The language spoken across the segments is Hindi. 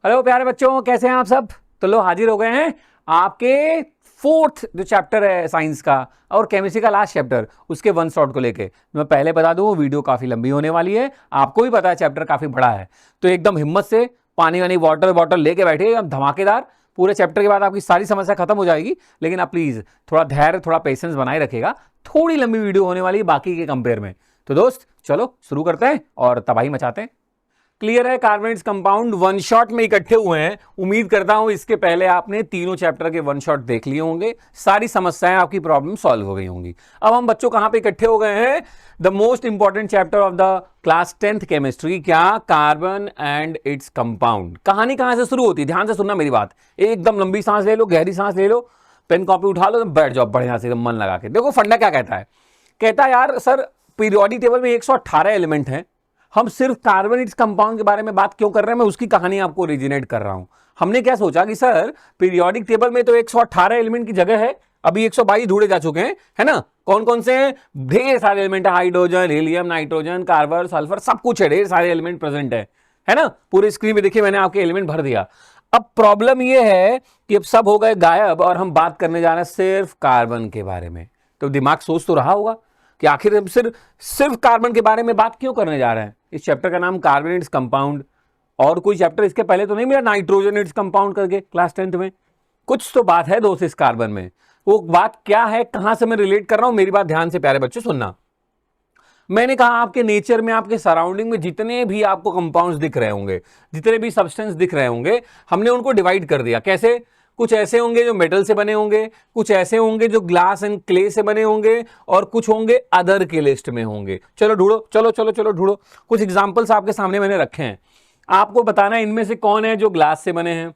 हेलो प्यारे बच्चों, कैसे हैं आप सब। तो लो हाजिर हो गए हैं आपके फोर्थ जो चैप्टर है साइंस का और केमिस्ट्री का लास्ट चैप्टर, उसके वन शॉट को लेके। मैं पहले बता दूं, वीडियो काफी लंबी होने वाली है, आपको भी पता है चैप्टर काफी बड़ा है, तो एकदम हिम्मत से पानी वानी वाटर बॉटल लेके बैठिए, एकदम धमाकेदार। पूरे चैप्टर के बाद आपकी सारी समस्या खत्म हो जाएगी, लेकिन आप प्लीज थोड़ा धैर्य, थोड़ा पेशेंस बनाए रखिएगा। थोड़ी लंबी वीडियो होने वाली है बाकी के कंपेयर में। तो दोस्त चलो शुरू करते हैं और तबाही मचाते हैं। क्लियर है, कार्बोनेट्स कंपाउंड वन शॉट में इकट्ठे हुए हैं। उम्मीद करता हूं इसके पहले आपने तीनों चैप्टर के वन शॉट देख लिए होंगे, सारी समस्याएं आपकी प्रॉब्लम सॉल्व हो गई होंगी। अब हम बच्चों कहां पे इकट्ठे हो गए हैं? The most important chapter of the class 10th chemistry, क्या? Carbon and its compound. कहानी कहां से शुरू होती है? ध्यान से सुनना मेरी बात, एकदम लंबी सांस ले लो, गहरी सांस ले लो, पेन कॉपी उठा लो, बैठ जाओ बढ़िया से मन लगा के। देखो फंडा क्या कहता है। कहता है यार सर, पीरियोडिक टेबल में 118 एलिमेंट हैं, हम सिर्फ कार्बोनेट्स कंपाउंड के बारे में बात क्यों कर रहे हैं? मैं उसकी कहानी आपको ओरिजिनेट कर रहा हूं। हमने क्या सोचा कि सर पीरियोडिक टेबल में तो 118 एलिमेंट की जगह है, अभी 122 ढूंढे जा चुके हैं, है ना। कौन कौन से हैं? ढेर सारे एलिमेंट है, hydrogen, helium, nitrogen, carbon, sulphur, सब कुछ है, ढेर सारे एलिमेंट प्रेजेंट है ना। पूरे स्क्रीन में देखिए, मैंने आपके एलिमेंट भर दिया। अब प्रॉब्लम यह है कि अब सब हो गए गायब और हम बात करने जा रहे हैं सिर्फ कार्बन के बारे में। तो दिमाग सोच तो रहा होगा कि आखिर हम सिर्फ कार्बन के बारे में बात क्यों करने जा रहे हैं। इस चैप्टर का नाम कार्बोनेट्स कंपाउंड, और कोई चैप्टर इसके पहले तो नहीं मिला नाइट्रोजन इट्स कंपाउंड करके क्लास 10th में। कुछ तो बात है दोस्त इस कार्बन में, वो बात क्या है, कहां से मैं रिलेट कर रहा हूं, मेरी बात ध्यान से प्यारे बच्चों सुनना। मैंने कहा आपके नेचर में, आपके सराउंडिंग में जितने भी आपको कंपाउंड्स दिख रहे होंगे, जितने भी सब्सटेंस दिख रहे होंगे, हमने उनको डिवाइड कर दिया। कैसे? कुछ ऐसे होंगे जो मेटल से बने होंगे, कुछ ऐसे होंगे जो ग्लास एंड क्ले से बने होंगे, और कुछ होंगे अदर के लिस्ट में होंगे। चलो ढूंढो, चलो चलो चलो ढूंढो। कुछ एग्जांपल्स आपके सामने मैंने रखे हैं, आपको बताना है इनमें से कौन है जो ग्लास से बने हैं,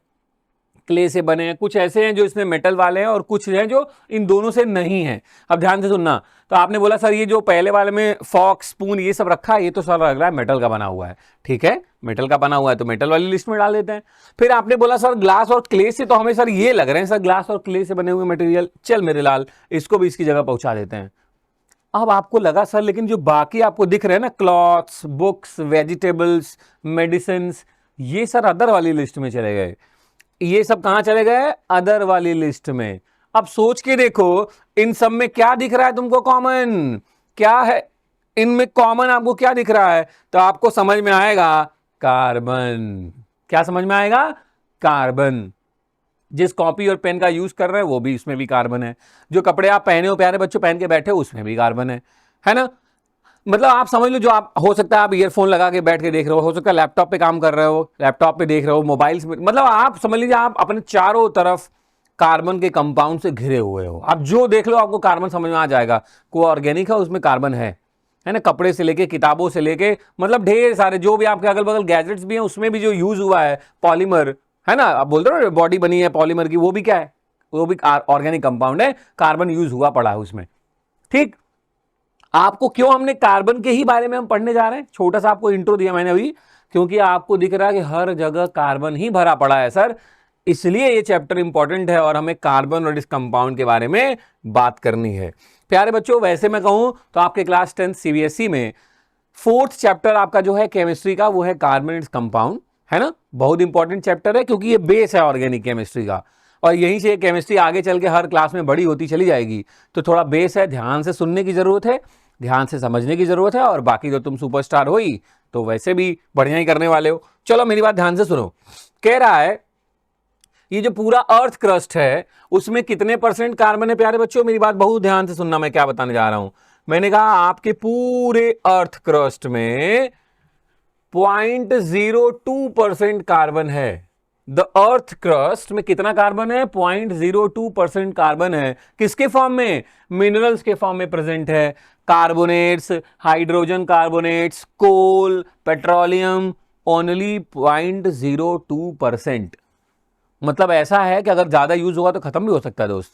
क्ले से बने हैं, कुछ ऐसे हैं जो इसमें मेटल वाले हैं, और कुछ हैं जो इन दोनों से नहीं है। अब ध्यान से सुनना। तो आपने बोला सर ये जो पहले वाले में फॉक, स्पून ये सब रखा है, ये तो सर लग रहा है मेटल का बना हुआ है। ठीक है, मेटल का बना हुआ है तो मेटल वाली लिस्ट में डाल देते हैं। फिर आपने बोला सर ग्लास और क्ले से तो हमें सर ये लग रहे हैं, सर ग्लास और क्ले से बने हुए मटेरियल, चल मेरे लाल इसको भी इसकी जगह पहुंचा देते हैं। अब आपको लगा सर लेकिन जो बाकी आपको दिख रहे हैं ना, क्लॉथ्स, बुक्स, वेजिटेबल्स, मेडिसिन, ये सर अदर वाली लिस्ट में चले गए। ये सब कहां चले गए? अदर वाली लिस्ट में। अब सोच के देखो इन सब में क्या दिख रहा है तुमको कॉमन? क्या है इनमें कॉमन? आपको क्या दिख रहा है? तो आपको समझ में आएगा कार्बन। क्या समझ में आएगा? कार्बन। जिस कॉपी और पेन का यूज कर रहे हैं वो भी, इसमें भी कार्बन है। जो कपड़े आप पहने हो प्यारे बच्चों, पहन के बैठे हो, उसमें भी कार्बन है ना। मतलब आप समझ लो, जो आप हो सकता है आप ईयरफोन लगा के बैठ के देख रहे हो सकता है लैपटॉप पे काम कर रहे हो, लैपटॉप पे देख रहे हो, मोबाइल्स में, मतलब आप समझ लीजिए आप अपने चारों तरफ कार्बन के कंपाउंड से घिरे हुए हो। आप जो देख लो आपको कार्बन समझ में आ जाएगा। कोई ऑर्गेनिक है उसमें कार्बन है ना। कपड़े से लेके, किताबों से लेके, मतलब ढेर सारे जो भी आपके अगल बगल गैजेट्स भी हैं, उसमें भी जो यूज हुआ है पॉलीमर, है ना। आप बोलते हो ना बॉडी बनी है पॉलीमर की, वो भी क्या है? वो भी ऑर्गेनिक कंपाउंड है, कार्बन यूज हुआ पड़ा है उसमें। ठीक, आपको क्यों हमने कार्बन के ही बारे में हम पढ़ने जा रहे हैं? छोटा सा आपको इंट्रो दिया मैंने अभी, क्योंकि आपको दिख रहा है कि हर जगह कार्बन ही भरा पड़ा है सर, इसलिए ये चैप्टर इंपॉर्टेंट है और हमें कार्बन और इस कंपाउंड के बारे में बात करनी है। प्यारे बच्चों, वैसे मैं कहूं तो आपके क्लास 10th सीबीएसई में फोर्थ चैप्टर आपका जो है केमिस्ट्री का, वो है कार्बन इट्स कंपाउंड, है ना। बहुत इंपॉर्टेंट चैप्टर है क्योंकि ये बेस है ऑर्गेनिक केमिस्ट्री का, और यहीं से केमिस्ट्री आगे चल के हर क्लास में बड़ी होती चली जाएगी। तो थोड़ा बेस है, ध्यान से सुनने की जरूरत है, ध्यान से समझने की जरूरत है, और बाकी तो तुम सुपरस्टार हो ही, तो वैसे भी बढ़िया ही करने वाले हो। चलो मेरी बात ध्यान से सुनो। कह रहा है ये जो पूरा अर्थ क्रस्ट है उसमें कितने % कार्बन है प्यारे बच्चों? मेरी बात बहुत ध्यान से सुनना, मैं क्या बताने जा रहा हूं। मैंने कहा आपके पूरे अर्थ क्रस्ट में 0.02% कार्बन है। द अर्थ क्रस्ट में कितना कार्बन है? 0.02% कार्बन है। किसके फॉर्म में? मिनरल्स के फॉर्म में प्रेजेंट है। कार्बोनेट्स, हाइड्रोजन कार्बोनेट्स, कोल, पेट्रोलियम, ओनली 0.02%। मतलब ऐसा है कि अगर ज्यादा यूज होगा तो खत्म भी हो सकता है दोस्त।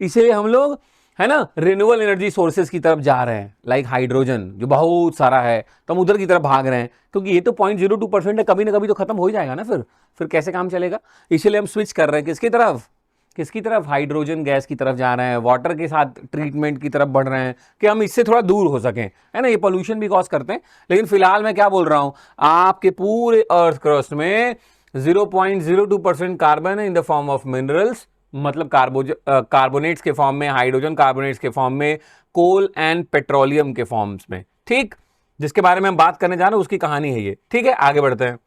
इसीलिए हम लोग, है ना, रिन्यूएबल एनर्जी सोर्सेज की तरफ जा रहे हैं, लाइक हाइड्रोजन जो बहुत सारा है, तो हम उधर की तरफ भाग रहे हैं, क्योंकि ये तो 0.02% है, कभी ना कभी तो खत्म हो ही जाएगा ना। फिर कैसे काम चलेगा? इसीलिए हम स्विच कर रहे हैं किसकी तरफ? किसकी तरफ? हाइड्रोजन गैस की तरफ जा रहे हैं, वाटर के साथ ट्रीटमेंट की तरफ बढ़ रहे हैं कि हम इससे थोड़ा दूर हो सकें, है ना। ये पोल्यूशन भी कॉज करते हैं, लेकिन फिलहाल मैं क्या बोल रहा हूं, आपके पूरे अर्थ क्रस्ट में 0.02% carbon in the form of minerals, मतलब कार्बोनेट्स के फॉर्म में, हाइड्रोजन कार्बोनेट्स के फॉर्म में, कोल एंड पेट्रोलियम के फॉर्म्स में। ठीक, जिसके बारे में हम बात करने जा रहे हैं उसकी कहानी है ये। ठीक है, आगे बढ़ते हैं।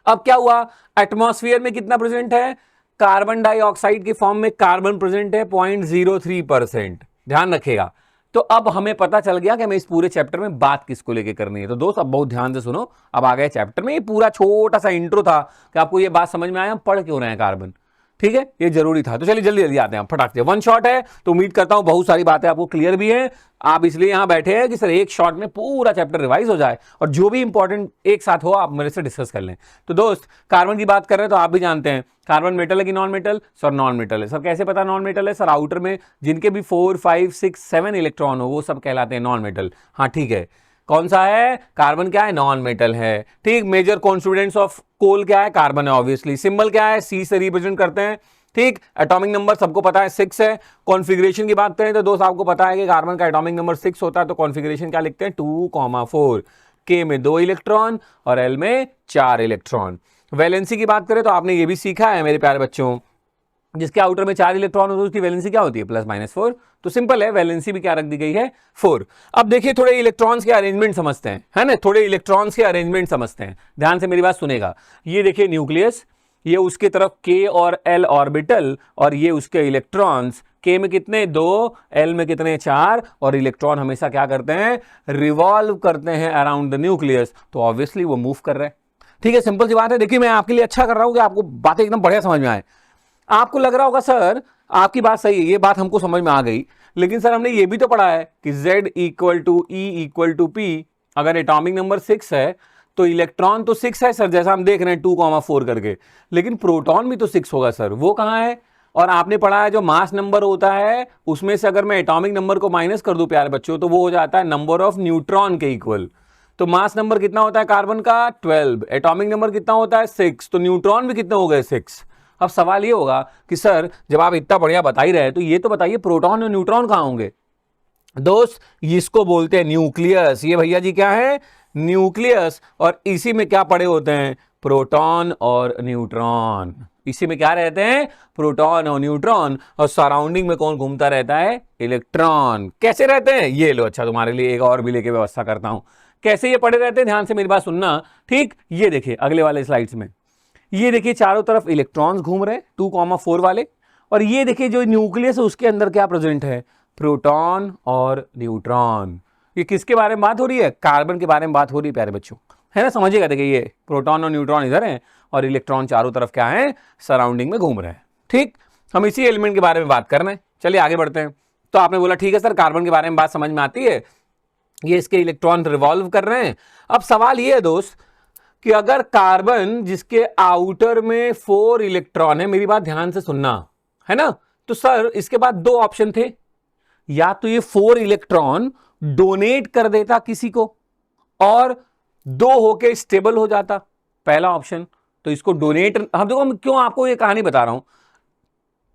अब क्या हुआ, एटमॉस्फेयर में कितना प्रेजेंट है, कार्बन डाइऑक्साइड के फॉर्म में कार्बन प्रेजेंट है 0.03%, ध्यान रखिएगा। तो अब हमें पता चल गया कि हमें इस पूरे चैप्टर में बात किसको लेके करनी है। तो दोस्त अब बहुत ध्यान से सुनो, अब आ गए चैप्टर में। ये पूरा छोटा सा इंट्रो था कि आपको ये बात समझ में आया हम पढ़ क्यों रहे हैं कार्बन। ठीक है, ये जरूरी था। तो चलिए जल्दी जल्दी आते हैं, फटाक से वन शॉट है, तो उम्मीद करता हूं बहुत सारी बातें आपको क्लियर भी हैं। आप इसलिए यहां बैठे हैं कि सर एक शॉट में पूरा चैप्टर रिवाइज हो जाए और जो भी इंपॉर्टेंट एक साथ हो आप मेरे से डिस्कस कर लें। तो दोस्त कार्बन की बात कर रहे हैं तो आप भी जानते हैं कार्बन मेटल है कि non metal. Sir non metal है। सर कैसे पता नॉन मेटल है? सर आउटर में जिनके भी 4, 5, 6, 7 इलेक्ट्रॉन हो वो सब कहलाते हैं नॉन मेटल। हाँ ठीक है, कौन सा है? कार्बन क्या है? नॉन मेटल है। ठीक, मेजर कॉन्स्टिट्यूएंट्स ऑफ कोल क्या है? कार्बन है ऑब्वियसली। सिंबल क्या है? सी से रिप्रेजेंट करते हैं। ठीक, एटॉमिक नंबर सबको पता है 6 है। कॉन्फ़िगरेशन की बात करें तो दोस्त आपको पता है कि कार्बन का एटॉमिक नंबर 6 होता है, तो कॉन्फ़िगरेशन क्या लिखते हैं? 2,4। के में 2 इलेक्ट्रॉन और एल में 4 इलेक्ट्रॉन। वैलेंसी की बात करें तो आपने ये भी सीखा है मेरे प्यारे बच्चों, जिसके आउटर में 4 इलेक्ट्रॉन होते हैं उसकी वैलेंसी क्या होती है? +-4। तो सिंपल है, वैलेंसी भी क्या रख दी गई है? 4। अब देखिए थोड़े इलेक्ट्रॉन्स के अरेंजमेंट समझते हैं, है ना? थोड़े इलेक्ट्रॉन्स के अरेंजमेंट समझते हैं, ध्यान से मेरी बात सुनेगा। ये देखिए न्यूक्लियस, ये उसके तरफ के और एल ऑर्बिटल, और ये उसके इलेक्ट्रॉन्स। के में कितने? 2, एल में कितने? 4। और इलेक्ट्रॉन हमेशा क्या करते हैं? रिवॉल्व करते हैं अराउंड द न्यूक्लियस, तो ऑब्वियसली वो मूव कर रहे हैं। ठीक है, सिंपल सी बात है। देखिए मैं आपके लिए अच्छा कर रहा हूं कि आपको बातें एकदम बढ़िया समझ में आए। आपको लग रहा होगा सर आपकी बात सही है, ये बात हमको समझ में आ गई, लेकिन सर हमने ये भी तो पढ़ा है कि Z = E = P। अगर एटॉमिक नंबर 6 है तो इलेक्ट्रॉन तो 6 है सर, जैसा हम देख रहे हैं 2,4 करके, लेकिन प्रोटॉन भी तो 6 होगा सर, वो कहां है? और आपने पढ़ा है जो मास नंबर होता है उसमें से अगर मैं एटॉमिक नंबर को माइनस कर दूं प्यारे बच्चों, तो वो हो जाता है नंबर ऑफ न्यूट्रॉन के इक्वल। तो मास नंबर कितना होता है कार्बन का? 12। एटॉमिक नंबर कितना होता है? 6। तो न्यूट्रॉन भी कितने हो गए? 6। अब सवाल ये होगा कि सर जब आप इतना बढ़िया बता ही रहे तो ये तो बताइए प्रोटॉन और न्यूट्रॉन कहां होंगे? दोस्त इसको बोलते हैं न्यूक्लियस। ये भैया जी क्या है? न्यूक्लियस। और इसी में क्या पड़े होते हैं? प्रोटॉन और न्यूट्रॉन। इसी में क्या रहते हैं? प्रोटॉन और न्यूट्रॉन। और सराउंडिंग में कौन घूमता रहता है? इलेक्ट्रॉन। कैसे रहते हैं? ये लो, अच्छा तुम्हारे लिए एक और भी लेके व्यवस्था करता हूं। कैसे ये पड़े रहते हैं? ध्यान से मेरी बात सुनना। ठीक, ये देखिए अगले वाले स्लाइड्स में, ये देखिए चारों तरफ इलेक्ट्रॉन्स घूम रहे हैं 2,4 वाले, और ये देखिए जो न्यूक्लियस है उसके अंदर क्या प्रेजेंट है? प्रोटॉन और न्यूट्रॉन। ये किसके बारे में बात हो रही है? कार्बन के बारे में बात हो रही है प्यारे बच्चों, है ना? समझिएगा, देखिए ये प्रोटॉन और न्यूट्रॉन इधर हैं और इलेक्ट्रॉन चारों तरफ क्या है? सराउंडिंग में घूम रहे हैं। ठीक, हम इसी एलिमेंट के बारे में बात कर रहे हैं। चलिए आगे बढ़ते हैं। तो आपने बोला ठीक है सर कार्बन के बारे में बात समझ में आती है, ये इसके इलेक्ट्रॉन रिवॉल्व कर रहे हैं। अब सवाल ये है दोस्त कि अगर कार्बन जिसके आउटर में 4 इलेक्ट्रॉन है, मेरी बात ध्यान से सुनना, है ना? तो सर इसके बाद 2 ऑप्शन थे, या तो ये 4 इलेक्ट्रॉन डोनेट कर देता किसी को और 2 होके स्टेबल हो जाता, पहला ऑप्शन। तो इसको डोनेट, हम देखो हम क्यों आपको ये कहानी बता रहा हूं।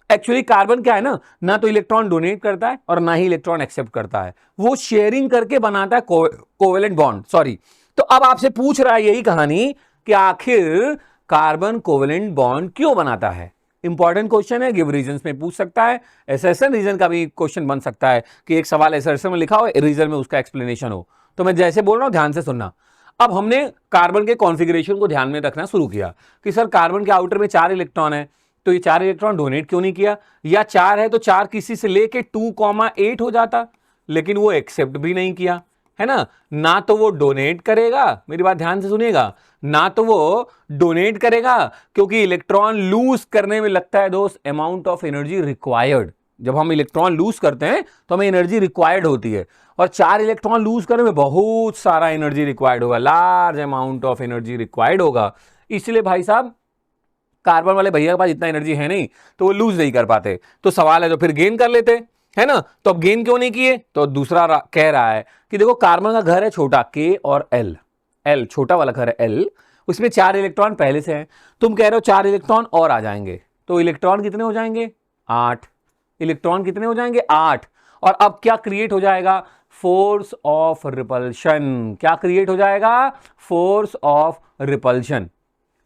एक्चुअली कार्बन क्या है ना तो इलेक्ट्रॉन डोनेट करता है और ना ही इलेक्ट्रॉन एक्सेप्ट करता है, वो शेयरिंग करके बनाता है कोवेलेंट बॉन्ड। सॉरी, तो अब आपसे पूछ रहा है यही कहानी कि आखिर कार्बन कोवेलेंट बॉन्ड क्यों बनाता है? इंपॉर्टेंट क्वेश्चन है, गिव रीजंस में पूछ सकता है, एसएसएन रीजन का भी क्वेश्चन बन सकता है कि एक सवाल एसएसएन में लिखा हो, रीजन में उसका एक्सप्लेनेशन हो। तो मैं जैसे बोल रहा हूं ध्यान से सुनना। अब हमने कार्बन के कॉन्फ़िगरेशन को ध्यान में रखना शुरू किया कि सर कार्बन के आउटर में 4 इलेक्ट्रॉन है, तो ये 4 इलेक्ट्रॉन डोनेट क्यों नहीं किया? या 4 है तो 4 किसी से लेके 2,8 हो जाता, लेकिन वो एक्सेप्ट भी नहीं किया, है ना तो वो डोनेट करेगा, मेरी बात ध्यान से सुनिएगा, ना तो वो डोनेट करेगा क्योंकि इलेक्ट्रॉन लूज करने में लगता है दोस्त अमाउंट ऑफ एनर्जी रिक्वायर्ड। जब हम इलेक्ट्रॉन लूज करते हैं तो हमें एनर्जी रिक्वायर्ड होती है, और 4 इलेक्ट्रॉन लूज करने में बहुत सारा एनर्जी रिक्वायर्ड होगा, large amount of energy required होगा। इसलिए भाई साहब कार्बन वाले भैया के पास इतना एनर्जी है नहीं, तो वो लूज नहीं कर पाते। तो सवाल है तो फिर गेन कर लेते, है ना? तो अब गेन क्यों नहीं किए? तो दूसरा कह रहा है कि देखो कार्बन का घर है छोटा के और एल छोटा वाला घर है एल, उसमें 4 इलेक्ट्रॉन पहले से हैं, तुम कह रहे हो 4 इलेक्ट्रॉन और आ जाएंगे, तो इलेक्ट्रॉन कितने हो जाएंगे? 8। इलेक्ट्रॉन कितने हो जाएंगे? 8। और अब क्या क्रिएट हो जाएगा? Force of repulsion. क्या क्रिएट हो जाएगा? Force of repulsion.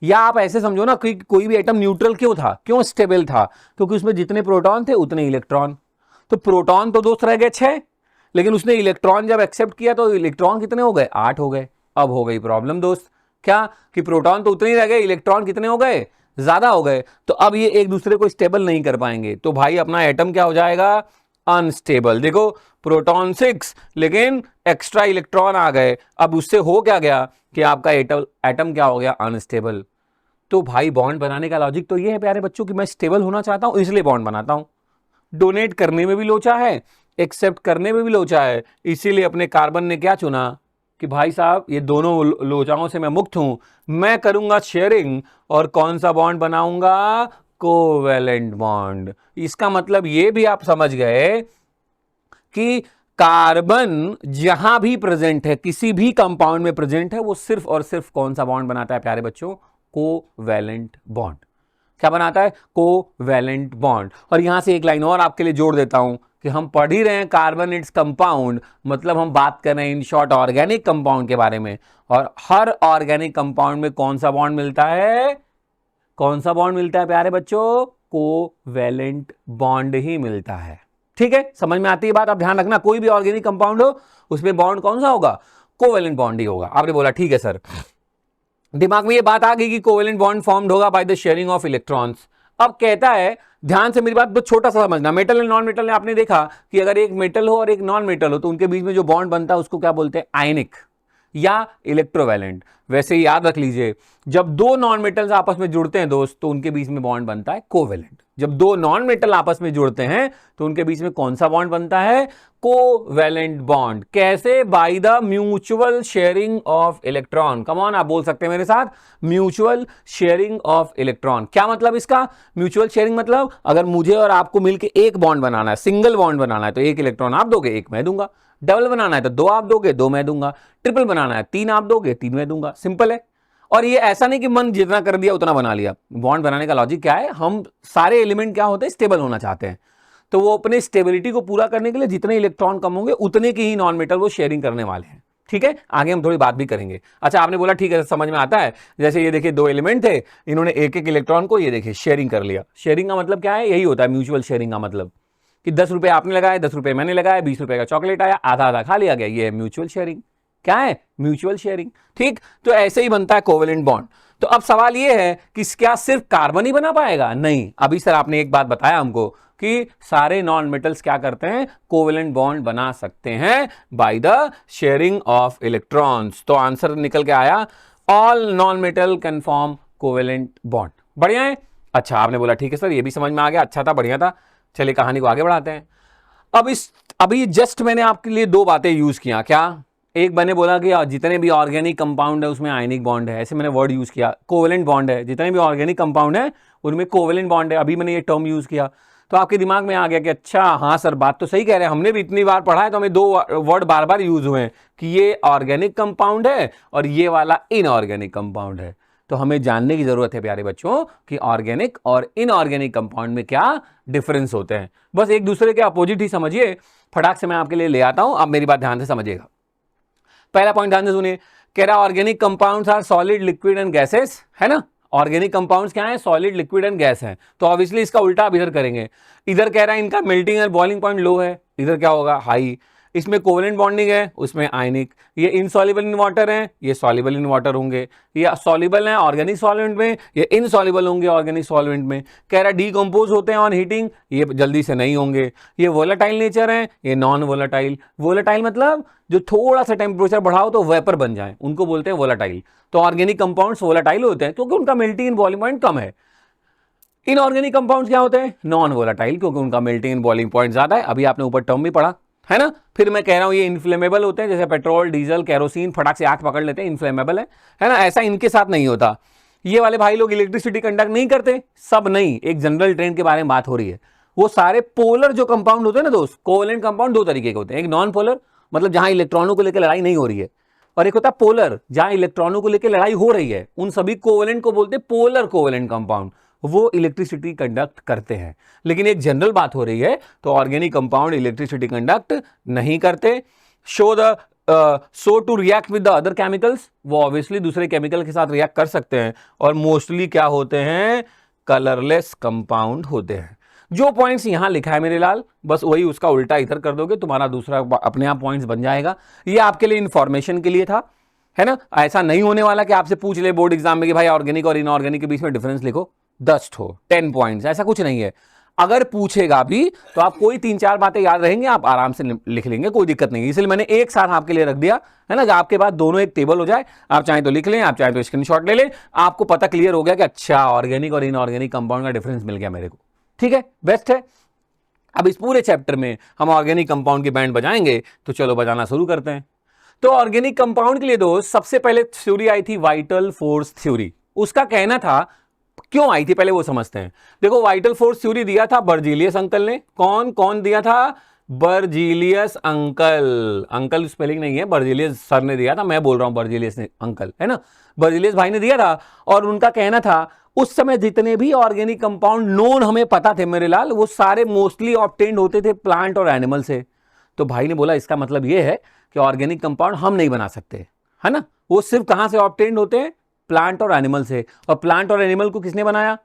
या आप ऐसे समझो ना कि कोई भी एटम न्यूट्रल क्यों था, क्यों स्टेबल था, क्योंकि उसमें जितने प्रोटॉन थे उतने इलेक्ट्रॉन। तो प्रोटॉन तो दोस्त रह गए 6, लेकिन उसने इलेक्ट्रॉन जब एक्सेप्ट किया तो इलेक्ट्रॉन कितने हो गए, 8 हो गए। अब हो गई प्रॉब्लम दोस्त, क्या कि प्रोटॉन तो उतने ही रह गए, इलेक्ट्रॉन कितने हो गए, ज्यादा हो गए। तो अब ये एक दूसरे को स्टेबल नहीं कर पाएंगे, तो भाई अपना एटम क्या हो जाएगा, अनस्टेबल। देखो प्रोटॉन 6 लेकिन एक्स्ट्रा इलेक्ट्रॉन आ गए, अब उससे हो क्या गया कि आपका एटम क्या हो गया, अनस्टेबल। तो भाई बॉन्ड बनाने का लॉजिक तो ये है प्यारे बच्चों कि मैं स्टेबल होना चाहता हूं इसलिए बॉन्ड बनाता हूं। डोनेट करने में भी लोचा है, एक्सेप्ट करने में भी लोचा है, इसीलिए अपने कार्बन ने क्या चुना कि भाई साहब ये दोनों लोचाओं से मैं मुक्त हूं, मैं करूंगा शेयरिंग और कौन सा बॉन्ड बनाऊंगा, कोवेलेंट बॉन्ड। इसका मतलब ये भी आप समझ गए कि कार्बन जहां भी प्रेजेंट है, किसी भी कंपाउंड में प्रेजेंट है, वो सिर्फ और सिर्फ कौन सा बॉन्ड बनाता है प्यारे बच्चों, कोवेलेंट बॉन्ड। क्या बनाता है, कोवेलेंट बॉन्ड। और यहां से एक लाइन और आपके लिए जोड़ देता हूं कि हम पढ़ ही रहे हैं कार्बन इट्स कंपाउंड, मतलब हम बात कर रहे हैं इन शॉर्ट ऑर्गेनिक कंपाउंड के बारे में। और हर ऑर्गेनिक कंपाउंड में कौन सा बॉन्ड मिलता है, कौन सा बॉन्ड मिलता है प्यारे बच्चों, कोवेलेंट बॉन्ड ही मिलता है। ठीक है, समझ में आती है बात। आप ध्यान रखना, कोई भी ऑर्गेनिक कंपाउंड हो उसमें बॉन्ड कौन सा होगा, कोवेलेंट बॉन्ड ही होगा। आपने बोला ठीक है सर, दिमाग में ये बात आ गई कि कोवेलेंट बॉन्ड फॉर्म्ड होगा by the sharing of electrons. अब कहता है, ध्यान से मेरी बात तो छोटा सा समझना, मेटल एंड नॉन मेटल में आपने देखा कि अगर एक मेटल हो और एक नॉन मेटल हो तो उनके बीच में जो बॉन्ड बनता है उसको क्या बोलते हैं, आयनिक या इलेक्ट्रोवैलेंट। वैसे ही याद रख लीजिए, जब दो नॉन मेटल्स आपस में जुड़ते हैं दोस्त तो उनके बीच में बॉन्ड बनता है कोवेलेंट। जब दो नॉन मेटल आपस में जुड़ते हैं तो उनके बीच में कौन सा बॉन्ड बनता है, कोवेलेंट बॉन्ड। कैसे, by the mutual sharing of electron. Come on, आप बोल सकते हैं मेरे साथ, म्यूचुअल शेयरिंग ऑफ इलेक्ट्रॉन। क्या मतलब इसका, म्यूचुअल शेयरिंग मतलब अगर मुझे और आपको मिलकर एक बॉन्ड बनाना है, सिंगल बॉन्ड बनाना है, तो एक इलेक्ट्रॉन आप दोगे, एक मैं दूंगा। डबल बनाना है तो 2 आप दोगे, 2 मैं दूंगा। ट्रिपल बनाना है 3 आप दोगे, 3 मैं दूंगा। सिंपल है। और ये ऐसा नहीं कि मन जितना कर दिया उतना बना लिया। बॉन्ड बनाने का लॉजिक क्या है, हम सारे एलिमेंट क्या होते हैं, स्टेबल होना चाहते हैं। तो वो अपने स्टेबिलिटी को पूरा करने के लिए जितने इलेक्ट्रॉन कम होंगे उतने की ही नॉन मेटल वो शेयरिंग करने वाले हैं। ठीक है, आगे हम थोड़ी बात भी करेंगे। अच्छा, आपने बोला ठीक है, समझ में आता है। जैसे ये देखिए 2 एलिमेंट थे, इन्होंने एक एक इलेक्ट्रॉन को ये देखिए शेयरिंग कर लिया। शेयरिंग का मतलब क्या है, यही होता है म्यूचुअल शेयरिंग का मतलब कि 10 रुपए आपने लगाए, 10 रुपए मैंने लगाया, 20 रुपए का चॉकलेट आया, आधा आधा खा लिया गया। ये है म्यूचुअल शेयरिंग। क्या है, म्यूचुअल शेयरिंग। ठीक, तो ऐसे ही बनता है कोवेलेंट बॉन्ड। तो अब सवाल ये है कि क्या सिर्फ कार्बन ही बना पाएगा, नहीं। अभी सर आपने एक बात बताया हमको कि सारे नॉन मेटल्स क्या करते हैं, कोवेलेंट बॉन्ड बना सकते हैं by the sharing of electrons. तो आंसर निकल के आया, all non metal can form covalent bond. बढ़िया है। अच्छा, आपने बोला ठीक है सर, ये भी समझ में आ गया, अच्छा था, बढ़िया था। चलिए कहानी को आगे बढ़ाते हैं। अभी जस्ट मैंने आपके लिए 2 बातें यूज किया। क्या, एक मैंने बोला कि जितने भी ऑर्गेनिक कंपाउंड है उसमें आयनिक बॉन्ड है, ऐसे मैंने वर्ड यूज किया। कोवेलेंट बॉन्ड है, जितने भी ऑर्गेनिक कंपाउंड है उनमें कोवेलेंट बॉन्ड है, अभी मैंने ये टर्म यूज किया। तो आपके दिमाग में आ गया कि अच्छा हाँ सर, बात तो सही कह रहे हैं, हमने भी इतनी बार पढ़ा है तो हमें 2 वर्ड बार बार यूज हुए हैं कि ये ऑर्गेनिक कंपाउंड है और ये वाला इनऑर्गेनिक कंपाउंड है। तो हमें जानने की जरूरत है प्यारे बच्चों कि ऑर्गेनिक और इनऑर्गेनिक कंपाउंड में क्या डिफरेंस होते हैं। बस एक दूसरे के अपोजिट ही समझिए। फटाक से मैं आपके लिए ले आता हूं, आप मेरी बात ध्यान से समझिएगा। पहला पॉइंट ध्यान से सुनिए, कह रहा organic compounds are solid, liquid and gases, है ना। ऑर्गेनिक कंपाउंड्स क्या है, सॉलिड, लिक्विड एंड गैस है। तो ऑब्वियसली इसका उल्टा आप इधर करेंगे। इधर कह रहा है इनका मेल्टिंग एंड बॉइलिंग पॉइंट लो है, इधर क्या होगा, हाई। इसमें कोवेलेंट बॉन्डिंग है, उसमें आयनिक। ये इनसॉल्युबल इन वाटर है, ये सॉल्युबल इन वाटर होंगे। ये सॉल्युबल है ऑर्गेनिक सॉल्वेंट में, ये इनसॉल्युबल होंगे ऑर्गेनिक सॉल्वेंट में। कह रहा डीकंपोज होते हैं ऑन हीटिंग, ये जल्दी से नहीं होंगे। ये वोलेटाइल नेचर है, ये नॉन वोलेटाइल। वोलेटाइल मतलब जो थोड़ा सा टेम्परेचर बढ़ाओ तो वेपर बन जाए, उनको बोलते हैं वोलेटाइल। तो ऑर्गेनिक कंपाउंड्स वोलेटाइल होते हैं क्योंकि उनका मेल्टिंग एंड बॉइलिंग पॉइंट कम है। इनऑर्गेनिक कंपाउंड्स क्या होते हैं, नॉन वोलेटाइल, क्योंकि उनका मेल्टिंग एंड बॉइलिंग पॉइंट ज्यादा है। अभी आपने ऊपर टर्म भी पढ़ा है ना। फिर मैं कह रहा हूं ये इन्फ्लेमेबल होते हैं, जैसे पेट्रोल, डीजल, केरोसिन, फटाक से आग पकड़ लेते हैं, इन्फ्लेमेबल है ना। ऐसा इनके साथ नहीं होता। ये वाले भाई लोग इलेक्ट्रिसिटी कंडक्ट नहीं करते, सब नहीं, एक जनरल ट्रेंड के बारे में बात हो रही है। वो सारे पोलर जो कंपाउंड होते हैं ना दोस्त, कोवेलेंट कंपाउंड 2 तरीके के होते हैं। एक नॉन पोलर, मतलब जहां इलेक्ट्रॉनों को लेकर लड़ाई नहीं हो रही है, और एक होता है पोलर, जहां इलेक्ट्रॉनों को लेकर लड़ाई हो रही है। उन सभी कोवेलेंट को बोलते हैं पोलर कोवेलेंट कंपाउंड, वो इलेक्ट्रिसिटी कंडक्ट करते हैं। लेकिन एक जनरल बात हो रही है, तो ऑर्गेनिक कंपाउंड इलेक्ट्रिसिटी कंडक्ट नहीं करते। Show the so to react with the other chemicals, वो ऑब्वियसली दूसरे केमिकल के साथ रिएक्ट कर सकते हैं और मोस्टली क्या होते हैं, कलरलेस कंपाउंड होते हैं। जो पॉइंट्स यहां लिखा है मेरे लाल, बस वही उसका उल्टा इधर कर दोगे, तुम्हारा दूसरा अपने आप पॉइंट्स बन जाएगा। ये आपके लिए इंफॉर्मेशन के लिए था, है ना। ऐसा नहीं होने वाला कि आपसे पूछ ले बोर्ड एग्जाम में कि भाई ऑर्गेनिक और इनऑर्गेनिक के बीच में डिफरेंस लिखो 10 10 पॉइंट्स, ऐसा कुछ नहीं है। अगर पूछेगा भी तो आप कोई 3-4 बातें याद रहेंगे, आप आराम से लिख लेंगे, कोई दिक्कत नहीं। इसलिए मैंने एक साथ आपके लिए रख दिया, है ना, आपके पास दोनों एक टेबल हो जाए, आप चाहें तो लिख लें, आप चाहें तो स्क्रीनशॉट ले लें, आपको पता क्लियर हो गया कि अच्छा ऑर्गेनिक और इनऑर्गेनिक कंपाउंड का डिफरेंस मिल गया मेरे को। ठीक है, बेस्ट है। अब इस पूरे चैप्टर में हम ऑर्गेनिक कंपाउंड की बैंड बजाएंगे, तो चलो बजाना शुरू करते हैं। तो ऑर्गेनिक कंपाउंड के लिए दोस्त सबसे पहले थ्योरी आई थी वाइटल फोर्स थ्योरी। उसका कहना था, क्यों आई थी पहले वो समझते हैं। देखो वाइटल फोर्स थ्योरी दिया था बर्जीलियस अंकल ने। कौन कौन दिया था, बर्जीलियस अंकल। अंकल स्पेलिंग नहीं है, बर्जीलियस सर ने दिया था, मैं बोल रहा हूं बर्जीलियस ने अंकल, है ना, बर्जीलियस भाई ने दिया था। और उनका कहना था उस समय जितने भी ऑर्गेनिक कंपाउंड नोन हमें पता थे मेरे लाल, वो सारे मोस्टली ऑब्टेन्ड होते थे प्लांट और एनिमल से। तो भाई ने बोला इसका मतलब ये है कि ऑर्गेनिक कंपाउंड हम नहीं बना सकते, है ना, वो सिर्फ कहां से ऑब्टेन्ड होते हैं, प्लांट और एनिमल से। और प्लांट और एनिमल को किसने बनाया,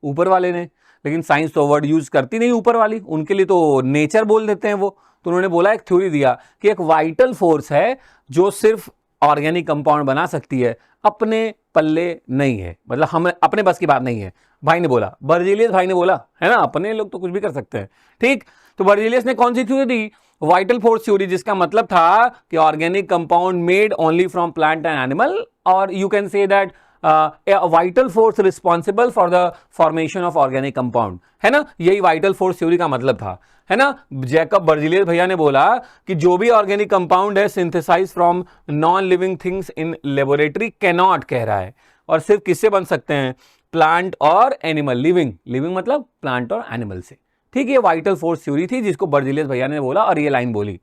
ऊपर वाले ने। लेकिन साइंस तो वर्ड यूज करती नहीं ऊपर वाली, उनके लिए तो नेचर बोल देते हैं वो। तो उन्होंने बोला, एक थ्योरी दिया कि एक वाइटल फोर्स है जो सिर्फ ऑर्गेनिक कंपाउंड बना सकती है, अपने पल्ले नहीं है, मतलब हम अपने बस की बात नहीं है। भाई ने बोला, बर्जीलियस भाई ने बोला, है ना, अपने लोग तो कुछ भी कर सकते हैं। ठीक, तो बर्जीलियस ने कौन सी थ्योरी दी, वाइटल फोर्स थ्योरी, जिसका मतलब था कि organic compound made only from plant and animal, और you can say that a vital force responsible for the formation of organic compound, है ना। यही वाइटल फोर्स थ्योरी का मतलब था, है ना। जैकब बर्जीलियस भैया ने बोला कि जो भी ऑर्गेनिक कंपाउंड है synthesize from non living things in laboratory cannot, कह रहा है, और सिर्फ किससे बन सकते हैं, प्लांट और एनिमल। लिविंग, लिविंग मतलब प्लांट और एनिमल से। ठीक है, वाइटल फोर्स थ्योरी थी जिसको बर्जीलियस भैया ने बोला और ये लाइन बोली।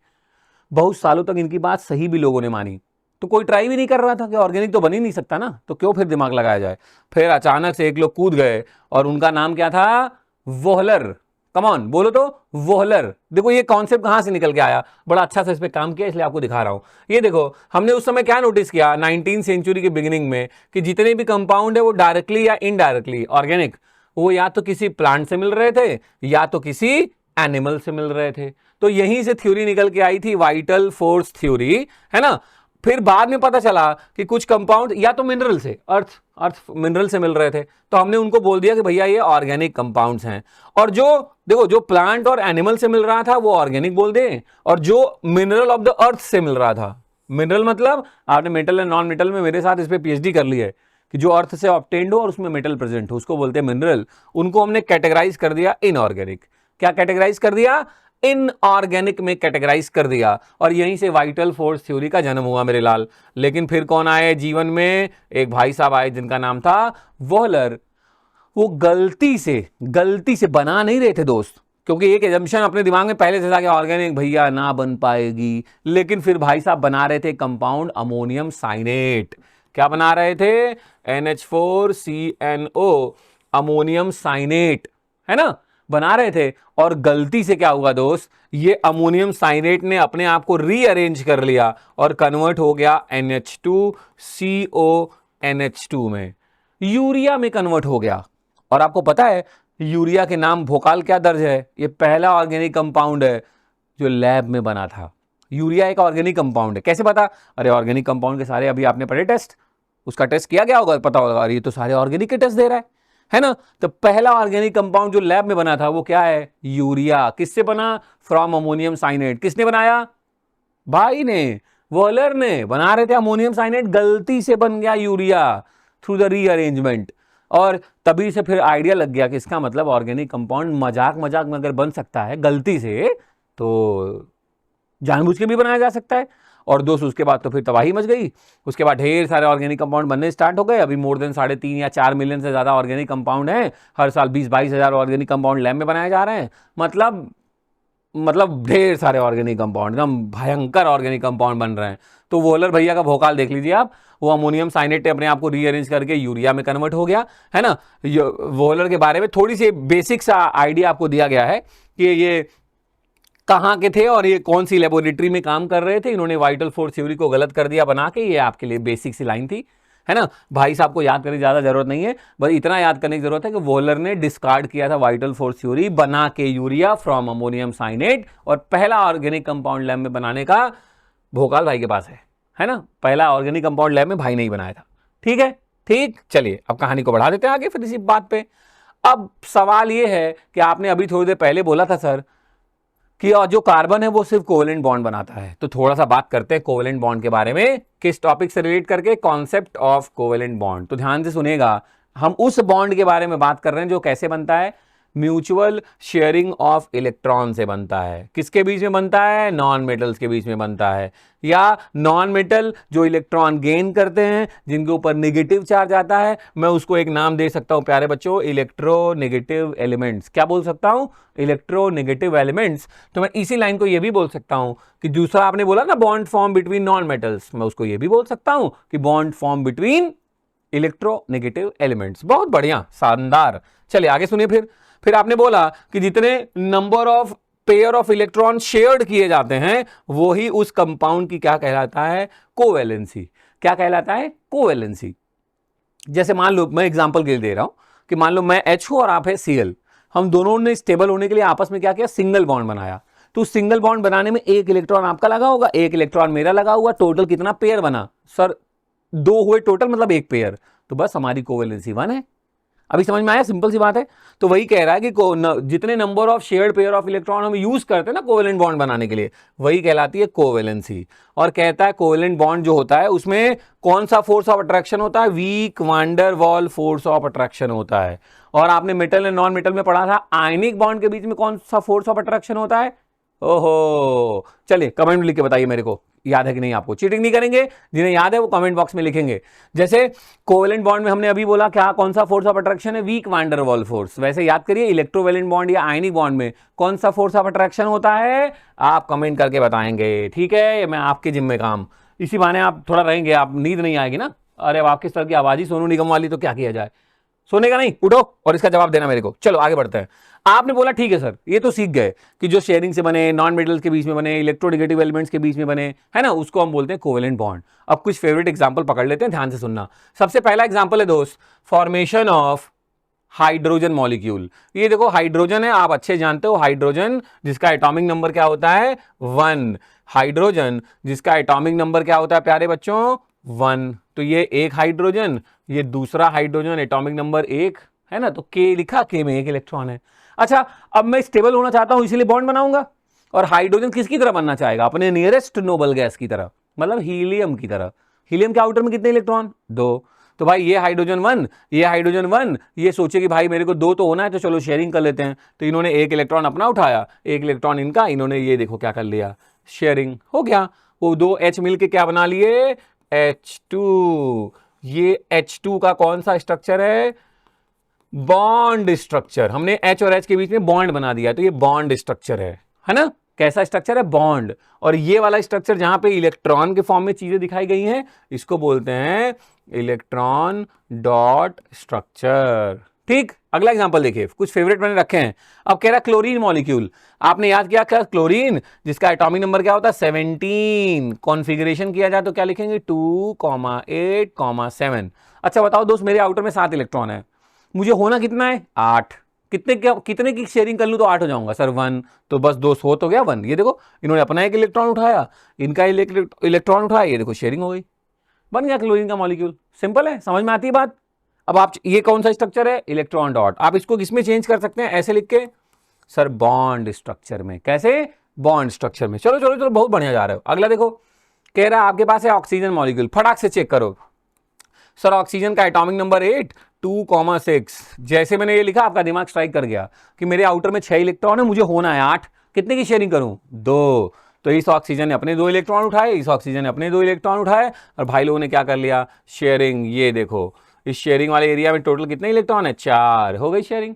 बहुत सालों तक इनकी बात सही भी लोगों ने मानी, तो कोई ट्राई भी नहीं कर रहा था कि ऑर्गेनिक तो बन ही नहीं सकता ना, तो क्यों फिर दिमाग लगाया जाए। फिर अचानक से एक लोग कूद गए और उनका नाम क्या था, वोहलर। कम ऑन बोलो तो, वोहलर। देखो ये कॉन्सेप्ट कहां से निकल के आया, बड़ा अच्छा से इस पे काम किया, इसलिए आपको दिखा रहा हूं। ये देखो, हमने उस समय क्या नोटिस किया 19th सेंचुरी के बिगिनिंग में, कि जितने भी कंपाउंड है वो डायरेक्टली या इनडायरेक्टली ऑर्गेनिक, वो या तो किसी प्लांट से मिल रहे थे या तो किसी एनिमल से मिल रहे थे। तो यहीं से थ्योरी निकल के आई थी वाइटल फोर्स थ्योरी, है ना। फिर बाद में पता चला कि कुछ कंपाउंड या तो मिनरल से, अर्थ मिनरल से मिल रहे थे, तो हमने उनको बोल दिया कि भैया ये ऑर्गेनिक कंपाउंड्स हैं। और जो देखो, जो प्लांट और एनिमल से मिल रहा था वो ऑर्गेनिक बोल दे, और जो मिनरल ऑफ द अर्थ से मिल रहा था, मिनरल मतलब आपने मेटल एंड नॉन मेटल में मेरे साथ इस पे पीएचडी कर ली है, कि जो अर्थ से ऑब्टेन्ड हो और उसमें मेटल प्रेजेंट हो उसको बोलते हैं मिनरल। उनको हमने कैटेगराइज कर दिया इनऑर्गेनिक। क्या कैटेगराइज कर दिया, इनऑर्गेनिक में कैटेगराइज कर दिया, और यहीं से वाइटल फोर्स थ्योरी का जन्म हुआ मेरे लाल। लेकिन फिर कौन आए जीवन में, एक भाई साहब आए जिनका नाम था वोहलर। वो गलती से बना नहीं रहे थे दोस्त, क्योंकि एक एजम्पशन अपने दिमाग में पहले से था कि ऑर्गेनिक भैया ना बन पाएगी। लेकिन फिर भाई साहब बना रहे थे कंपाउंड अमोनियम साइनेट। क्या बना रहे थे, NH4CNO, अमोनियम साइनेट, है ना, बना रहे थे। और गलती से क्या हुआ दोस्त, ये अमोनियम साइनेट ने अपने आप को रीअरेंज कर लिया और कन्वर्ट हो गया NH2CONH2 में, यूरिया में कन्वर्ट हो गया। और आपको पता है यूरिया के नाम भोकाल क्या दर्ज है, ये पहला ऑर्गेनिक कंपाउंड है जो लैब में बना था। यूरिया एक ऑर्गेनिक कंपाउंड है, कैसे पता, अरे ऑर्गेनिक कंपाउंड के सारे अभी आपने पढ़े टेस्ट, उसका टेस्ट किया गया होगा, पता होगा, अरे ये तो सारे ऑर्गेनिक के टेस्ट दे रहा है ना। तो पहला ऑर्गेनिक कंपाउंड जो लैब में बना था वो क्या है, यूरिया। किससे बना, फ्रॉम अमोनियम साइनेट। किसने बनाया, भाई ने, वोहलर ने। बना रहे थे अमोनियम साइनेट, गलती से बन गया यूरिया थ्रू द रीअरेंजमेंट। और तभी से फिर आइडिया लग गया कि इसका मतलब ऑर्गेनिक कंपाउंड मजाक में अगर बन सकता है गलती से, तो जानबूझ के भी बनाया जा सकता है। और दोस्त उसके बाद तो फिर तबाही मच गई। उसके बाद ढेर सारे ऑर्गेनिक कंपाउंड बनने स्टार्ट हो गए। अभी मोर देन 3.5 या 4 मिलियन से ज़्यादा ऑर्गेनिक कंपाउंड हैं। हर साल 20-22 हज़ार ऑर्गेनिक कंपाउंड लैब में बनाए जा रहे हैं। मतलब ढेर सारे ऑर्गेनिक कंपाउंड, एकदम भयंकर ऑर्गेनिक कंपाउंड बन रहे हैं। तो वोहलर भैया का भोकाल देख लीजिए आप, वो अमोनियम साइनेट ने अपने आप को रीअरेंज करके यूरिया में कन्वर्ट हो गया, है ना। वोहलर के बारे में थोड़ी सी बेसिक सा आइडिया आपको दिया गया है कि ये कहाँ के थे और ये कौन सी लेबोरेटरी में काम कर रहे थे, इन्होंने वाइटल फोर्स थ्योरी को गलत कर दिया बना के, ये आपके लिए बेसिक सी लाइन थी, है ना। भाई साहब को याद करने की ज्यादा जरूरत नहीं है, बस इतना याद करने की जरूरत है कि वॉलर ने डिस्कार्ड किया था वाइटल फोर्स थ्योरी बना के यूरिया फ्रॉम अमोनियम साइनेट, और पहला ऑर्गेनिक कंपाउंड लैब में बनाने का भोकाल भाई के पास है ना। पहला ऑर्गेनिक कंपाउंड लैब में भाई नहीं बनाया था। ठीक है, ठीक, चलिए अब कहानी को बढ़ा देते हैं आगे फिर इसी बात पे। अब सवाल ये है कि आपने अभी थोड़ी देर पहले बोला था सर कि जो कार्बन है वो सिर्फ कोवेलेंट बॉन्ड बनाता है, तो थोड़ा सा बात करते हैं कोवेलेंट बॉन्ड के बारे में, किस टॉपिक से रिलेट करके, कॉन्सेप्ट ऑफ कोवेलेंट बॉन्ड। तो ध्यान से सुनेगा, हम उस बॉन्ड के बारे में बात कर रहे हैं जो कैसे बनता है, म्यूचुअल शेयरिंग ऑफ इलेक्ट्रॉन से बनता है। किसके बीच में बनता है, नॉन मेटल्स के बीच में बनता है, या नॉन मेटल जो इलेक्ट्रॉन गेन करते हैं जिनके ऊपर नेगेटिव चार्ज आता है, मैं उसको एक नाम दे सकता हूं प्यारे बच्चों, इलेक्ट्रोनेगेटिव एलिमेंट्स। क्या बोल सकता हूं, इलेक्ट्रोनेगेटिव एलिमेंट्स। तो मैं इसी लाइन को ये भी बोल सकता हूं कि दूसरा आपने बोला ना bond form between non metals, मैं उसको ये भी बोल सकता हूं कि bond form between electronegative elements. बहुत बढ़िया, शानदार। चलिए आगे सुनिए। फिर आपने बोला कि जितने number of pair of electron shared किए जाते हैं वही उस कंपाउंड की क्या कहलाता है, कोवैलेंसी। क्या कहलाता है, कोवैलेंसी। जैसे मान लो मैं एग्जांपल के लिए दे रहा हूं कि मान लो मैं H हूं और आप है Cl, हम दोनों ने स्टेबल होने के लिए आपस में क्या किया, सिंगल बॉन्ड बनाया। तो सिंगल बॉन्ड बनाने में एक इलेक्ट्रॉन आपका लगा होगा, एक इलेक्ट्रॉन मेरा लगा हुआ, टोटल कितना पेयर बना सर, 2 हुए टोटल, मतलब एक पेयर। तो बस हमारी कोवैलेंसी 1 है। अभी समझ में आया, सिंपल सी बात है। तो वही कह रहा है कि जितने number of shared pair of electron हम यूज करते हैं ना कोवेलेंट बॉन्ड बनाने के लिए, वही कहलाती है कोवेलेंसी। और कहता है कोवेलेंट बॉन्ड जो होता है उसमें कौन सा फोर्स ऑफ अट्रैक्शन होता है, weak van der Waal force of attraction होता है। और आपने मेटल एंड नॉन मेटल में पढ़ा था आयनिक बॉन्ड के बीच में कौन सा फोर्स ऑफ अट्रैक्शन होता है। ओहो, चलिए कमेंट में लिख के बताइए मेरे को, याद है कि नहीं आपको। चीटिंग नहीं करेंगे, जिन्हें याद है वो कमेंट बॉक्स में लिखेंगे। जैसे कोवेलेंट बॉन्ड में हमने अभी बोला क्या, कौन सा फोर्स ऑफ अट्रैक्शन है, weak van der Waal force. वैसे याद करिए इलेक्ट्रोवेलेंट बॉन्ड या आयनिक बॉन्ड में कौन सा फोर्स ऑफ अट्रैक्शन होता है, आप कमेंट करके बताएंगे। ठीक है, मैं आपके जिम्मे काम, इसी बहाने आप थोड़ा रहेंगे, आप नींद नहीं आएगी ना। अरे अब आपकी तरह की आवाज ही सोनू निगम वाली, तो क्या किया जाए, सोने का नहीं, उठो और इसका जवाब देना मेरे को। चलो आगे बढ़ते हैं। आपने बोला ठीक है सर, ये तो सीख गए कि जो शेयरिंग से बने, नॉन मेटल्स के बीच में बने, इलेक्ट्रोनेगेटिव एलिमेंट्स के बीच में बने, है ना, उसको हम बोलते हैं कोवेलेंट बॉन्ड। अब कुछ फेवरेट एग्जांपल पकड़ लेते हैं, ध्यान से सुनना। सबसे पहला एग्जांपल है दोस्त, फॉर्मेशन ऑफ हाइड्रोजन मॉलिक्यूल। ये देखो हाइड्रोजन है, आप अच्छे जानते हो हाइड्रोजन जिसका एटॉमिक नंबर क्या होता है, 1। हाइड्रोजन जिसका एटॉमिक नंबर क्या होता है प्यारे बच्चों, 1। तो ये एक हाइड्रोजन, ये दूसरा हाइड्रोजन, एटॉमिक नंबर 1 है ना, तो के लिखा, के में 1 इलेक्ट्रॉन है। अच्छा, अब मैं स्टेबल होना चाहता हूं इसलिए बॉन्ड बनाऊंगा, और हाइड्रोजन किसकी तरह बनना चाहेगा, अपने नियरेस्ट नोबल गैस की तरह, मतलब हीलियम की तरह। हीलियम के आउटर में कितने इलेक्ट्रॉन, 2। तो भाई ये हाइड्रोजन 1, ये हाइड्रोजन 1, ये सोचे कि भाई मेरे को 2 तो होना है, तो चलो शेयरिंग कर लेते हैं। तो इन्होंने 1 इलेक्ट्रॉन अपना उठाया, 1 इलेक्ट्रॉन इनका, इन्होंने ये देखो क्या कर लिया, शेयरिंग हो गया। वो 2 H मिलके क्या बना लिए, H2। ये H2 का कौन सा स्ट्रक्चर है, बॉन्ड स्ट्रक्चर। हमने H और H के बीच में बॉन्ड बना दिया, तो ये बॉन्ड स्ट्रक्चर है ना। कैसा स्ट्रक्चर है, बॉन्ड। और ये वाला स्ट्रक्चर जहां पे इलेक्ट्रॉन के फॉर्म में चीजें दिखाई गई हैं, इसको बोलते हैं इलेक्ट्रॉन डॉट स्ट्रक्चर। ठीक, अगला एग्जांपल देखिए, कुछ फेवरेट मैंने रखे हैं। अब कह रहा क्लोरीन मॉलिक्यूल, आपने याद किया क्या, क्लोरीन जिसका एटॉमिक नंबर क्या होता है, 17। कॉन्फ़िगरेशन किया जाए तो क्या लिखेंगे, 2, 8, 7। अच्छा बताओ दोस्त, मेरे आउटर में 7 इलेक्ट्रॉन है, मुझे होना कितना है, 8। कितने की शेयरिंग कर लूं तो 8 हो जाऊंगा सर, 1। तो बस 2 हो तो गया 1। ये देखो इन्होंने अपना 1 इलेक्ट्रॉन उठाया, इनका इलेक्ट्रॉन उठाया, ये देखो शेयरिंग हो गई, बन गया क्लोरीन का मॉलिक्यूल। सिंपल है, समझ में आती है बात। अब आप, ये कौन सा स्ट्रक्चर है, इलेक्ट्रॉन डॉट। आप इसको किसमें चेंज कर सकते हैं, ऐसे लिख के सर, बॉन्ड स्ट्रक्चर में। कैसे, बॉन्ड स्ट्रक्चर में। चलो चलो चलो, बहुत बढ़िया जा रहे हो। अगला देखो, कह रहा है आपके पास है ऑक्सीजन मॉलिक्यूल, फटाक से चेक करो सर, ऑक्सीजन का एटॉमिक नंबर 8, 2, 6। जैसे मैंने ये लिखा आपका दिमाग स्ट्राइक कर गया कि मेरे आउटर में 6 इलेक्ट्रॉन है, मुझे होना है 8। कितने की शेयरिंग करूं, 2। तो इस ऑक्सीजन ने अपने 2 इलेक्ट्रॉन उठाए, इस ऑक्सीजन ने अपने 2 इलेक्ट्रॉन उठाए, और भाई लोगों ने क्या कर लिया, शेयरिंग। ये देखो इस शेयरिंग वाले एरिया में टोटल कितने इलेक्ट्रॉन है, 4। हो गई शेयरिंग,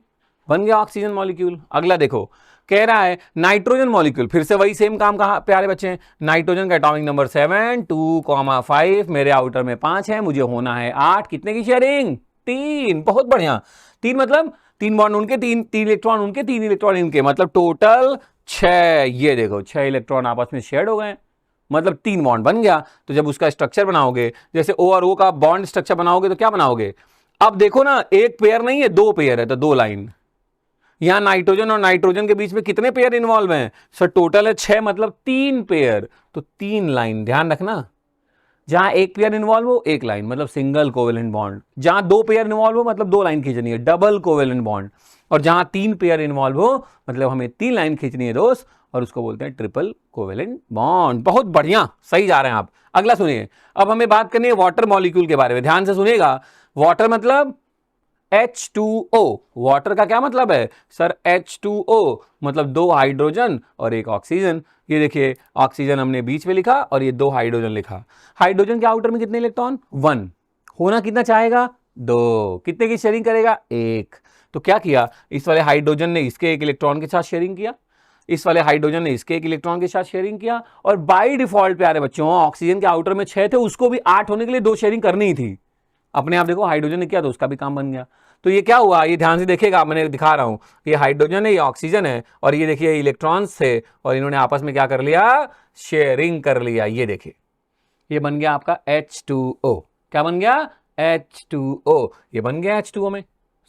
बन गया ऑक्सीजन मॉलिक्यूल। अगला देखो, कह रहा है नाइट्रोजन मॉलिक्यूल, फिर से वही सेम काम कहा प्यारे बच्चे। नाइट्रोजन का एटॉमिक नंबर 7, 2, 5, मेरे आउटर में 5 है, मुझे होना है 8। कितने की शेयरिंग, 3। बहुत बढ़िया, 3 मतलब 3 बॉन्ड उनके, 3 इलेक्ट्रॉन उनके, 3 इलेक्ट्रॉन इनके, मतलब टोटल 6, ये देखो 6 इलेक्ट्रॉन आपस में शेयर हो गए, मतलब 3 बॉन्ड बन गया। तो जब उसका स्ट्रक्चर बनाओगे, जैसे O और O का बॉन्ड स्ट्रक्चर बनाओगे तो क्या बनाओगे, अब देखो ना, एक पेयर नहीं है, 2 पेयर है, तो 2 लाइन। यहां नाइट्रोजन और नाइट्रोजन के बीच में कितने पेयर इन्वॉल्व हैं सर, टोटल है 6, मतलब 3 पेयर, तो 3 लाइन। ध्यान रखना, जहां एक पेयर इन्वॉल्व हो 1 लाइन, मतलब सिंगल कोवेलेंट बॉन्ड। जहां 2 पेयर इन्वॉल्व हो मतलब 2 लाइन खींचनी है, डबल कोवेलेंट बॉन्ड। और जहां 3 पेयर इन्वॉल्व हो मतलब हमें 3 लाइन खींचनी है दोस्त, और उसको बोलते हैं ट्रिपल कोवेलेंट बॉन्ड। बहुत बढ़िया, सही जा रहे हैं आप। अगला सुनिए, अब हमें बात करनी है वाटर मॉलिक्यूल के बारे में। ध्यान से सुनिएगा, वाटर मतलब H2O। वाटर का क्या मतलब है सर, H2O मतलब 2 हाइड्रोजन और 1 ऑक्सीजन। ये देखिए, ऑक्सीजन हमने बीच में लिखा और ये 2 हाइड्रोजन लिखा। हाइड्रोजन के आउटर में कितने इलेक्ट्रॉन, 1, होना कितना चाहेगा, 2, कितने की शेयरिंग करेगा, 1। तो क्या किया, इस वाले हाइड्रोजन ने इसके 1 इलेक्ट्रॉन के साथ शेयरिंग किया, इस वाले हाइड्रोजन ने इसके 1 इलेक्ट्रॉन के साथ शेयरिंग किया, और बाय डिफॉल्ट प्यारे बच्चों ऑक्सीजन के आउटर में 6 थे, उसको भी 8 होने के लिए 2 शेयरिंग करनी ही थी। अपने आप देखो, हाइड्रोजन ने किया तो उसका भी काम बन गया। तो ये क्या हुआ, ये ध्यान से देखिएगा, मैंने दिखा रहा हूं, ये हाइड्रोजन है, ये ऑक्सीजन है, और ये देखिए इलेक्ट्रॉन्स थे, और इन्होंने आपस में क्या कर लिया, शेयरिंग कर लिया। ये देखिए, ये बन गया आपका H2O। क्या बन गया, H2O। ये बन गया H2O में।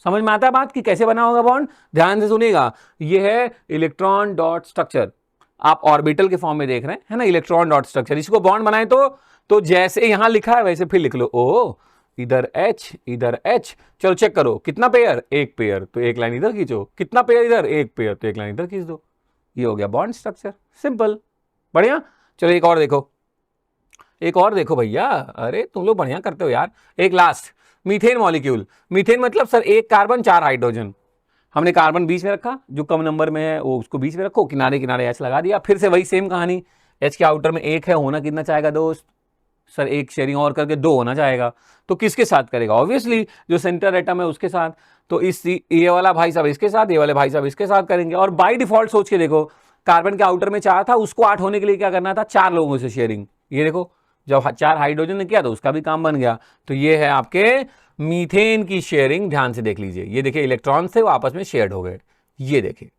समझ में आता है बात कि कैसे बना होगा बॉन्ड, ध्यान से सुनिएगा। ये है इलेक्ट्रॉन डॉट स्ट्रक्चर, आप ऑर्बिटल के फॉर्म में देख रहे हैं, है ना, इलेक्ट्रॉन डॉट स्ट्रक्चर। इसको बॉन्ड बनाए तो जैसे यहां लिखा है वैसे फिर लिख लो, ओ इधर H इधर H। चलो चेक करो, कितना पेयर, 1 पेयर, तो 1 लाइन इधर खींचो, कितना पेयर इधर, 1 पेयर, तो 1 लाइन इधर खींच दो। ये हो गया बॉन्ड स्ट्रक्चर, सिंपल, बढ़िया। चलो एक और देखो, एक और देखो भैया, अरे तुम लोग बढ़िया करते हो यार। एक लास्ट, मीथेन मॉलिक्यूल। मीथेन मतलब सर 1 कार्बन 4 हाइड्रोजन। हमने कार्बन बीच में रखा, जो कम नंबर में है वो उसको बीच में रखो, किनारे किनारे H लगा दिया। फिर से वही सेम कहानी, H के आउटर में 1 है, होना कितना चाहेगा दोस्त, सर 1 शेयरिंग और करके 2 होना चाहेगा। तो किसके साथ करेगा, ऑब्वियसली जो सेंटर एटम है उसके साथ। तो इस ये वाला भाई साहब इसके साथ, ये वाले भाई साहब इसके साथ करेंगे। और बाय डिफॉल्ट सोच के देखो, कार्बन के आउटर में 4 था, उसको 8 होने के लिए क्या करना था, 4 लोगों से शेयरिंग। ये देखो, जब 4 हाइड्रोजन ने किया तो उसका भी काम बन गया। तो ये है आपके मीथेन की शेयरिंग। ध्यान से देख लीजिए, ये देखिए इलेक्ट्रॉन थे वो आपस में शेयर्ड हो गए। ये देखिए,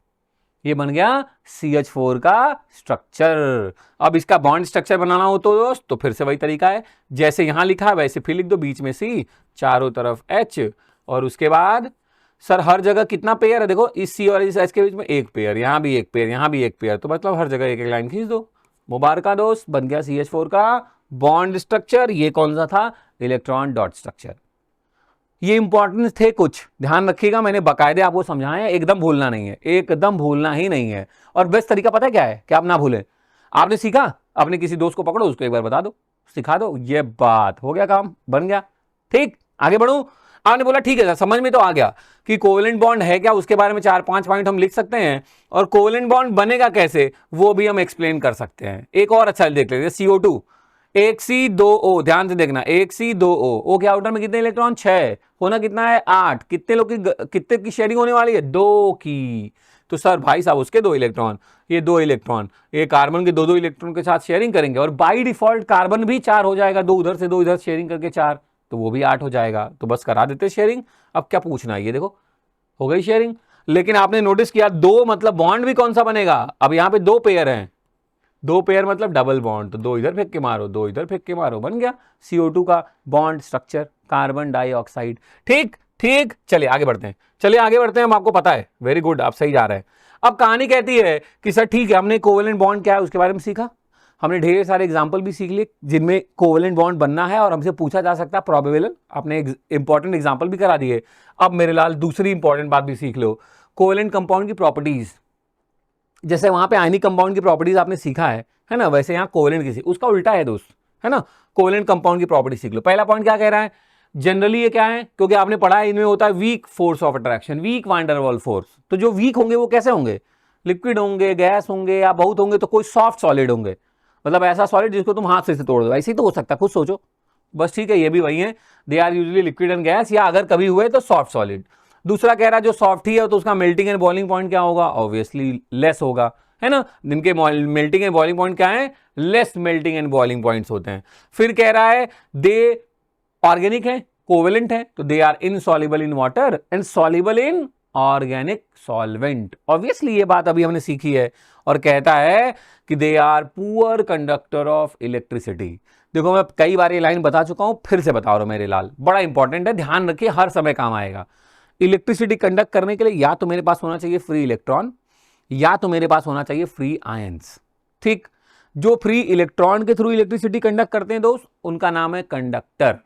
ये बन गया CH4 का स्ट्रक्चर। अब इसका बॉन्ड स्ट्रक्चर बनाना हो तो दोस्त, तो फिर से वही तरीका है, जैसे यहां लिखा है वैसे फिर लिख दो, बीच में C, चारों तरफ H, और उसके बाद सर हर जगह कितना पेयर है, देखो इस C और इस H के बीच में 1 पेयर, यहां भी 1 पेयर, यहां भी 1 पेयर, तो मतलब हर जगह 1 लाइन खींच दो। मुबारका दोस्त, बन गया CH4 का बॉन्ड स्ट्रक्चर। ये कौन सा था, इलेक्ट्रॉन डॉट स्ट्रक्चर। ये इंपॉर्टेंट थे कुछ, ध्यान रखिएगा, मैंने बकायदे आपको समझाया, एकदम भूलना नहीं है, एकदम भूलना ही नहीं है। और बेस्ट तरीका पता है क्या है कि आप ना भूलें, आपने सीखा, अपने किसी दोस्त को पकड़ो, उसको एक बार बता दो, सिखा दो, ये बात हो गया, काम बन गया। ठीक, आगे बढ़ूं। आपने बोला ठीक है, समझ में तो आ गया कि कोवेलेंट बॉन्ड है क्या, उसके बारे में 4-5 पॉइंट हम लिख सकते हैं, और कोवेलेंट बॉन्ड बनेगा कैसे वो भी हम एक्सप्लेन कर सकते हैं। एक और अच्छा देख लेते हैं, CO2, 1C2O, ध्यान से देखना, 1C2O, O के आउटर में कितने इलेक्ट्रॉन, 6, होना कितना है, 8। कितने लोग की, कितने की शेयरिंग होने वाली है, 2 की। तो सर भाई साहब उसके 2 इलेक्ट्रॉन, ये 2 इलेक्ट्रॉन, ये कार्बन के 2-2 इलेक्ट्रॉन के साथ शेयरिंग करेंगे, और बाय डिफॉल्ट कार्बन भी 4 हो जाएगा, 2 उधर से 2 इधर शेयरिंग करके 4, तो वो भी 8 हो जाएगा। तो बस करा देते शेयरिंग। अब क्या पूछना है, ये देखो हो गई शेयरिंग। लेकिन आपने नोटिस किया 2 मतलब बॉन्ड भी कौन सा बनेगा, अब यहां पे 2 पेयर हैं, 2 पेयर मतलब डबल बॉन्ड, तो 2 इधर फेंक के मारो, 2 इधर फेंक के मारो, बन गया CO2 का बॉन्ड स्ट्रक्चर, कार्बन डाइऑक्साइड। ठीक ठीक, चलिए आगे बढ़ते हैं, चलिए आगे बढ़ते हैं, हम आपको पता है, वेरी गुड, आप सही जा रहे हैं। अब कहानी कहती है कि सर ठीक है, हमने कोवेलेंट बॉन्ड क्या है उसके बारे में सीखा, हमने ढेर सारे एग्जाम्पल भी सीख लिए जिनमें कोवेलेंट बॉन्ड बनना है और हमसे पूछा जा सकता है प्रोबेबल, आपने इंपॉर्टेंट एग्जाम्पल भी करा दिए। अब मेरे लाल दूसरी इंपॉर्टेंट बात भी सीख लो, कोवेलेंट कंपाउंड की प्रॉपर्टीज। जैसे वहां पे आयनिक कंपाउंड की प्रॉपर्टीज आपने सीखा है ना, वैसे यहाँ कोवेलेंट की उसका उल्टा है दोस्त, है ना। कोवेलेंट कंपाउंड की प्रॉपर्टी सीख लो। पहला पॉइंट क्या कह रहा है, जनरली ये क्या है, क्योंकि आपने पढ़ा है इनमें होता है weak force of attraction, weak van der Waals force. तो जो वीक होंगे वो कैसे होंगे, लिक्विड होंगे, गैस होंगे, या बहुत होंगे तो कोई सॉफ्ट सॉलिड होंगे, मतलब ऐसा सॉलिड जिसको तुम हाथ से तोड़ दो, ऐसे ही तो हो सकता है, खुद सोचो बस। ठीक है, ये भी वही है, they are usually liquid and gas, या अगर कभी हुए तो सॉफ्ट सॉलिड। दूसरा कह रहा है जो सॉफ्ट ही है तो उसका मेल्टिंग एंड बॉइलिंग पॉइंट क्या होगा, ऑब्वियसली लेस होगा, है ना। जिनके मेल्टिंग एंड बॉइलिंग पॉइंट क्या है, less melting and boiling points होते हैं। फिर कह रहा है दे ऑर्गेनिक है, कोवेलेंट है, तो they are insoluble in water and soluble in organic solvent. Obviously ये बात अभी हमने सीखी है। और कहता है कि they are poor conductor of electricity. देखो मैं कई बार ये लाइन बता चुका हूं, फिर से बता रहा हूं मेरे लाल, बड़ा इंपॉर्टेंट है, ध्यान रखिए, हर समय काम आएगा। इलेक्ट्रिसिटी कंडक्ट करने के लिए या तो मेरे पास होना चाहिए फ्री इलेक्ट्रॉन, या तो मेरे पास होना चाहिए फ्री आयंस। ठीक, जो फ्री इलेक्ट्रॉन के थ्रू इलेक्ट्रिसिटी कंडक्ट करते हैं दोस्त, उनका नाम है कंडक्टर,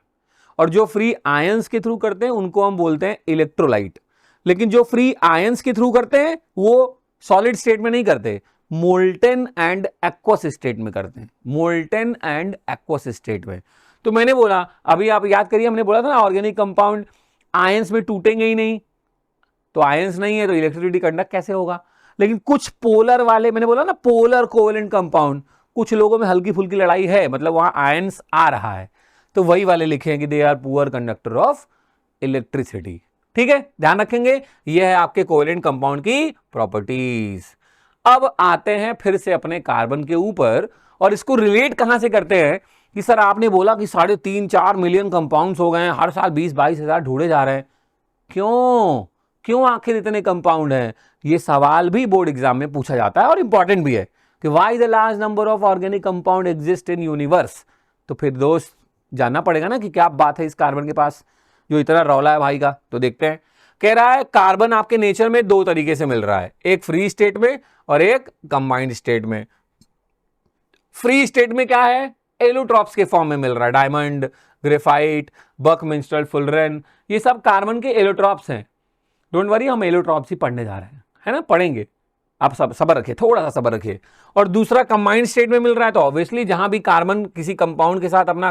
और जो फ्री आयंस के थ्रू करते हैं उनको हम बोलते हैं इलेक्ट्रोलाइट। लेकिन जो फ्री आयंस के थ्रू करते हैं वो सॉलिड स्टेट में नहीं करते, मोल्टेन एंड एक्वस स्टेट में करते हैं, मोल्टेन एंड एक्वस स्टेट में। तो मैंने बोला, अभी आप याद करिए, हमने बोला था ना ऑर्गेनिक कंपाउंड आयंस में टूटेंगे ही नहीं, तो आयंस नहीं है तो इलेक्ट्रिसिटी कंडक्ट कैसे होगा। लेकिन कुछ पोलर वाले, मैंने बोला ना पोलर कोवेलेंट कंपाउंड, कुछ लोगों में हल्की फुल्की लड़ाई है, मतलब वहां आयंस आ रहा है, तो वही वाले लिखे हैं कि they are poor conductor of electricity. ठीक है, ध्यान रखेंगे, यह है आपके कोवेलेंट कंपाउंड की प्रॉपर्टीज। अब आते हैं फिर से अपने कार्बन के ऊपर, और इसको रिलेट कहां से करते हैं कि सर आपने बोला कि 3.5-4 मिलियन कंपाउंड्स हो गए हैं, हर साल 20-22 हजार ढूंढे जा रहे हैं, क्यों क्यों आखिर इतने कंपाउंड हैं? ये सवाल भी बोर्ड एग्जाम में पूछा जाता है और इंपॉर्टेंट भी है कि why the large number of organic compound exist in universe. तो फिर दोस्त जानना पड़ेगा ना कि क्या बात है इस कार्बन के पास जो इतना रौला है भाई का। तो देखते हैं, कह रहा है कार्बन आपके नेचर में दो तरीके से मिल रहा है, एक फ्री स्टेट में और एक कंबाइंड स्टेट में। फ्री स्टेट में क्या है, एलोट्रॉप्स के फॉर्म में मिल रहा है, डायमंड, ग्रेफाइट, बकमिंस्ट्रल, फुलरेन, ये सब कार्बन के एलोट्रॉप्स हैं। डोंट वरी, हम एलोट्रॉप्स ही पढ़ने जा रहे हैं, है ना, पढ़ेंगे, आप सब सब्र रखिए, थोड़ा सा सब्र रखिए। और दूसरा कंबाइंड स्टेट में मिल रहा है, तो ऑब्वियसली जहां भी कार्बन किसी कंपाउंड के साथ अपना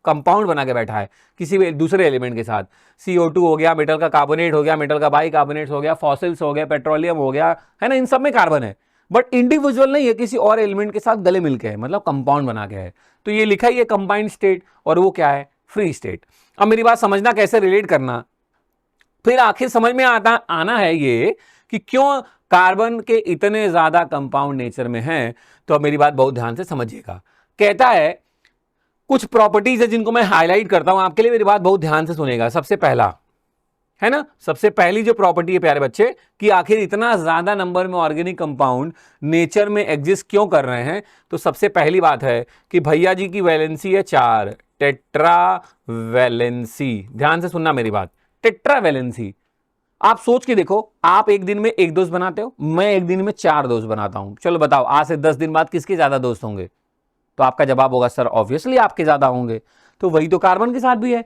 कंपाउंड बना के बैठा है किसी भी दूसरे एलिमेंट के साथ, CO2 हो गया, मेटल का कार्बोनेट हो गया, मेटल का बाई कार्बोनेट हो गया, फॉसिल्स हो गया, पेट्रोलियम हो गया, है ना, इन सब में कार्बन है, बट इंडिविजुअल नहीं है, किसी और एलिमेंट के साथ गले मिलके है, मतलब कंपाउंड बना के है। तो ये लिखा ही है कंबाइंड स्टेट, और वो क्या है, फ्री स्टेट। अब मेरी बात समझना, कैसे रिलेट करना, फिर आखिर समझ में आना है ये कि क्यों कार्बन के इतने ज्यादा कंपाउंड नेचर में हैं। तो अब मेरी बात बहुत ध्यान से समझिएगा। कहता है कुछ प्रॉपर्टीज है जिनको मैं हाईलाइट करता हूं आपके लिए, मेरी बात बहुत ध्यान से सुनेगा। सबसे पहला है ना, सबसे पहली जो प्रॉपर्टी है प्यारे बच्चे, कि आखिर इतना ज्यादा नंबर में ऑर्गेनिक कंपाउंड नेचर में एग्जिस्ट क्यों कर रहे हैं। तो सबसे पहली बात है कि भैया जी की वैलेंसी है 4, टेट्रा वैलेंसी। ध्यान से सुनना मेरी बात, टेट्रा वैलेंसी। आप सोच के देखो, आप एक दिन में एक दोस्त बनाते हो, मैं एक दिन में 4 दोस्त बनाता हूं। चलो बताओ, आज से 10 दिन बाद किसके ज्यादा दोस्त होंगे? तो आपका जवाब होगा सर ऑब्वियसली आपके ज्यादा होंगे। तो वही तो कार्बन के साथ भी है,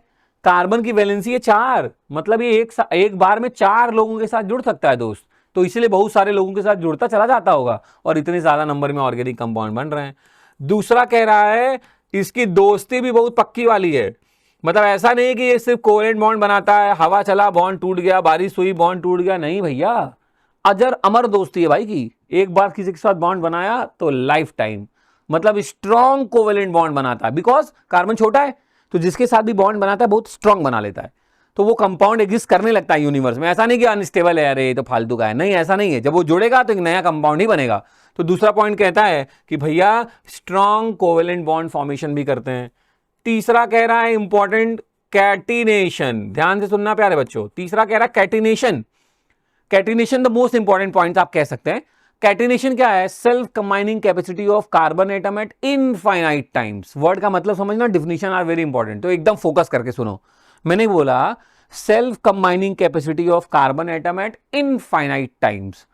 कार्बन की वैलेंसी है 4, मतलब ये एक बार में 4 लोगों के साथ जुड़ सकता है दोस्त। तो इसलिए बहुत सारे लोगों के साथ जुड़ता चला जाता होगा और इतने ज्यादा नंबर में ऑर्गेनिक कंपाउंड बन रहे हैं। दूसरा कह रहा है इसकी दोस्ती भी बहुत पक्की वाली है, मतलब ऐसा नहीं कि ये सिर्फ कोवेलेंट बॉन्ड बनाता है, हवा चला बॉन्ड टूट गया, बारिश हुई बॉन्ड टूट गया, नहीं भैया, अजर अमर दोस्ती है भाई की। एक बार किसी के साथ बॉन्ड बनाया तो लाइफ टाइम, मतलब स्ट्रॉन्ग कोवेलेंट बॉन्ड बनाता है, बिकॉज कार्बन छोटा है तो जिसके साथ भी बॉन्ड बनाता है बहुत स्ट्रॉन्ग बना लेता है, तो वो कंपाउंड एग्जिस्ट करने लगता है यूनिवर्स में। ऐसा नहीं कि अनस्टेबल है, अरे तो फालतू का है, नहीं, ऐसा नहीं है, जब वो जुड़ेगा तो एक नया कंपाउंड ही बनेगा। तो दूसरा पॉइंट कहता है कि भैया स्ट्रॉन्ग कोवेलेंट बॉन्ड फॉर्मेशन भी करते हैं। तीसरा कह रहा है इंपॉर्टेंट, कैटिनेशन। ध्यान से सुनना प्यारे बच्चों, तीसरा कह रहा है catenation. Catenation the most important point आप कह सकते हैं। कैटिनेशन क्या है, self combining capacity of carbon atom at infinite times. Word का मतलब समझना, डिफिनेशन आर वेरी इंपॉर्टेंट, तो एकदम फोकस करके सुनो। मैंने बोला self combining capacity of carbon atom at infinite times.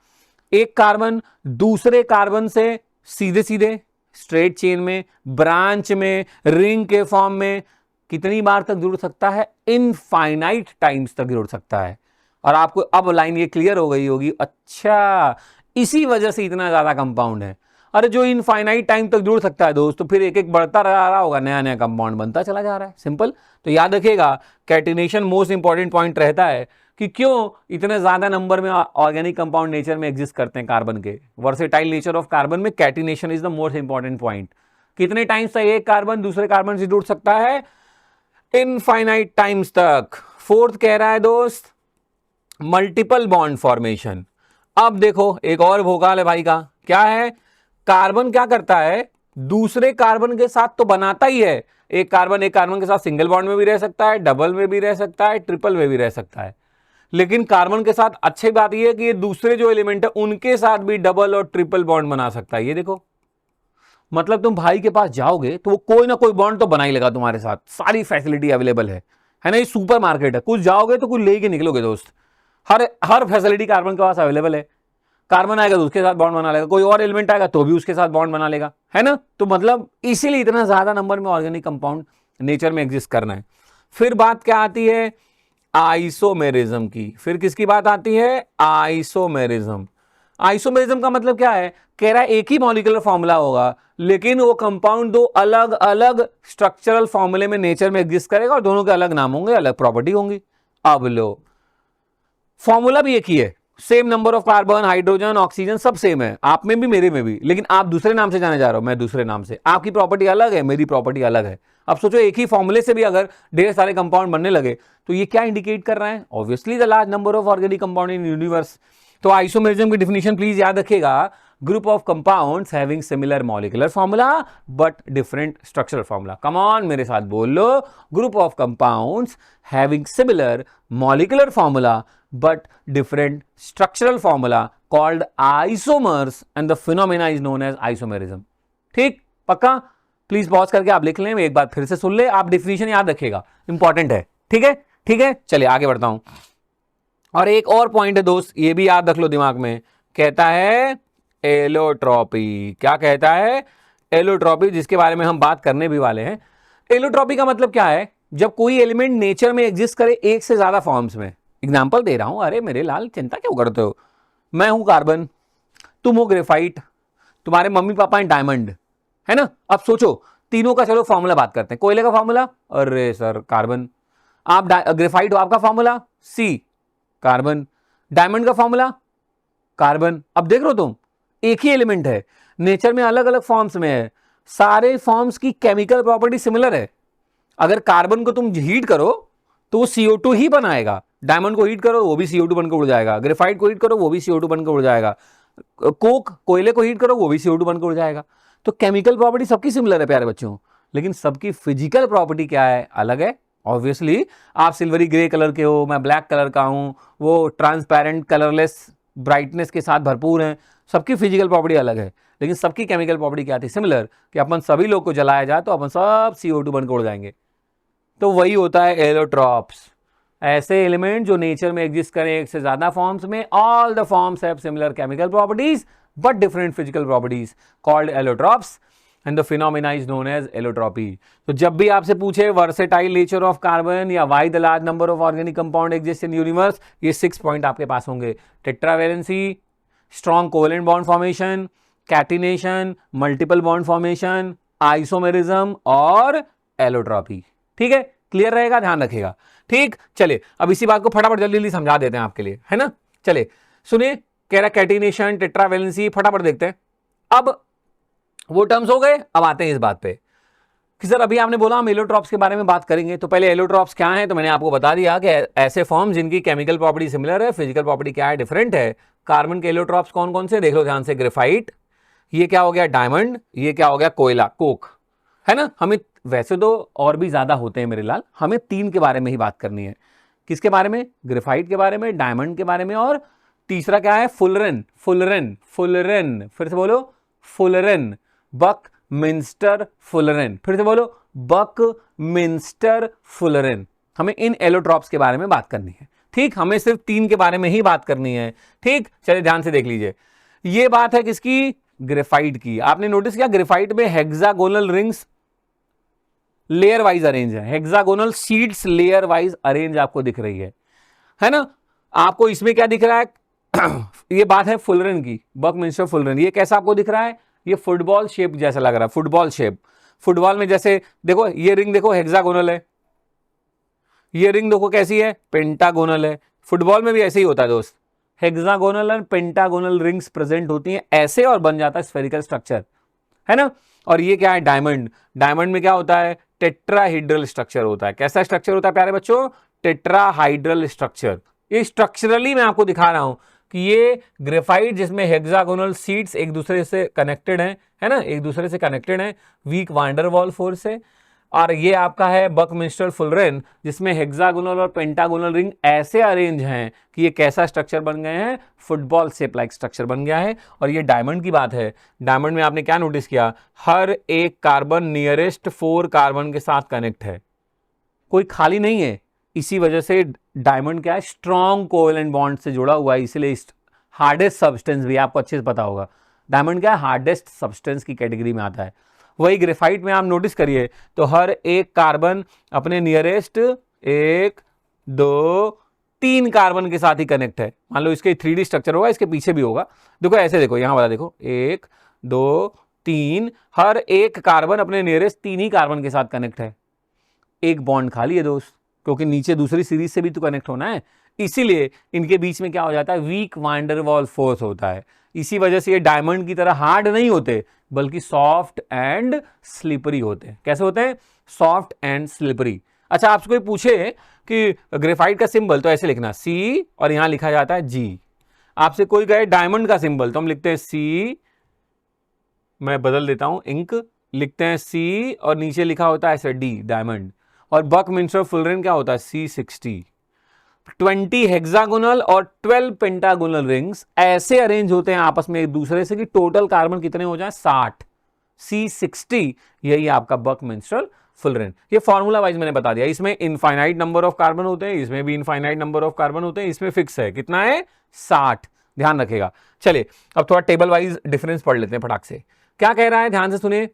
एक कार्बन दूसरे कार्बन से सीधे सीधे स्ट्रेट चेन में, ब्रांच में, रिंग के फॉर्म में कितनी बार तक जुड़ सकता है, इनफाइनाइट टाइम्स तक जुड़ सकता है। और आपको अब लाइन ये क्लियर हो गई होगी, अच्छा इसी वजह से इतना ज्यादा कंपाउंड है। अरे जो इनफाइनाइट टाइम तक जुड़ सकता है दोस्त, तो फिर एक एक बढ़ता रहा होगा, नया नया कंपाउंड बनता चला जा रहा है, सिंपल। तो याद रखिएगा कैटिनेशन मोस्ट इंपॉर्टेंट पॉइंट रहता है कि क्यों इतने ज्यादा नंबर में ऑर्गेनिक कंपाउंड नेचर में एग्जिस्ट करते हैं कार्बन के। वर्सेटाइल नेचर ऑफ कार्बन में catenation is the most important point. कितने टाइम्स तक एक कार्बन दूसरे कार्बन से जुड़ सकता है, इनफाइनाइट टाइम्स तक। फोर्थ कह रहा है दोस्त मल्टीपल बॉन्ड फॉर्मेशन। अब देखो एक और भोकाल है भाई का, क्या है, कार्बन क्या करता है, दूसरे कार्बन के साथ तो बनाता ही है, एक कार्बन के साथ सिंगल बॉन्ड में भी रह सकता है, डबल में भी रह सकता है, ट्रिपल में भी रह सकता है। लेकिन कार्बन के साथ अच्छी बात यह है कि ये दूसरे जो एलिमेंट है उनके साथ भी डबल और ट्रिपल बॉन्ड बना सकता है। ये देखो, मतलब तुम भाई के पास जाओगे तो वो कोई ना कोई बॉन्ड तो बना ही लेगा तुम्हारे साथ, सारी फैसिलिटी अवेलेबल है ना। ये सुपर मार्केट है, कुछ जाओगे तो कुछ लेके निकलोगे दोस्त। हर फैसिलिटी कार्बन के पास अवेलेबल है। कार्बन आएगा तो उसके साथ बॉन्ड बना लेगा, कोई और एलिमेंट आएगा तो भी उसके साथ बॉन्ड बना लेगा, है ना। तो मतलब इसीलिए इतना ज्यादा नंबर में ऑर्गेनिक कंपाउंड नेचर में एग्जिस्ट करना है। फिर बात क्या आती है आइसोमेरिज्म की। फिर किसकी बात आती है आइसोमेरिज्म। आइसोमेरिज्म का मतलब क्या है, कह रहा है एक ही मॉलिक्यूलर फॉर्मूला होगा लेकिन वो कंपाउंड दो अलग अलग स्ट्रक्चरल फॉर्मूले में नेचर में एग्जिस्ट करेगा और दोनों के अलग नाम होंगे, अलग प्रॉपर्टी होंगी। अब लो, फॉर्मूला भी एक ही है, same number of carbon, hydrogen, oxygen सब सेम है, आप में भी मेरे में भी, लेकिन आप दूसरे नाम से जाने जा रहे हो, मैं दूसरे नाम से। आपकी प्रॉपर्टी अलग है, मेरी प्रॉपर्टी अलग है। अब सोचो एक ही फॉर्मूले से भी अगर ढेर सारे कंपाउंड बनने लगे तो ये क्या इंडिकेट कर रहा है, obviously the large number of organic compound in universe. तो आइसोमेरिज्म की डिफिनेशन प्लीज याद रखिएगा, group of compounds having similar molecular formula but different structural formula. Come on मेरे साथ बोल लो, group of compounds having similar molecular formula but different structural formula called isomers and the phenomena is known as isomerism। ठीक, पक्का? प्लीज पॉज करके आप लिख लें, एक बार फिर से सुन ले, आप डिफिनीशन याद रखिएगा, इंपॉर्टेंट है। ठीक है, ठीक है, चलिए आगे बढ़ता हूं। और एक और पॉइंट है दोस्त, ये भी याद रख लो दिमाग में, कहता है एलोट्रॉपी। क्या कहता है एलोट्रॉपी, जिसके बारे में हम बात करने भी वाले हैं। एलोट्रॉपी का मतलब क्या है, जब कोई एलिमेंट नेचर में एग्जिस्ट करे एक से ज्यादा फॉर्म्स में। एग्जाम्पल दे रहा हूं, अरे मेरे लाल चिंता क्यों करते हो, मैं हूं कार्बन, तुम हो ग्रेफाइट, तुम्हारे मम्मी पापा हैं डायमंड, है ना। अब सोचो तीनों का, चलो फॉर्मूला बात करते हैं। कोयले का फॉर्मूला, अरे सर कार्बन। आप ग्रेफाइट हो, आपका फॉर्मूला सी, कार्बन। डायमंड का फॉर्मूला कार्बन। अब देख रहे हो तुम, एक ही एलिमेंट है, नेचर में अलग अलग फॉर्म्स में है, सारे फॉर्म्स की केमिकल प्रॉपर्टी सिमिलर है। अगर कार्बन को तुम हीट करो तो वो CO2 ही बनाएगा, डायमंड को हीट करो वो भी CO2 बनकर उड़ जाएगा, ग्रेफाइट को हीट करो वो भी CO2 बनकर उड़ जाएगा, कोक कोयले को हीट करो वो भी CO2 बनकर उड़ जाएगा। तो केमिकल प्रॉपर्टी सबकी सिमिलर है प्यारे बच्चों, लेकिन सबकी फिजिकल प्रॉपर्टी क्या है, अलग है। ऑब्वियसली आप सिल्वरी ग्रे कलर के हो, मैं ब्लैक कलर का हूं, वो ट्रांसपेरेंट कलरलेस ब्राइटनेस के साथ भरपूर हैं, सबकी फिजिकल प्रॉपर्टी अलग है, लेकिन सबकी केमिकल प्रॉपर्टी क्या थी, सिमिलर, कि अपन सभी लोग को जलाया जाए तो अपन सब CO2 बनकर उड़ जाएंगे। तो वही होता है एलोट्रॉप्स, ऐसे एलिमेंट जो नेचर में एग्जिस्ट करें एक से ज्यादा फॉर्म्स में, all the forms have similar chemical properties but different physical properties, called allotropes and the phenomena is known as allotropy. तो जब भी आपसे पूछे वर्सेटाइल नेचर ऑफ कार्बन या why the large number of organic compound exist in universe, ये 6 पॉइंट आपके पास होंगे, tetravalency, strong covalent bond formation, catenation, multiple bond formation, isomerism और एलोट्रॉपी। ठीक है, क्लियर रहेगा, ध्यान रखिएगा। ठीक, चलिए अब इसी बात को फटाफट जल्दी जल्दी समझा देते हैं आपके लिए, है ना। चलिए सुनिए, कह रहा कैटिनेशन, टेट्रावेलेंसी, फटाफट देखते हैं। अब वो टर्म्स हो गए, अब आते हैं इस बात पे कि सर अभी आपने बोला हम एलोट्रॉप्स के बारे में बात करेंगे, तो पहले एलोट्रॉप्स क्या है, तो मैंने आपको बता दिया कि ऐसे फॉर्म जिनकी केमिकल प्रॉपर्टी सिमिलर है, फिजिकल प्रॉपर्टी क्या है, डिफरेंट है। कार्बन के एलोट्रॉप्स कौन कौन से, देख लो ध्यान से, ग्रेफाइट, ये क्या हो गया डायमंड, ये क्या हो गया कोयला, कोक, है ना। हमें वैसे तो और भी ज्यादा होते हैं मेरे लाल, हमें 3 के बारे में ही बात करनी है। किसके बारे में, ग्रेफाइट के बारे में, डायमंड के बारे में, और तीसरा क्या है, फुलरेन। फुलरेन, फुलरेन, फिर से बोलो, फुलरेन, बकमिंस्टर फुलरेन, फिर से बोलो, बकमिंस्टर फुलरेन। हमें इन एलोट्रॉप्स के बारे में बात करनी है। ठीक, हमें सिर्फ 3 के बारे में ही बात करनी है। ठीक, चलिए ध्यान से देख लीजिए, ये बात है किसकी, ग्रेफाइट की। आपने नोटिस किया ग्रेफाइट में hexagonal rings layer wise arrange है, hexagonal sheets layer wise arrange आपको दिख रही है ना। आपको इसमें क्या दिख रहा है ये बात है फुलरेन की, बकमिंस्टर फुलरेन। ये कैसा आपको दिख रहा है, ये फुटबॉल शेप जैसा लग रहा है, फुटबॉल शेप। फुटबॉल में जैसे देखो ये रिंग देखो हेक्सागोनल है, ये रिंग देखो कैसी है, पेंटागोनल है। फुटबॉल में भी ऐसे ही होता है दोस्त, hexagonal and pentagonal rings present होती हैं ऐसे और बन जाता है स्फेरिकल स्ट्रक्चर, है ना। और ये क्या है, डायमंड। डायमंड में क्या होता है, टेट्राहेड्रल स्ट्रक्चर होता है। कैसा स्ट्रक्चर होता है प्यारे बच्चों, टेट्राहाइड्रल स्ट्रक्चर। ये स्ट्रक्चरली मैं आपको दिखा रहा हूं कि ये ग्रेफाइट जिसमें हेक्सागोनल शीट्स एक दूसरे से कनेक्टेड हैं, है ना, एक दूसरे से कनेक्टेड हैं वीक वांडरवॉल फोर्स से। और ये आपका है बकमिंस्टर फुलरेन, जिसमें हेक्सागोनल और पेंटागोनल रिंग ऐसे अरेंज हैं कि ये कैसा स्ट्रक्चर बन गए हैं, फुटबॉल शेप लाइक स्ट्रक्चर बन गया है। और ये डायमंड की बात है, डायमंड में आपने क्या नोटिस किया, हर एक कार्बन नियरेस्ट 4 कार्बन के साथ कनेक्ट है, कोई खाली नहीं है। इसी वजह से डायमंड क्या है, स्ट्रॉन्ग कोवेलेंट बॉन्ड से जुड़ा हुआ है, इसलिए हार्डेस्ट सब्सटेंस भी आपको अच्छे से पता होगा। डायमंड क्या है, हार्डेस्ट सब्सटेंस की कैटेगरी में आता है। वही ग्रेफाइट में आप नोटिस करिए तो हर एक कार्बन अपने नियरेस्ट 1 2 3 कार्बन के साथ ही कनेक्ट है। मान लो इसके 3D स्ट्रक्चर होगा, इसके पीछे भी होगा, देखो ऐसे, देखो यहां वाला देखो 1 2 3, हर एक कार्बन अपने नियरेस्ट 3 ही कार्बन के साथ कनेक्ट है। एक बॉन्ड खाली है दोस्त, क्योंकि नीचे दूसरी सीरीज से भी तो कनेक्ट होना है, इसीलिए इनके बीच में क्या हो जाता है, weak van der Waals force होता है। इसी वजह से ये डायमंड की तरह हार्ड नहीं होते, बल्कि सॉफ्ट एंड स्लिपरी होते हैं। कैसे होते हैं, सॉफ्ट एंड स्लिपरी। अच्छा, आपसे कोई पूछे कि ग्रेफाइट का सिंबल, तो ऐसे लिखना C और यहां लिखा जाता है G। आपसे कोई कहे डायमंड का सिंबल, तो हम लिखते हैं C, मैं बदल देता हूं, इंक लिखते हैं C और नीचे लिखा होता है ऐसे D, डायमंड। और बकमिंस्टर फुलरेन क्या होता है, C60। 20 हेक्सागोनल और 12 पेंटागोनल रिंग्स ऐसे अरेंज होते हैं आपस में एक दूसरे से कि टोटल कार्बन कितने हो जाए, 60। C60 यही आपका बकमिंस्टर फुलरेन। ये फॉर्मूला वाइज मैंने बता दिया। इसमें इनफाइनाइट नंबर ऑफ कार्बन होते हैं, इसमें भी इनफाइनाइट नंबर ऑफ कार्बन होते हैं, इसमें फिक्स है कितना है, 60, ध्यान रखेगा। चलिए अब थोड़ा टेबल वाइज डिफरेंस पढ़ लेते हैं फटाक से। क्या कह रहा है, ध्यान से सुनिए।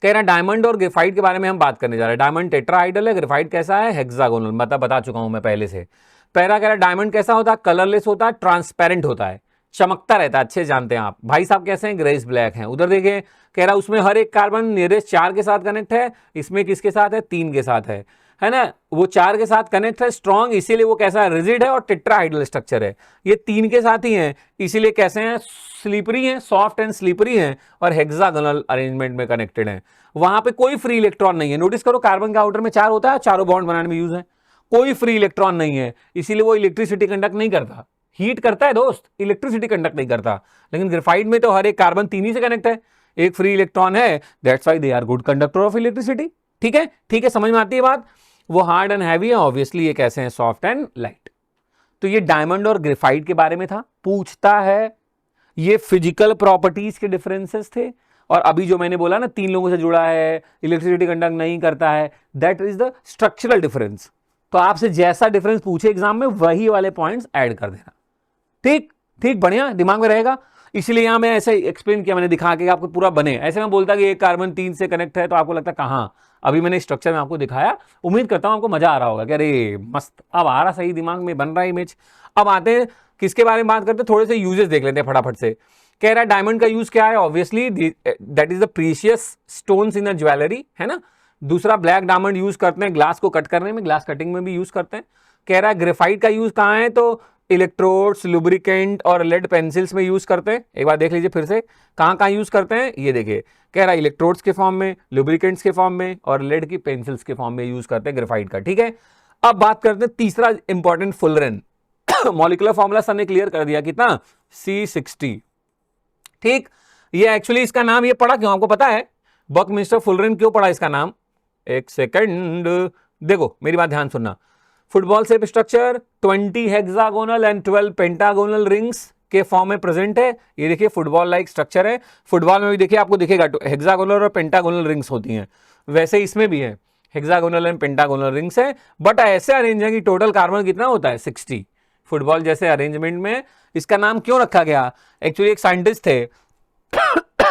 कह रहा है डायमंड और ग्रेफाइट के बारे में हम बात करने जा रहे हैं। डायमंड टेट्राहाइड्रल है, ग्रेफाइट कैसा है, हेक्सागोनल, बता चुका हूं मैं पहले से। पहला कह रहा है डायमंड कैसा होता है, कलरलेस होता है, ट्रांसपेरेंट होता है, चमकता रहता है, अच्छे जानते हैं आप। भाई साहब कैसे हैं, ग्रेस ब्लैक हैं। उधर देखिए, कह रहा उसमें हर एक कार्बन नियरेस्ट 4 के साथ कनेक्ट है, इसमें किसके साथ है, 3 के साथ है ना, वो 4 के साथ कनेक्ट है, स्ट्रॉन्ग, इसीलिए वो कैसा है, रिजिड है और टेट्राहाइड्रल स्ट्रक्चर है। ये 3 के साथ ही हैं, इसीलिए कैसे हैं, स्लीपरी हैं, सॉफ्ट एंड स्लीपरी हैं और हेक्सागोनल अरेंजमेंट में कनेक्टेड हैं। वहां पे कोई फ्री इलेक्ट्रॉन नहीं है। नोटिस करो, कार्बन के आउटर में 4 होता है, चारों बॉन्ड बनाने में यूज है, कोई फ्री इलेक्ट्रॉन नहीं है, इसीलिए वो इलेक्ट्रिसिटी कंडक्ट नहीं करता। हीट करता है दोस्त, इलेक्ट्रिसिटी कंडक्ट नहीं करता। लेकिन ग्रेफाइट में तो हर एक कार्बन 3 ही से कनेक्ट है, एक फ्री इलेक्ट्रॉन है, that's why they are good conductor of electricity. ठीक है, ठीक है, समझ में आती है बात। वो हार्ड एंड हैवी है, ऑब्वियसली ये कैसे हैं, सॉफ्ट एंड लाइट। तो ये डायमंड और ग्रेफाइट के बारे में था। पूछता है ये फिजिकल प्रॉपर्टीज के डिफरेंसेस थे, और अभी जो मैंने बोला ना 3 लोगों से जुड़ा है, इलेक्ट्रिसिटी कंडक्ट नहीं करता है, that is the structural difference. तो आपसे जैसा डिफरेंस पूछे एग्जाम में वही वाले पॉइंट्स ऐड कर देना। ठीक ठीक, बढ़िया, दिमाग में रहेगा। इसलिए यहां मैं ऐसे एक्सप्लेन किया, मैंने दिखा के आपको पूरा बने। ऐसे मैं बोलता कि एक कार्बन 3 से कनेक्ट है तो आपको लगता कहां, अभी मैंने स्ट्रक्चर में आपको दिखाया। उम्मीद करता हूं आपको मजा आ रहा होगा कि अरे मस्त, अब आ रहा सही, दिमाग में बन रहा है इमेज। अब आते हैं किसके बारे में बात करते हैं, थोड़े से यूजेस देख लेते हैं फटाफट से। कह रहा है डायमंड का यूज क्या है, obviously that is the precious stones in a jewellery, है ना। दूसरा, ब्लैक डायमंड यूज करते हैं ग्लास को कट करने में, ग्लास कटिंग में भी यूज करते हैं। कह रहा है ग्रेफाइट का यूज कहां है, तो इलेक्ट्रोड्स, लुब्रिकेंट और लेड पेंसिल्स में यूज करते हैं। एक बार देख लीजिए फिर से, कहां कहां यूज करते हैं, ये देखिए, कह रहा है इलेक्ट्रोड्स के फॉर्म में, लुब्रिकेंट्स के फॉर्म में और लेड की पेंसिल्स के फॉर्म में यूज करते हैं ग्रेफाइट का। ठीक है, अब बात करते हैं तीसरा इंपॉर्टेंट, फुलरेन। मॉलिक्यूलर फॉर्मूला सर ने क्लियर कर दिया, कितना, C60। ठीक, ये एक्चुअली इसका नाम ये पड़ा क्यों, आपको पता है बकमिंस्टर फुलरेन क्यों पड़ा इसका नाम? एक सेकंड, देखो मेरी बात ध्यान सुनना। Football shape structure 20 hexagonal and 12 pentagonal rings के फॉर्म में प्रेजेंट है। ये देखिए फुटबॉल लाइक स्ट्रक्चर है। फुटबॉल में भी देखिए आपको दिखेगा हेक्सागोनल और पेंटागोनल रिंग्स होती हैं, वैसे इसमें भी है, हेक्सागोनल एंड पेंटागोनल रिंग्स है, बट ऐसे अरेंज है कि टोटल कार्बन कितना होता है, 60। फुटबॉल जैसे अरेंजमेंट में। इसका नाम क्यों रखा गया, एक्चुअली एक साइंटिस्ट थे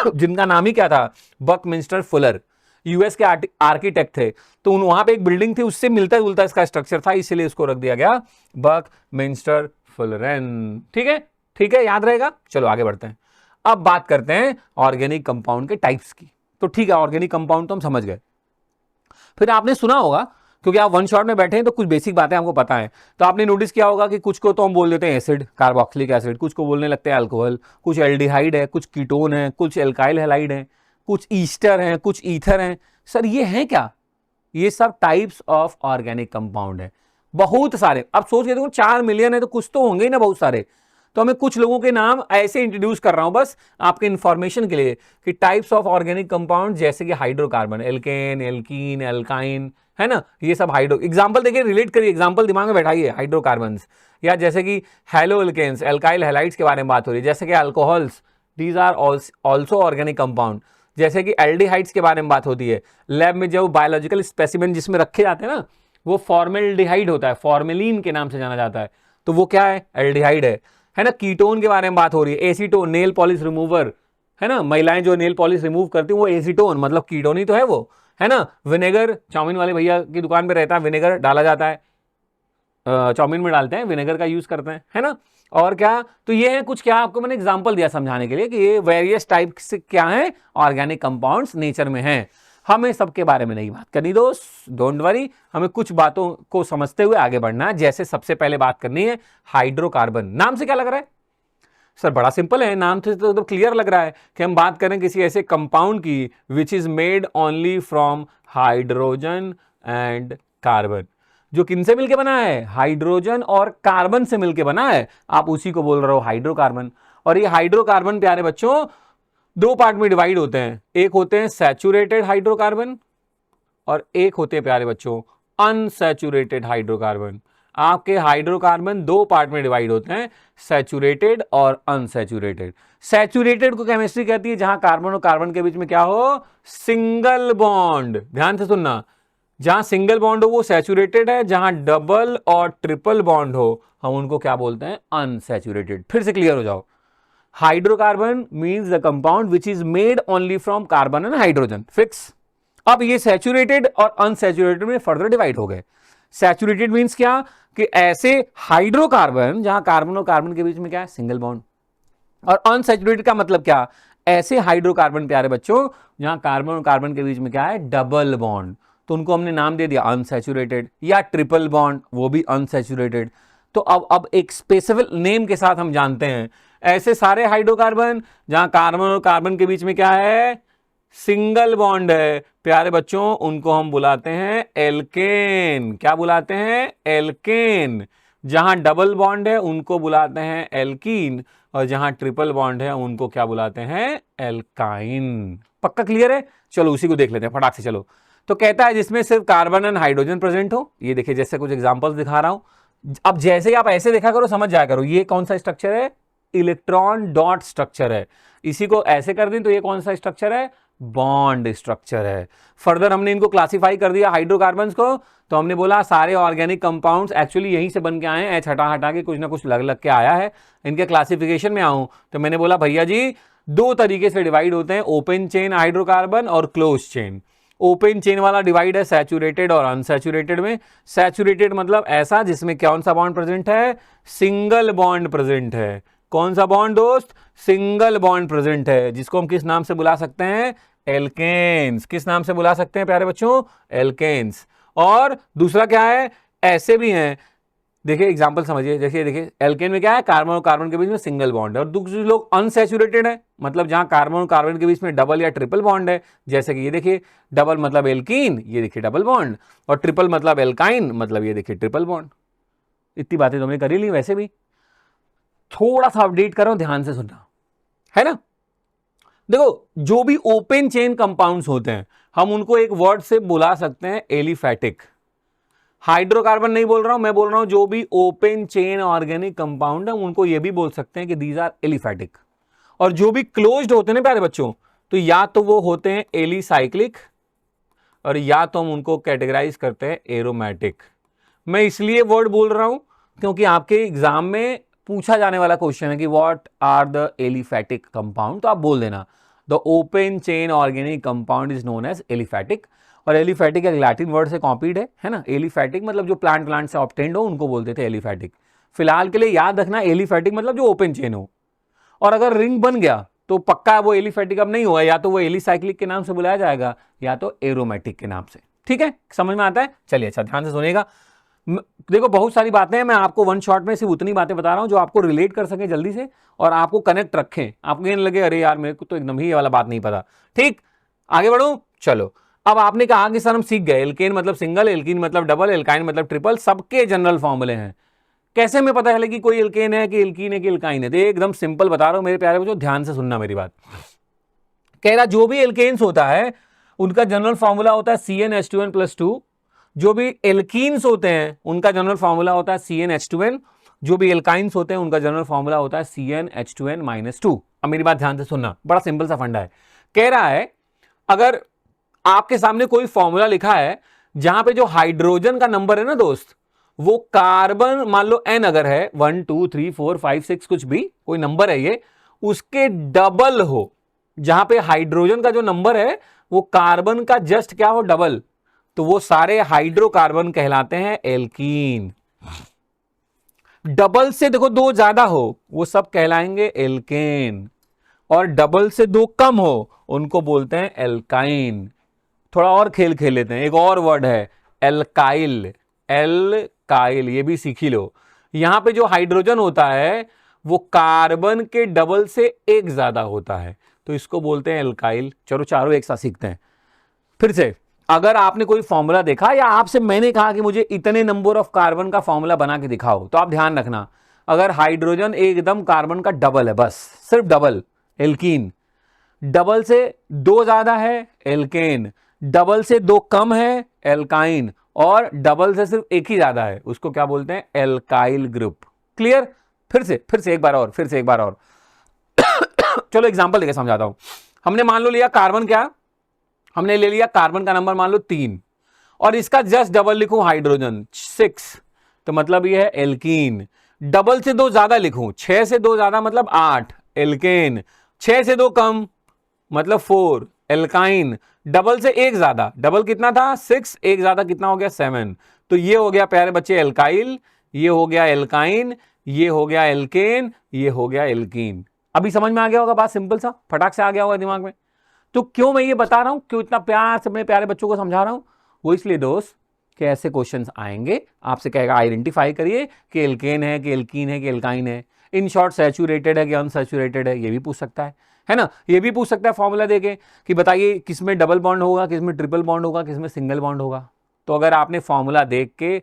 जिनका नाम ही क्या था, बकमिंस्टर फुलर, यूएस के आर्किटेक्ट थे। तो वहां पे एक बिल्डिंग थी, उससे मिलता जुलता इसका स्ट्रक्चर था, इसीलिए इसको रख दिया गया बकमिंस्टर फुलरेन। ठीक है, ठीक है, याद रहेगा। चलो आगे बढ़ते हैं। अब बात करते हैं ऑर्गेनिक कंपाउंड के टाइप्स की। तो ठीक है, ऑर्गेनिक कंपाउंड तो हम समझ गए। फिर आपने सुना होगा, क्योंकि आप वन शॉट में बैठे हैं तो कुछ बेसिक बातें आपको पता है, तो आपने नोटिस किया होगा कि कुछ को तो हम बोल देते हैं एसिड, कार्बोक्सिलिक एसिड, कुछ को बोलने लगते हैं अल्कोहल, कुछ एल्डिहाइड है, कुछ कीटोन है, कुछ एल्काइल हैलाइड है, कुछ ईस्टर हैं, कुछ ईथर हैं। सर ये हैं क्या, ये सब टाइप्स ऑफ ऑर्गेनिक कंपाउंड है, बहुत सारे। अब सोच के देखो 4 मिलियन है तो कुछ तो होंगे ही ना, बहुत सारे। तो हमें कुछ लोगों के नाम ऐसे इंट्रोड्यूस कर रहा हूं बस आपके इंफॉर्मेशन के लिए कि टाइप्स ऑफ ऑर्गेनिक कंपाउंड, जैसे कि हाइड्रोकार्बन, एल्केन, एल्कीन, एल्काइन, है ना, ये सब हाइड्रो। एग्जांपल देखिए, रिलेट करिए, एग्जांपल दिमाग में बैठाइए हाइड्रोकार्बन्स, या जैसे कि हैलो एल्केन्स, एल्काइल हैलाइड्स के बारे में बात हो रही है, जैसे कि alcohols, these are also organic compound, जैसे कि एल्डिहाइड्स के बारे में बात होती है। लैब में जो बायोलॉजिकल स्पेसिमेन जिसमें रखे जाते हैं ना, वो फॉर्मेल्डिहाइड होता है, फॉर्मेलिन के नाम से जाना जाता है, तो वो क्या है, एल्डिहाइड है ना। कीटोन के बारे में बात हो रही है, एसीटोन, नेल पॉलिश रिमूवर, है ना, महिलाएं जो नेल पॉलिश रिमूव करती हैं वो एसीटोन, मतलब कीटोन ही तो है वो, है ना। विनेगर, चाउमीन वाले भैया की दुकान पे रहता है, विनेगर डाला जाता है, चाउमीन में डालते हैं, विनेगर का यूज करते हैं, है ना। और क्या, तो ये है कुछ, क्या आपको मैंने एग्जांपल दिया समझाने के लिए कि ये वेरियस टाइप से क्या है, ऑर्गेनिक कंपाउंड्स नेचर में हैं। हमें सबके बारे में नहीं बात करनी दोस्त, डोंट वरी, हमें कुछ बातों को समझते हुए आगे बढ़ना है। जैसे सबसे पहले बात करनी है हाइड्रोकार्बन। नाम से क्या लग रहा है सर, बड़ा सिंपल है, नाम से तो क्लियर लग रहा है कि हम बात करें किसी ऐसे कंपाउंड की which is made only from hydrogen and carbon, जो किनसे मिलके बना है, हाइड्रोजन और कार्बन से मिलके बना है, आप उसी को बोल रहे हो हाइड्रोकार्बन। और ये हाइड्रोकार्बन प्यारे बच्चों दो पार्ट में डिवाइड होते हैं, एक होते हैं सैचुरेटेड हाइड्रोकार्बन और एक होते हैं प्यारे बच्चों अनसैचुरेटेड हाइड्रोकार्बन। आपके हाइड्रोकार्बन दो पार्ट में डिवाइड होते हैं, सैचुरेटेड और अनसैचुरेटेड। सैचुरेटेड को केमिस्ट्री कहती है जहां कार्बन और कार्बन के बीच में क्या हो, सिंगल बॉन्ड, ध्यान से सुनना, जहां सिंगल बॉन्ड हो वो सैचुरेटेड है, जहां डबल और ट्रिपल बॉन्ड हो हम उनको क्या बोलते हैं, अनसैचुरेटेड। फिर से क्लियर हो जाओ, hydrocarbon means the compound which is made only from carbon and hydrogen, fix. अब ये सैचुरेटेड और अनसैचुरेटेड में फर्दर डिवाइड हो गए। सैचुरेटेड मींस क्या, कि ऐसे हाइड्रोकार्बन जहां कार्बन और कार्बन के बीच में क्या है, सिंगल बॉन्ड। और अनसैचुरेटेड का मतलब क्या, ऐसे हाइड्रोकार्बन प्यारे बच्चों जहां कार्बन और कार्बन के बीच में क्या है, डबल बॉन्ड, तो उनको हमने नाम दे दिया अनसैचुरेटेड, या ट्रिपल बॉन्ड वो भी अनसैचुरेटेड। तो अब एक स्पेसिफिक नेम के साथ हम जानते हैं ऐसे सारे हाइड्रोकार्बन जहां कार्बन और कार्बन के बीच में क्या है, सिंगल बॉन्ड है प्यारे बच्चों, उनको हम बुलाते हैं एल्केन। क्या बुलाते हैं, एल्केन। जहां डबल बॉन्ड है उनको बुलाते हैं एल्कीन, और जहां ट्रिपल बॉन्ड है उनको क्या बुलाते हैं, एल्काइन। पक्का क्लियर है, चलो उसी को देख लेते हैं फटाक से। चलो, तो कहता है जिसमें सिर्फ कार्बन एंड हाइड्रोजन प्रेजेंट हो, ये देखिए जैसे कुछ एग्जांपल्स दिखा रहा हूं। अब जैसे ही आप ऐसे देखा करो समझ जाया करो ये कौन सा स्ट्रक्चर है, इलेक्ट्रॉन डॉट स्ट्रक्चर है। इसी को ऐसे कर दें तो ये कौन सा स्ट्रक्चर है, बॉन्ड स्ट्रक्चर है। फर्दर हमने इनको क्लासिफाई कर दिया हाइड्रोकार्बन्स को, तो हमने बोला सारे ऑर्गेनिक कंपाउंड्स एक्चुअली यहीं से बन के आए हैं, एच हटा हटा के कुछ ना कुछ लग लग के आया है। इनके क्लासिफिकेशन में आऊं तो मैंने बोला भैया जी दो तरीके से डिवाइड होते हैं, ओपन चेन हाइड्रोकार्बन और क्लोज चेन। ओपन चेन वाला डिवाइड है सैचुरेटेड और अनसैचुरेटेड में। सैचुरेटेड मतलब ऐसा जिसमें कौन सा बॉन्ड प्रेजेंट है, सिंगल बॉन्ड प्रेजेंट है। कौन सा बॉन्ड दोस्त, सिंगल बॉन्ड प्रेजेंट है, जिसको हम किस नाम से बुला सकते हैं, एल्केन्स। किस नाम से बुला सकते हैं प्यारे बच्चों, एल्केन्स। और दूसरा क्या है, ऐसे भी हैं, देखिए एग्जांपल समझिए, देखिए एल्केन में क्या है, कार्बन और कार्बन के बीच में सिंगल बॉन्ड है। और दूसरे लोग अनसैचुरेटेड है, मतलब जहां कार्बन और कार्बन के बीच में डबल या ट्रिपल बॉन्ड है, जैसे कि ये देखिए डबल मतलब एल्कीन, ये देखिए डबल बॉन्ड, और ट्रिपल मतलब एल्काइन, मतलब ये देखिए ट्रिपल बॉन्ड। इतनी बातें तुमने करी ली, वैसे भी थोड़ा सा अपडेट करो, ध्यान से सुनना, है ना। देखो जो भी ओपन चेन कंपाउंड्स होते हैं हम उनको एक वर्ड से बुला सकते हैं, एलिफैटिक। हाइड्रोकार्बन नहीं बोल रहा हूं, मैं बोल रहा हूं जो भी ओपन चेन ऑर्गेनिक कंपाउंड है उनको ये भी बोल सकते हैं कि दीज आर एलिफैटिक। और जो भी क्लोज्ड होते हैं ना प्यारे बच्चों, तो या तो वो होते हैं एलिसाइक्लिक और या तो हम उनको कैटेगराइज करते हैं एरोमेटिक। मैं इसलिए वर्ड बोल रहा हूं क्योंकि आपके एग्जाम में पूछा जाने वाला क्वेश्चन है कि what are the aliphatic compound, तो आप बोल देना the open chain organic compound is known as aliphatic. और एलिफैटिक एक लैटिन वर्ड से कॉपीड है ना। एलिफैटिक मतलब जो प्लांट से ऑब्टेन्ड हो उनको बोलते थे एलिफैटिक। फिलहाल के लिए याद रखना एलिफैटिक मतलब जो ओपन चेन हो, और अगर रिंग बन गया तो पक्का वो एलिफैटिक अब नहीं होगा, या तो वो एलिसाइक्लिक के नाम से बुलाया जाएगा या तो एरोमेटिक के नाम से। ठीक है, समझ में आता है, चलिए अच्छा ध्यान से सुनिएगा। देखो बहुत सारी बातें हैं, मैं आपको वन शॉट में सिर्फ उतनी बातें बता रहा हूं जो आपको रिलेट कर सके जल्दी से और आपको कनेक्ट रखें, आपको ये लगे अरे यार मेरे को तो एकदम ही ये वाला बात नहीं पता। ठीक, आगे बढ़ो। चलो, अब आपने कहा कि सर हम सीख गए एल्केन मतलब सिंगल, एल्कीन मतलब डबल, एल्काइन मतलब ट्रिपल, सबके जनरल फॉर्मूले हैं। कैसे हमें पता चले कि कोई एल्केन है कि एल्कीन है कि एल्काइन है? तो एकदम सिंपल बता रहा हूं मेरे प्यारे बच्चों, ध्यान से सुनना मेरी बात। कह रहा जो भी एल्केन्स होता है उनका जनरल फॉर्मूला होता है CnH2n+2। जो भी एल्कीन्स होते हैं उनका जनरल फॉर्मूला होता है CnH2n। जो भी एल्काइंस होते हैं उनका जनरल फॉर्मूला होता है CnH2n-2। अब मेरी बात ध्यान से सुनना, बड़ा सिंपल सा फंडा है। कह रहा है अगर आपके सामने कोई फॉर्मूला लिखा है जहां पे जो हाइड्रोजन का नंबर है ना दोस्त, वो कार्बन मान लो n अगर है 1 2 3 4 5 6 कुछ भी कोई नंबर है ये, उसके डबल हो, जहां पे हाइड्रोजन का जो नंबर है वो कार्बन का जस्ट क्या हो, डबल, तो वो सारे हाइड्रोकार्बन कहलाते हैं एल्कीन। डबल से देखो दो ज्यादा हो वो सब कहलाएंगे एल्केन, और डबल से दो कम हो उनको बोलते हैं एल्काइन। थोड़ा और खेल खेल लेते हैं, एक और वर्ड है एल्काइल। एल्काइल ये भी सीख ही लो। यहां पे जो हाइड्रोजन होता है वो कार्बन के डबल से एक ज्यादा होता है, तो इसको बोलते हैं एल्काइल। चलो चारों एक साथ सीखते हैं फिर से। अगर आपने कोई फॉर्मूला देखा या आपसे मैंने कहा कि मुझे इतने नंबर ऑफ कार्बन का फॉर्मूला बना के दिखाओ, तो आप ध्यान रखना अगर हाइड्रोजन एकदम कार्बन का डबल है, बस सिर्फ डबल, एल्कीन। डबल से दो ज्यादा है एल्केन, डबल से दो कम है एल्काइन, और डबल से सिर्फ एक ही ज्यादा है उसको क्या बोलते हैं, एल्काइल ग्रुप। क्लियर? फिर से एक बार और चलो एग्जांपल देके समझाता हूं। हमने मान लो लिया कार्बन, क्या हमने ले लिया कार्बन का नंबर मान लो 3, और इसका जस्ट डबल लिखूं हाइड्रोजन 6, तो मतलब ये है एल्कीन। डबल से दो ज्यादा लिखूं, 6 से दो ज्यादा मतलब 8 एल्केन, 6 से दो कम मतलब 4 एल्काइन, डबल से एक ज्यादा, डबल कितना था 6, एक ज्यादा कितना हो गया 7, तो ये हो गया प्यारे बच्चे एल्काइल, ये हो गया एल्काइन, ये हो गया एल्केन, ये हो गया एल्कीन। अभी समझ में आ गया होगा, बात सिंपल सा फटाक से आ गया होगा दिमाग में। तो क्यों मैं ये बता रहा हूं, क्यों इतना प्यार से अपने प्यारे बच्चों को समझा रहा हूं, वो इसलिए दोस्त कि ऐसे क्वेश्चंस आएंगे, आपसे कहेगा आइडेंटिफाई करिए कि एल्केन है कि एल्कीन है कि एल्काइन है, इन शॉर्ट सैचुरेटेड है कि अनसैचुरेटेड है, ये भी पूछ सकता है ना। ये भी पूछ सकता है फॉर्मूला देके कि बताइए किसमें डबल बॉन्ड होगा, किसमें ट्रिपल बॉन्ड होगा, किसमें सिंगल बॉन्ड होगा। तो अगर आपने फॉर्मूला देख के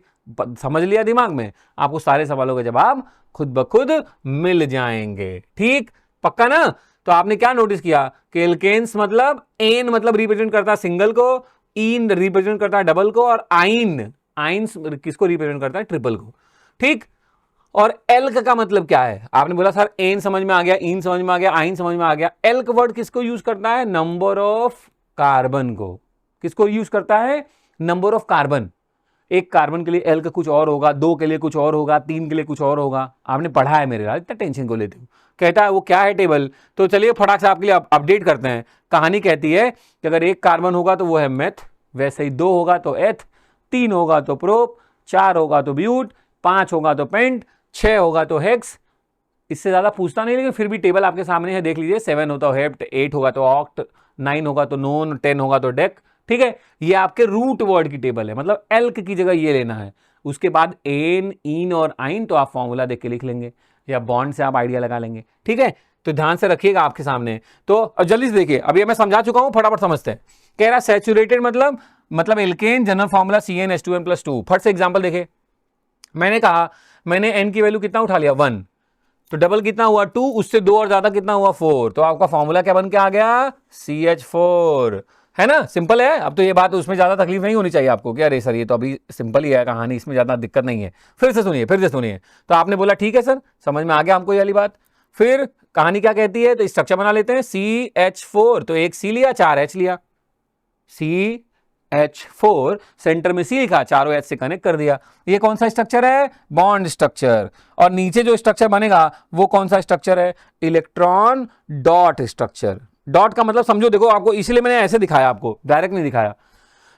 समझ लिया दिमाग में, आपको सारे सवालों के जवाब खुद ब खुद मिल जाएंगे। ठीक, पक्का ना? तो आपने क्या नोटिस किया कि एल्केन्स मतलब एन मतलब रिप्रेजेंट करता है सिंगल को, इन रिप्रेजेंट करता है डबल को, और आइंस किसको रिप्रेजेंट करता है, ट्रिपल को। ठीक, और एल्क का मतलब क्या है? आपने बोला सर एन समझ में आ गया, इन समझ में आ गया, आइन समझ में आ गया। एल्क वर्ड किसको यूज करता है, नंबर ऑफ कार्बन को। किसको यूज करता है, नंबर ऑफ कार्बन। एक कार्बन के लिए एल्क कुछ और होगा, 2 के लिए कुछ और होगा, 3 के लिए कुछ और होगा। आपने पढ़ा है मेरे, इतना टेंशन को लेते हो। कहता है वो क्या है टेबल, तो चलिए फटाक से आपके लिए अपडेट करते हैं। कहानी कहती है कि अगर एक कार्बन होगा तो वो है मेथ, वैसे ही 2 होगा तो एथ, 3 होगा तो प्रोप, 4 होगा तो ब्यूट, 5 होगा तो पेंट, 6 होगा तो हेक्स। इससे ज्यादा पूछता नहीं, लेकिन फिर भी टेबल आपके सामने है, देख लीजिए। 7 होता तो हेप्ट, 8 होगा तो ऑक्ट, 9 होगा तो नोन, 10 होगा तो डेक। ठीक है, ये आपके रूट वर्ड की टेबल है, मतलब एल्क की जगह ये लेना है। उसके बाद एन, इन और आइन तो आप फॉर्मूला देख के लिख लेंगे, या बॉन्ड से आप आइडिया लगा लेंगे। ठीक है, तो ध्यान से रखिएगा आपके सामने। तो जल्दी से देखिए, अभी मैं समझा चुका हूं, फटाफट समझते हैं। कह रहा सैचुरेटेड मतलब एल्केन, जनरल फॉर्मूला CnH2n+2। फट से एग्जांपल देखे, मैंने कहा मैंने n की वैल्यू कितना उठा लिया 1, तो डबल कितना हुआ 2, उससे 2 और ज्यादा कितना हुआ 4, तो आपका फॉर्मूला क्या बन के आ गया, CH4। है ना, सिंपल है। अब तो ये बात उसमें ज्यादा तकलीफ नहीं होनी चाहिए आपको कि अरे सर ये तो अभी सिंपल ही है कहानी, इसमें ज्यादा दिक्कत नहीं है। फिर से सुनिए। तो आपने बोला ठीक है सर, समझ में आ गया हमको ये वाली बात। फिर कहानी क्या कहती है, तो स्ट्रक्चर बना लेते हैं। CH4, तो एक C लिया, 4 H लिया, CH4 सेंटर में C लिखा, चारों H से कनेक्ट कर दिया। ये कौन सा स्ट्रक्चर है, बॉन्ड स्ट्रक्चर। और नीचे जो स्ट्रक्चर बनेगा वो कौन सा स्ट्रक्चर है, इलेक्ट्रॉन डॉट स्ट्रक्चर। डॉट का मतलब समझो, देखो आपको इसलिए मैंने ऐसे दिखाया, आपको डायरेक्ट नहीं दिखाया।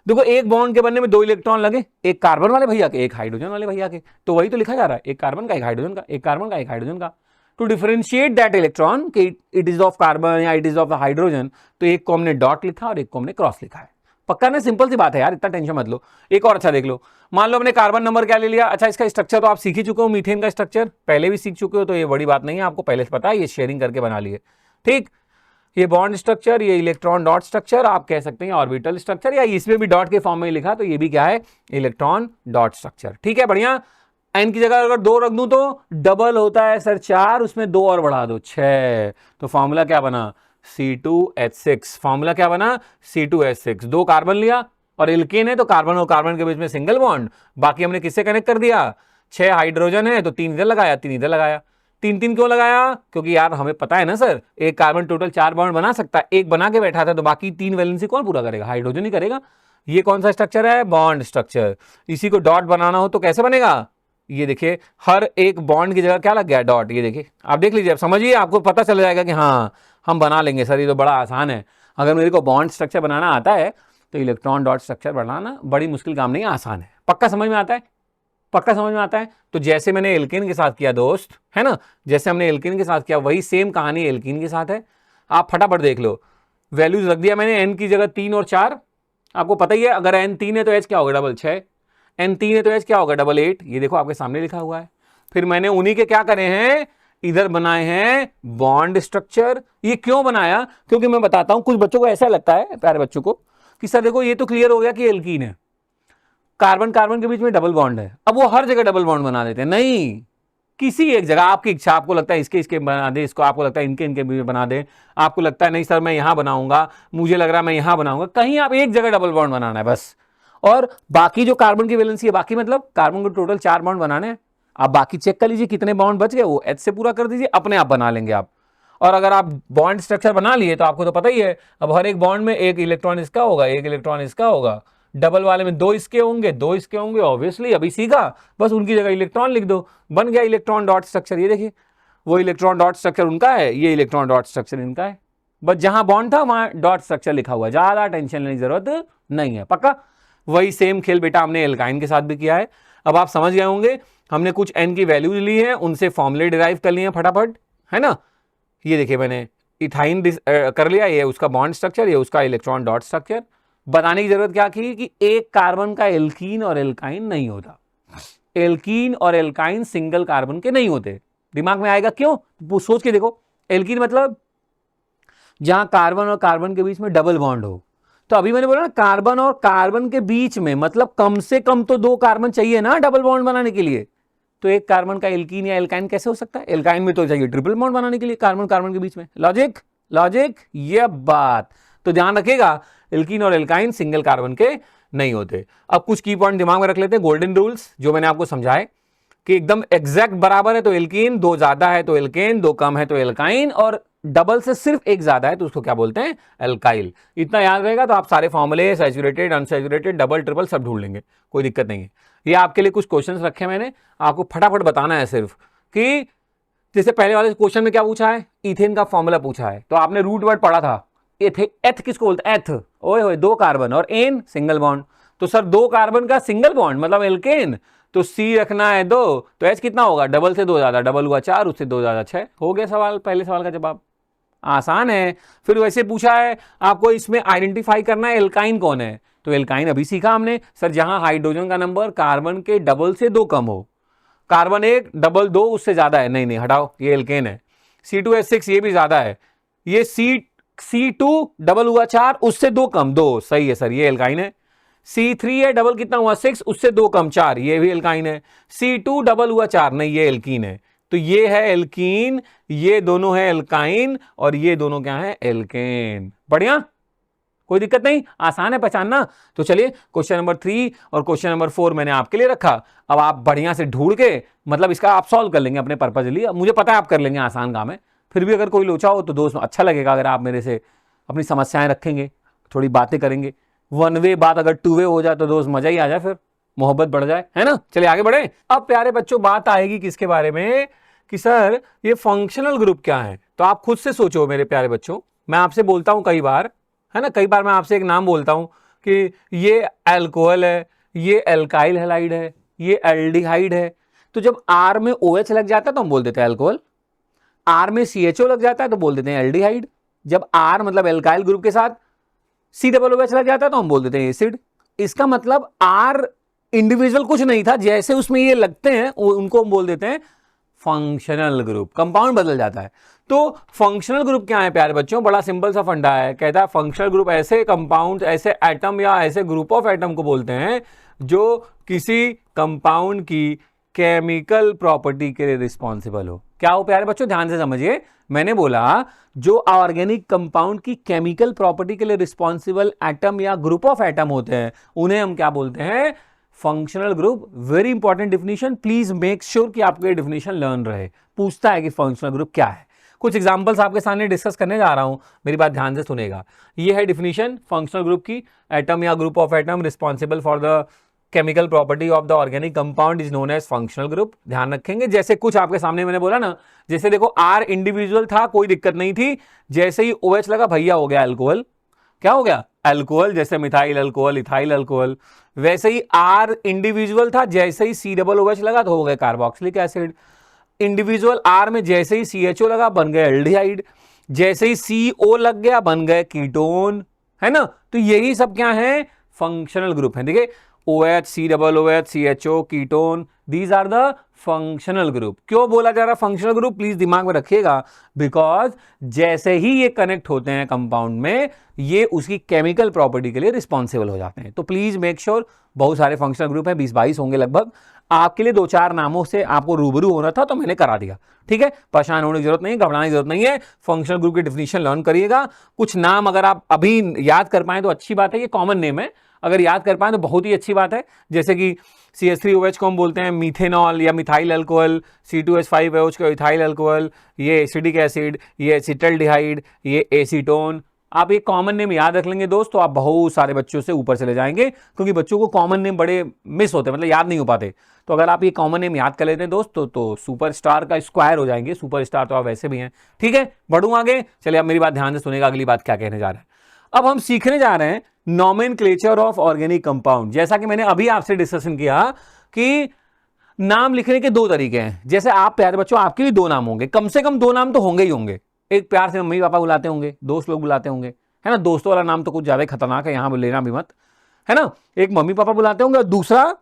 देखो एक बॉन्ड के बनने में 2 इलेक्ट्रॉन लगे, एक कार्बन वाले भैया के, एक हाइड्रोजन वाले भैया के, तो वही तो लिखा जा रहा है, एक कार्बन का, एक हाइड्रोजन का, एक कार्बन का, एक हाइड्रोजन का। टू डिफरेंशिएट दैट इलेक्ट्रॉन कि इट इज ऑफ कार्बन या इट इज ऑफ हाइड्रोजन, तो एक को हमने डॉट लिखा और एक को हमने क्रॉस लिखा है। पक्का ना, सिंपल सी बात है यार, इतना टेंशन मत लो। एक और अच्छा देख लो, मान लो हमने कार्बन नंबर क्या ले लिया। अच्छा, इसका स्ट्रक्चर तो आप सीख ही चुके हो, मीथेन का स्ट्रक्चर पहले भी सीख चुके हो, तो ये बड़ी बात नहीं है, आपको पहले से पता है, ये शेयरिंग करके बना लिए। ठीक, ये बॉन्ड स्ट्रक्चर, ये इलेक्ट्रॉन डॉट स्ट्रक्चर, आप कह सकते हैं ऑर्बिटल स्ट्रक्चर, या इसमें भी डॉट के फॉर्म में लिखा तो ये भी क्या है, इलेक्ट्रॉन डॉट स्ट्रक्चर। ठीक है, बढ़िया। एन की जगह अगर 2 रख दूं तो डबल होता है सर 4, उसमें 2 और बढ़ा दो 6। तो फॉर्मूला क्या बना? C2H6। फॉर्मूला क्या बना? C2H6। 2 कार्बन लिया और एल्केन है तो कार्बन और कार्बन के बीच में सिंगल बॉन्ड, बाकी हमने किससे कनेक्ट कर दिया? 6 हाइड्रोजन है तो 3 इधर लगाया, 3 इधर लगाया। 3 क्यों लगाया? क्योंकि यार हमें पता है ना सर, एक कार्बन टोटल 4 बॉन्ड बना सकता है, एक बना के बैठा था तो बाकी 3 वैलेंसी कौन पूरा करेगा? हाइड्रोजन ही करेगा। ये कौन सा स्ट्रक्चर है? Bond structure. इसी को डॉट बनाना हो तो कैसे बनेगा? ये देखिए, हर एक बॉन्ड की जगह क्या लग गया? डॉट। ये देखिए, आप देख लीजिए, आप समझिए, आपको पता चल जाएगा कि हाँ हम बना लेंगे सर, ये तो बड़ा आसान है। अगर मेरे को बॉन्ड स्ट्रक्चर बनाना आता है तो इलेक्ट्रॉन डॉट स्ट्रक्चर बनाना बड़ी मुश्किल काम नहीं है, आसान है। पक्का समझ में आता है? पक्का समझ में आता है? तो जैसे मैंने एल्केन के साथ किया दोस्त, है ना, जैसे हमने एल्केन के साथ किया वही सेम कहानी एल्कीन के साथ है। आप फटाफट देख लो, वैल्यूज रख दिया मैंने। एन की जगह 3 और 4, आपको पता ही है, अगर एन 3 है तो एच क्या होगा? डबल 6। एन 3 है तो एच क्या होगा? डबल 8। ये देखो आपके सामने लिखा हुआ है। फिर मैंने उन्हीं के क्या करे हैं? इधर बनाए हैं बॉन्ड स्ट्रक्चर। ये क्यों बनाया? क्योंकि मैं बताता हूं, कुछ बच्चों को ऐसा लगता है, प्यारे बच्चों को, कि सर देखो ये तो क्लियर हो गया कि एल्कीन है, कार्बन कार्बन के बीच में डबल बॉन्ड है, अब वो हर जगह डबल बॉन्ड बना देते हैं। नहीं, किसी एक जगह आपकी इच्छा, आपको लगता है इसके इसके बना दे, इसको आपको लगता है इनके इनके भी बना दे, आपको लगता है नहीं सर मैं यहां बनाऊंगा, मुझे लग रहा है मैं यहां बनाऊंगा, कहीं आप एक जगह डबल बॉन्ड बनाना है बस। और बाकी जो कार्बन की वैलेंसी है, बाकी मतलब कार्बन को टोटल 4 बॉन्ड बनाने हैं। आप बाकी चेक कर लीजिए कितने बॉन्ड बच गए, वो एच से पूरा कर दीजिए, अपने आप बना लेंगे आप। और अगर आप बॉन्ड स्ट्रक्चर बना लिए तो आपको तो पता ही है, अब हर एक बॉन्ड में एक इलेक्ट्रॉन इसका होगा, एक इलेक्ट्रॉन इसका होगा, डबल वाले में 2 इसके होंगे, 2 इसके होंगे, ऑब्वियसली अभी सीखा, बस उनकी जगह इलेक्ट्रॉन लिख दो, बन गया इलेक्ट्रॉन डॉट स्ट्रक्चर। ये देखिए, वो इलेक्ट्रॉन डॉट स्ट्रक्चर उनका है, ये इलेक्ट्रॉन डॉट स्ट्रक्चर इनका है, बस जहां बॉन्ड था वहां डॉट स्ट्रक्चर लिखा हुआ है, ज्यादा टेंशन लेने की जरूरत नहीं है। पक्का वही सेम खेल बेटा हमने एल्काइन के साथ भी किया है। अब आप समझ गए होंगे, हमने कुछ एन की वैल्यूज ली है, उनसे फॉर्मूले डिराइव कर लिए हैं फटाफट, है ना। ये देखिए मैंने इथाइन कर लिया, ये उसका बॉन्ड स्ट्रक्चर, ये उसका इलेक्ट्रॉन डॉट स्ट्रक्चर। बताने की जरूरत क्या की कि एक कार्बन का एल्कीन और एल्काइन नहीं होता, एल्कीन और एल्काइन सिंगल कार्बन के नहीं होते। दिमाग में आएगा क्यों? सोच के देखो, एल्कीन मतलब जहां कार्बन और कार्बन के बीच में डबल बॉन्ड हो। तो अभी मैंने बोला ना, कार्बन और कार्बन के बीच में मतलब कम से कम तो 2 कार्बन चाहिए ना डबल बॉन्ड बनाने के लिए। तो एक कार्बन का एल्कीन या एल्काइन कैसे हो सकता है? एल्काइन में तो चाहिए ट्रिपल बॉन्ड बनाने के लिए कार्बन कार्बन के बीच में। लॉजिक लॉजिक, ये बात तो ध्यान रखिएगा, एल्कीन और एल्काइन सिंगल कार्बन के नहीं होते। अब कुछ की पॉइंट दिमाग में रख लेते हैं, गोल्डन रूल्स जो मैंने आपको समझाए कि एकदम एग्जैक्ट बराबर है तो एल्कीन, 2 ज्यादा है तो एल्केन, 2 कम है तो एल्काइन, और डबल से सिर्फ 1 ज्यादा है तो उसको क्या बोलते हैं? एल्काइल। इतना याद रहेगा तो आप सारे फॉर्मूले सैचुरेटेड, अनसैचुरेटेड, डबल, ट्रिपल सब ढूंढ लेंगे, कोई दिक्कत नहीं है। ये आपके लिए कुछ क्वेश्चंस रखे मैंने, आपको फटाफट बताना है सिर्फ कि जैसे पहले वाले क्वेश्चन में क्या पूछा है, इथेन का फॉर्मूला पूछा है, तो आपने रूट वर्ड पढ़ा था, एथ किसको बोलते हैं? एथ, ओए होए 2 कार्बन, और एन सिंगल बॉन्ड, तो सर 2 कार्बन का सिंगल बॉन्ड मतलब एल्केन, तो सी रखना है 2, तो एच कितना होगा? डबल से 2 ज्यादा, डबल हुआ 4, उससे 2 ज्यादा 6, हो गया सवाल, पहले सवाल का जवाब। आसान है। फिर वैसे पूछा है आपको इसमें आइडेंटिफाई करना है एल्काइन कौन है, तो एल्काइन अभी सीखा हमने सर, जहां हाइड्रोजन का नंबर कार्बन के डबल से 2 कम हो, कार्बन 1 डबल 2 उससे ज्यादा है, नहीं नहीं हटाओ, ये एल्केन है। C2H6 ये भी ज्यादा है, ये C2 डबल हुआ 4 उससे 2 कम, 2 सही है सर, ये एल्काइन है। C3 है, डबल कितना हुआ 6 उससे 2 कम 4, ये भी एल्काइन है। C2 डबल हुआ 4, नहीं ये एल्कीन है। तो ये है एल्कीन, ये दोनों है एल्काइन, और ये दोनों क्या है? एल्केन। बढ़िया, कोई दिक्कत नहीं, आसान है पहचानना। तो चलिए क्वेश्चन नंबर 3 और क्वेश्चन नंबर 4 मैंने आपके लिए रखा, अब आप बढ़िया से ढूंढ के मतलब इसका आप सॉल्व कर लेंगे अपने पर्पज के लिए, मुझे पता है आप कर लेंगे, आसान काम है। फिर भी अगर कोई लोचा हो तो दोस्त अच्छा लगेगा अगर आप मेरे से अपनी समस्याएं रखेंगे, थोड़ी बातें करेंगे, 1 वे बात अगर 2 वे हो जाए तो दोस्त मजा ही आ जाए, फिर मोहब्बत बढ़ जाए, है ना। चलिए आगे बढ़े। अब प्यारे बच्चों बात आएगी किसके बारे में कि सर ये फंक्शनल ग्रुप क्या है। तो आप खुद से सोचो मेरे प्यारे बच्चों, मैं आपसे बोलता हूं कई बार, है ना, कई बार मैं आपसे एक नाम बोलता हूं कि ये अल्कोहल है, ये एल्काइल हैलाइड है, ये एल्डिहाइड है। तो जब आर में OH लग जाता है तो हम बोल देते हैं अल्कोहल, आर में CHO लग जाता है तो बोल देते हैं एल्डिहाइड, जब आर मतलब एल्काइल ग्रुप के साथ COOH लग जाता है तो हम बोल देते हैं एसिड। इसका मतलब आर इंडिविजुअल कुछ नहीं था, जैसे उसमें ये लगते हैं उनको हम बोल देते हैं फंक्शनल ग्रुप, कंपाउंड बदल जाता है। तो फंक्शनल ग्रुप क्या है प्यारे बच्चों? बड़ा सिंपल सा फंडा है, कहता है फंक्शनल ग्रुप ऐसे कंपाउंड, ऐसे एटम या ऐसे ग्रुप ऑफ एटम को बोलते हैं जो किसी कंपाउंड की केमिकल प्रॉपर्टी के लिए रिस्पॉन्सिबल हो। क्या हो प्यारे बच्चों, ध्यान से समझिए, मैंने बोला जो ऑर्गेनिक कंपाउंड की केमिकल प्रॉपर्टी के लिए रिस्पॉन्सिबल एटम या ग्रुप ऑफ एटम होते हैं उन्हें हम क्या बोलते हैं, functional group. Very important definition, please make sure कि आपको ये डिफिनीशन लर्न रहे। पूछता है कि फंक्शनल ग्रुप क्या है। कुछ एग्जांपल्स आपके सामने डिस्कस करने जा रहा हूं, मेरी बात ध्यान से सुनेगा। ये है डिफिनीशन फंक्शनल ग्रुप की, एटम या group of atom responsible for the chemical property of the organic compound is known as functional group. ध्यान रखेंगे, जैसे कुछ आपके सामने मैंने बोला ना, जैसे देखो R इंडिविजुअल था, कोई दिक्कत नहीं थी, जैसे ही OH लगा भैया हो गया अल्कोहल। क्या हो गया, अल्कोहल, जैसे मिथाइल अल्कोहल, इथाइल अल्कोहल। वैसे ही R इंडिविजुअल था, जैसे ही COOH लगा तो हो गया कार्बोक्सिलिक एसिड। इंडिविजुअल R में जैसे ही CHO लगा बन गया एल्डिहाइड, जैसे ही CO लग गया बन गए कीटोन, है ना। तो यही सब क्या है, फंक्शनल ग्रुप है। देखिए OH, COOH, CHO, ketone, these are the functional group. क्यों बोला जा रहा फंक्शनल ग्रुप, प्लीज दिमाग में रखिएगा, बिकॉज जैसे ही ये कनेक्ट होते हैं कंपाउंड में, ये उसकी केमिकल प्रॉपर्टी के लिए रिस्पॉन्सिबल हो जाते हैं। तो प्लीज मेक श्योर, बहुत सारे फंक्शनल ग्रुप हैं, 20-22 होंगे लगभग। आपके लिए 2-4 नामों से आपको रूबरू होना था तो मैंने करा दिया, ठीक है। परेशान होने की जरूरत नहीं, घबराने की जरूरत नहीं है। फंक्शनल ग्रुप की डिफिनीशन लर्न करिएगा। कुछ नाम अगर आप अभी याद कर पाए तो अच्छी बात है, ये कॉमन नेम है, अगर याद कर पाए तो बहुत ही अच्छी बात है। जैसे कि CH3OH को हम बोलते हैं मीथेनॉल या मिथाइल अल्कोहल, C2H5OH को इथाइल अल्कोहल, ये एसिडिक एसिड, ये एसिटल्डिहाइड, ये एसीटोन। आप ये कॉमन नेम याद रख लेंगे दोस्त, तो आप बहुत सारे बच्चों से ऊपर चले जाएंगे, क्योंकि बच्चों को कॉमन नेम बड़े मिस होते हैं, मतलब याद नहीं हो पाते। तो अगर आप ये कॉमन नेम याद कर लेते हैं दोस्त तो सुपरस्टार का स्क्वायर हो जाएंगे। सुपरस्टार तो आप वैसे भी हैं, ठीक है। बढ़ूं आगे, चलिए आप मेरी बात ध्यान से सुनेगा, अगली बात क्या कहने जा रहे हैं। अब हम सीखने जा रहे हैं नोमेनक्लेचर ऑफ ऑर्गेनिक कंपाउंड। जैसा कि मैंने अभी आपसे डिस्कशन किया कि नाम लिखने के 2 तरीके हैं। जैसे आप प्यारे बच्चों, आपके भी 2 नाम होंगे, कम से कम 2 नाम तो होंगे ही होंगे। एक प्यार से मम्मी पापा बुलाते होंगे, दोस्त लोग बुलाते होंगे, है ना। दोस्तों वाला नाम तो कुछ ज्यादा खतरनाक है, यहां लेना भी मत, है ना। एक मम्मी पापा बुलाते होंगे और दूसरा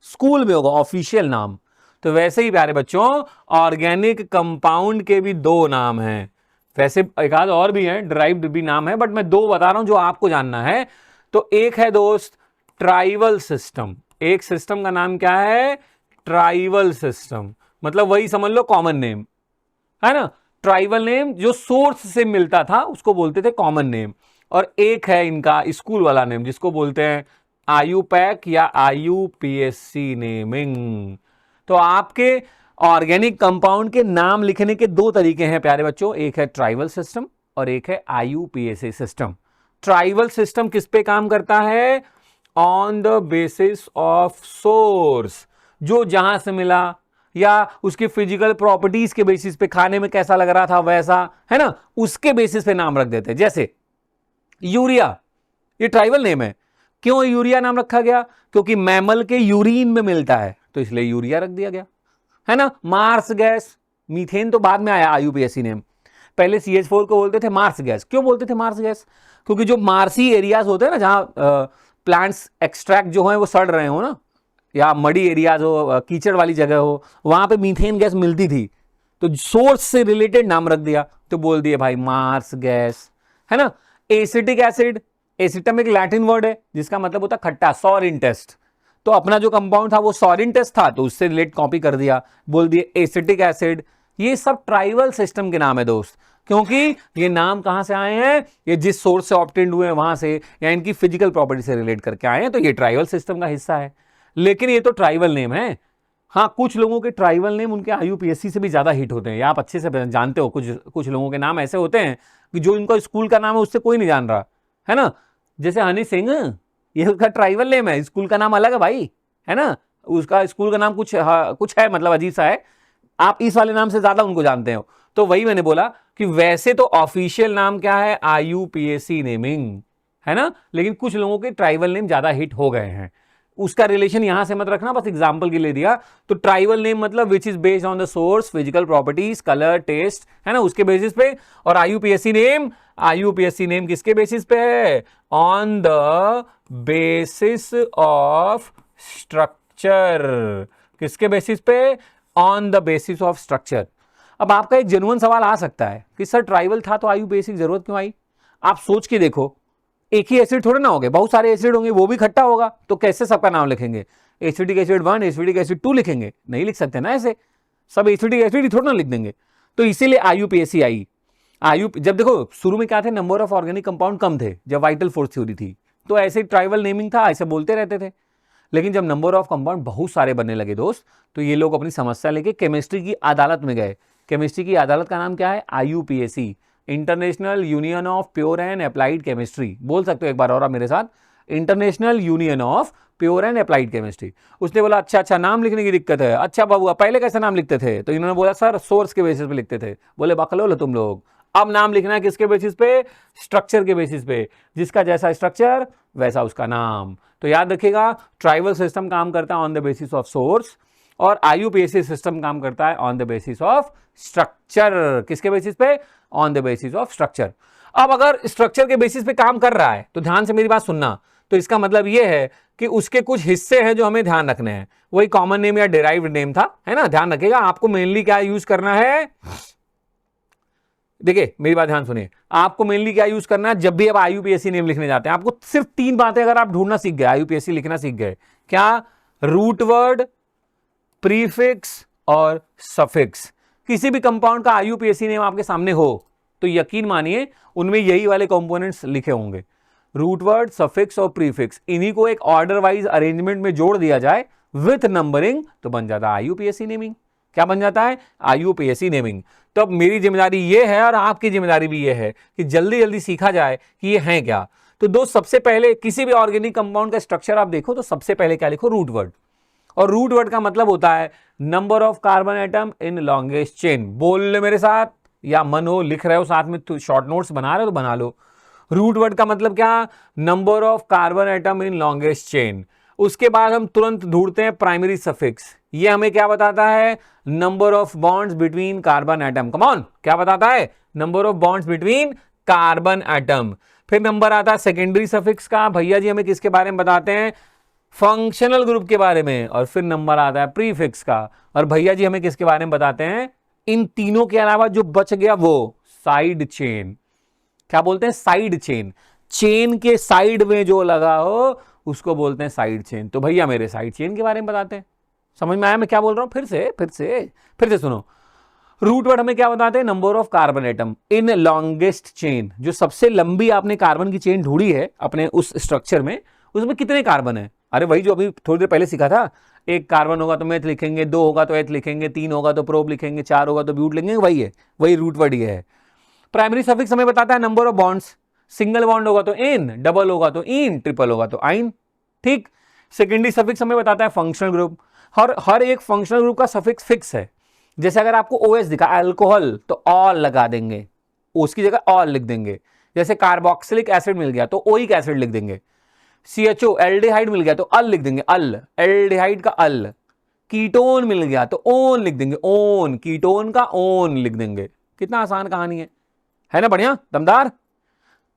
स्कूल में होगा ऑफिशियल नाम। तो वैसे ही प्यारे बच्चों, ऑर्गेनिक कंपाउंड के भी 2 नाम हैं। वैसे एक आध और भी है, डिराइव्ड भी नाम है, बट मैं 2 बता रहा हूं जो आपको जानना है। तो एक है दोस्त ट्राइवल सिस्टम। एक सिस्टम का नाम क्या है, ट्राइवल सिस्टम, मतलब वही समझ लो कॉमन नेम, है ना। ट्राइवल नेम जो सोर्स से मिलता था उसको बोलते थे कॉमन नेम। और एक है इनका स्कूल वाला नेम जिसको बोलते हैं IUPAC या IUPAC नेमिंग। तो आपके ऑर्गेनिक कंपाउंड के नाम लिखने के 2 तरीके हैं प्यारे बच्चों, एक है ट्राइवल सिस्टम और एक है IUPAC सिस्टम। ट्राइवल सिस्टम किस पे काम करता है, on the basis of source, जो जहां से मिला या उसके फिजिकल प्रॉपर्टीज के बेसिस पे, खाने में कैसा लग रहा था वैसा, है ना, उसके बेसिस पे नाम रख देते हैं। जैसे यूरिया, ये ट्राइवल नेम है। क्यों यूरिया नाम रखा गया, क्योंकि मैमल के यूरिन में मिलता है तो इसलिए यूरिया रख दिया गया, है ना। मार्स गैस, मीथेन तो बाद में आया IUPAC नेम, पहले CH4 को बोलते थे मार्स गैस। क्यों बोलते थे मार्स गैस, क्योंकि जो मार्सी एरियाज होते हैं ना, जहां प्लांट्स एक्सट्रैक्ट जो है वो सड़ रहे हो ना, या मडी एरियाज हो, कीचड़ वाली जगह हो, वहां पे मीथेन गैस मिलती थी, तो सोर्स से रिलेटेड नाम रख दिया, तो बोल दिए भाई मार्स गैस, है ना। एसिटिक एसिड, एसिटम एक लैटिन वर्ड है जिसका मतलब होता खट्टा, सॉरिन टेस्ट। तो अपना जो कंपाउंड था वो सॉरिन टेस्ट था, तो उससे रिलेट कॉपी कर दिया, बोल दिए एसिटिक एसिड। ये सब ट्राइवल सिस्टम के नाम है दोस्त, क्योंकि ये नाम कहां से आए हैं, ये जिस सोर्स से ऑब्टेन्ड हुए हैं वहां से, या इनकी फिजिकल प्रॉपर्टी से रिलेट करके आए हैं, तो ये ट्राइवल सिस्टम का हिस्सा है। लेकिन ये तो ट्राइवल नेम है। हाँ, कुछ लोगों के ट्राइवल नेम उनके IUPAC से भी ज्यादा हिट होते हैं, आप अच्छे से जानते हो। कुछ लोगों के नाम ऐसे होते हैं कि जो इनका स्कूल का नाम है उससे कोई नहीं जान रहा, है ना। जैसे हनी सिंह, ये उसका ट्राइवल नेम है, स्कूल का नाम अलग है भाई, है ना। उसका स्कूल का नाम कुछ है, मतलब अजीब सा है, आप इस वाले नाम से ज्यादा उनको जानते हो। तो वही मैंने बोला कि वैसे तो ऑफिशियल नाम क्या है, IUPAC नेमिंग, है ना, लेकिन कुछ लोगों के ट्राइबल नेम ज्यादा हिट हो गए हैं। उसका रिलेशन यहां से मत रखना, बस एग्जांपल के लिए दिया। तो ट्राइबल नेम मतलब which is based on the source, physical properties, colour, taste, है ना, उसके बेसिस पे। और IUPAC नेम किसके बेसिस पे है, on the basis of structure. किसके बेसिस पे, on the basis of structure. अब आपका एक जेन्युइन सवाल आ सकता है कि सर ट्राइबल था तो IUPAC की जरूरत क्यों आई। आप सोच के देखो, एक ही एसिड थोड़ा ना होंगे, बहुत सारे एसिड होंगे, वो भी खट्टा होगा, तो कैसे सबका नाम लिखेंगे? एसिडिक एसिड 1, एसिडिक एसिड 2 लिखेंगे? नहीं लिख सकते ना ऐसे, सब एसिडिक एसिड ही थोड़ा ना लिख देंगे। तो इसीलिए IUPAC आई। जब देखो शुरू में क्या थे, नंबर ऑफ ऑर्गेनिक कंपाउंड कम थे जब वाइटल फोर्स थ्योरी थी, तो ऐसे ट्राइबल नेमिंग था, ऐसे बोलते रहते थे। लेकिन जब नंबर ऑफ कंपाउंड बहुत सारे बनने लगे दोस्त, तो ये लोग अपनी समस्या लेके केमिस्ट्री की अदालत में गए। केमिस्ट्री की अदालत का नाम क्या है? IUPAC, international union of pure and applied chemistry. बोल सकते हो एक बार और आप मेरे साथ, international union of pure and applied chemistry. उसने बोला अच्छा नाम लिखने की दिक्कत है। अच्छा बाबू पहले कैसे नाम लिखते थे? तो इन्होंने बोला सर सोर्स के बेसिस पे लिखते थे। बोले बकलो लो तुम लोग, अब नाम लिखना है किसके बेसिस पे? स्ट्रक्चर के बेसिस पे, जिसका जैसा स्ट्रक्चर वैसा उसका नाम। तो याद रखिएगा, ट्राइबल सिस्टम काम करता है on the basis of source, और IUPAC सिस्टम काम करता है on the basis of structure. किसके बेसिस पे? On the basis of structure. अब अगर स्ट्रक्चर के बेसिस पे काम कर रहा है तो ध्यान से मेरी बात सुनना, तो इसका मतलब यह है कि उसके कुछ हिस्से हैं जो हमें ध्यान रखने हैं। वही कॉमन नेम या डिराइव्ड नेम था, है ना? ध्यान रखिएगा, आपको मेनली क्या यूज करना है? देखिए मेरी बात ध्यान सुनिए, आपको मेनली क्या यूज करना है जब भी आप IUPAC नेम लिखने जाते हैं? आपको सिर्फ 3 बातें अगर आप ढूंढना सीख गए, IUPAC लिखना सीख गए, क्या? रूट वर्ड, प्रीफिक्स और सफिक्स। किसी भी कंपाउंड का IUPAC नेम आपके सामने हो तो यकीन मानिए उनमें यही वाले कंपोनेंट्स लिखे होंगे, रूट वर्ड, सफिक्स और प्रीफिक्स। इन्हीं को एक ऑर्डर वाइज अरेंजमेंट में जोड़ दिया जाए विथ नंबरिंग, तो बन जाता है IUPAC नेमिंग। क्या बन जाता है? IUPAC naming. तो अब मेरी जिम्मेदारी ये है और आपकी जिम्मेदारी भी ये है कि जल्दी जल्दी सीखा जाए कि ये है क्या। तो दोस्त सबसे पहले किसी भी ऑर्गेनिक कंपाउंड का स्ट्रक्चर आप देखो तो सबसे पहले क्या लिखो? Root word. और रूट वर्ड का मतलब होता है number of carbon atom in longest chain. बोल ले मेरे साथ, या मन हो लिख रहे हो साथ में, तो शॉर्ट नोट्स बना रहे हो तो बना लो। रूट वर्ड का मतलब क्या? Number of carbon atom in longest chain. उसके बाद हम तुरंत ढूंढते हैं प्राइमरी सफिक्स। ये हमें क्या बताता है? Number of bonds between carbon atom. Come on, क्या बताता है? Number of bonds between carbon atom. फिर नंबर आता है सेकेंडरी सफिक्स का, भैया जी हमें किसके बारे में बताते हैं? फंक्शनल ग्रुप के बारे में। और फिर नंबर आता है प्रीफिक्स का, और भैया जी हमें किसके बारे में बताते हैं? इन तीनों के अलावा जो बच गया वो साइड चेन। क्या बोलते हैं? Side chain. चेन के साइड में जो लगा हो उसको बोलते हैं साइड चेन। तो भैया मेरे साइड चेन के बारे में बताते हैं। समझ में आया मैं क्या बोल रहा हूं? फिर से सुनो। रूट वर्ड हमें क्या बताते हैं? Number of carbon atom in longest chain. जो सबसे लंबी आपने कार्बन की चेन ढूंढी है अपने उस स्ट्रक्चर में, उसमें कितने कार्बन है? अरे वही जो अभी थोड़ी देर पहले सीखा था, 1 कार्बन होगा तो मेथ लिखेंगे, 2 होगा तो एथ लिखेंगे, 3 होगा तो प्रोब लिखेंगे, 4 होगा तो ब्यूट लिखेंगे। वही है, वही रूट वर्ड ये है। प्राइमरी सफिक्स हमें बताता है number of bonds. Single bond होगा तो इन, डबल होगा तो इन, ट्रिपल होगा तो आइन। ठीक। सेकेंडरी सफिक्स हमें बताता है फंक्शनल ग्रुप। हर एक फंक्शनल ग्रुप का सफिक्स फिक्स है। जैसे अगर आपको OS दिखा अल्कोहल तो ऑल लगा देंगे, उसकी जगह ऑल लिख देंगे। जैसे कार्बोक्सिलिक एसिड मिल गया तो ओइक एसिड लिख देंगे। CHO एल्डिहाइड मिल गया तो अल लिख देंगे, अल, एल्डिहाइड का अल। कीटोन मिल गया तो ओन लिख देंगे, ओन, कीटोन का ओन लिख देंगे। कितना आसान कहानी है ना? बढ़िया, दमदार।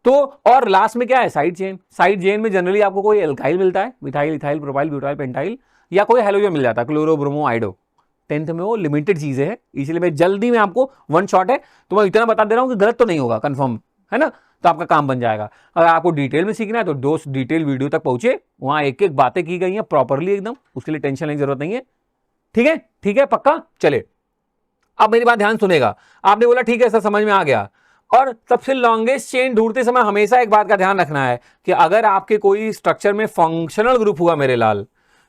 तो और लास्ट में क्या है? Side chain. साइड चेन में जनरली आपको कोई एल्काइल मिलता है, methyl, ethyl, propyl, butyl, pentyl, या कोई हेलोजन मिल जाता है, क्लोरो, ब्रोमो, आइडो। 10th में वो लिमिटेड चीजें हैं, इसलिए मैं जल्दी में आपको वन शॉट है तो मैं इतना बता दे रहा हूं कि गलत तो नहीं होगा, कंफर्म है ना? तो आपका काम बन जाएगा। अगर आपको डिटेल में सीखना है तो दोस्त डिटेल वीडियो तक पहुंचे, वहां एक एक बातें की गई हैं प्रॉपरली एकदम, उसके लिए टेंशन लेने की जरूरत नहीं है। ठीक है? ठीक है, पक्का? चले अब मेरी बात ध्यान सुनेगा। आपने बोला ठीक है सर, समझ में आ गया। और सबसे लॉन्गेस्ट चेन ढूंढते समय हमेशा एक बात का ध्यान रखना है कि अगर आपके कोई स्ट्रक्चर में फंक्शनल ग्रुप हुआ मेरे लाल,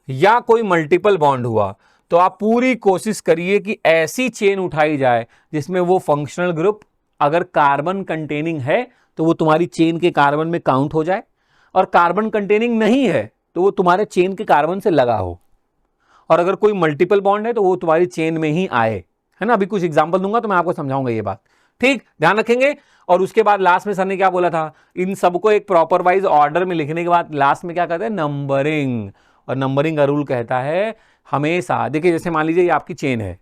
या कोई मल्टीपल बॉन्ड हुआ, तो आप पूरी कोशिश करिए कि ऐसी चेन उठाई जाए जिसमें वो फंक्शनल ग्रुप अगर कार्बन कंटेनिंग है तो वो तुम्हारी चेन के कार्बन में काउंट हो जाए, और कार्बन कंटेनिंग नहीं है तो वो तुम्हारे चेन के कार्बन से लगा हो, और अगर कोई मल्टीपल बॉन्ड है तो वो तुम्हारी चेन में ही आए, है ना? अभी कुछ एग्जांपल दूंगा तो मैं आपको समझाऊंगा ये बात। ठीक, ध्यान रखेंगे। और उसके बाद लास्ट में सर ने क्या बोला था? इन सबको एक प्रॉपर वाइज ऑर्डर में लिखने के बाद लास्ट में क्या कहते हैं? नंबरिंग। और नंबरिंग का रूल कहता है हमेशा, देखिए जैसे मान लीजिए ये आपकी चेन है,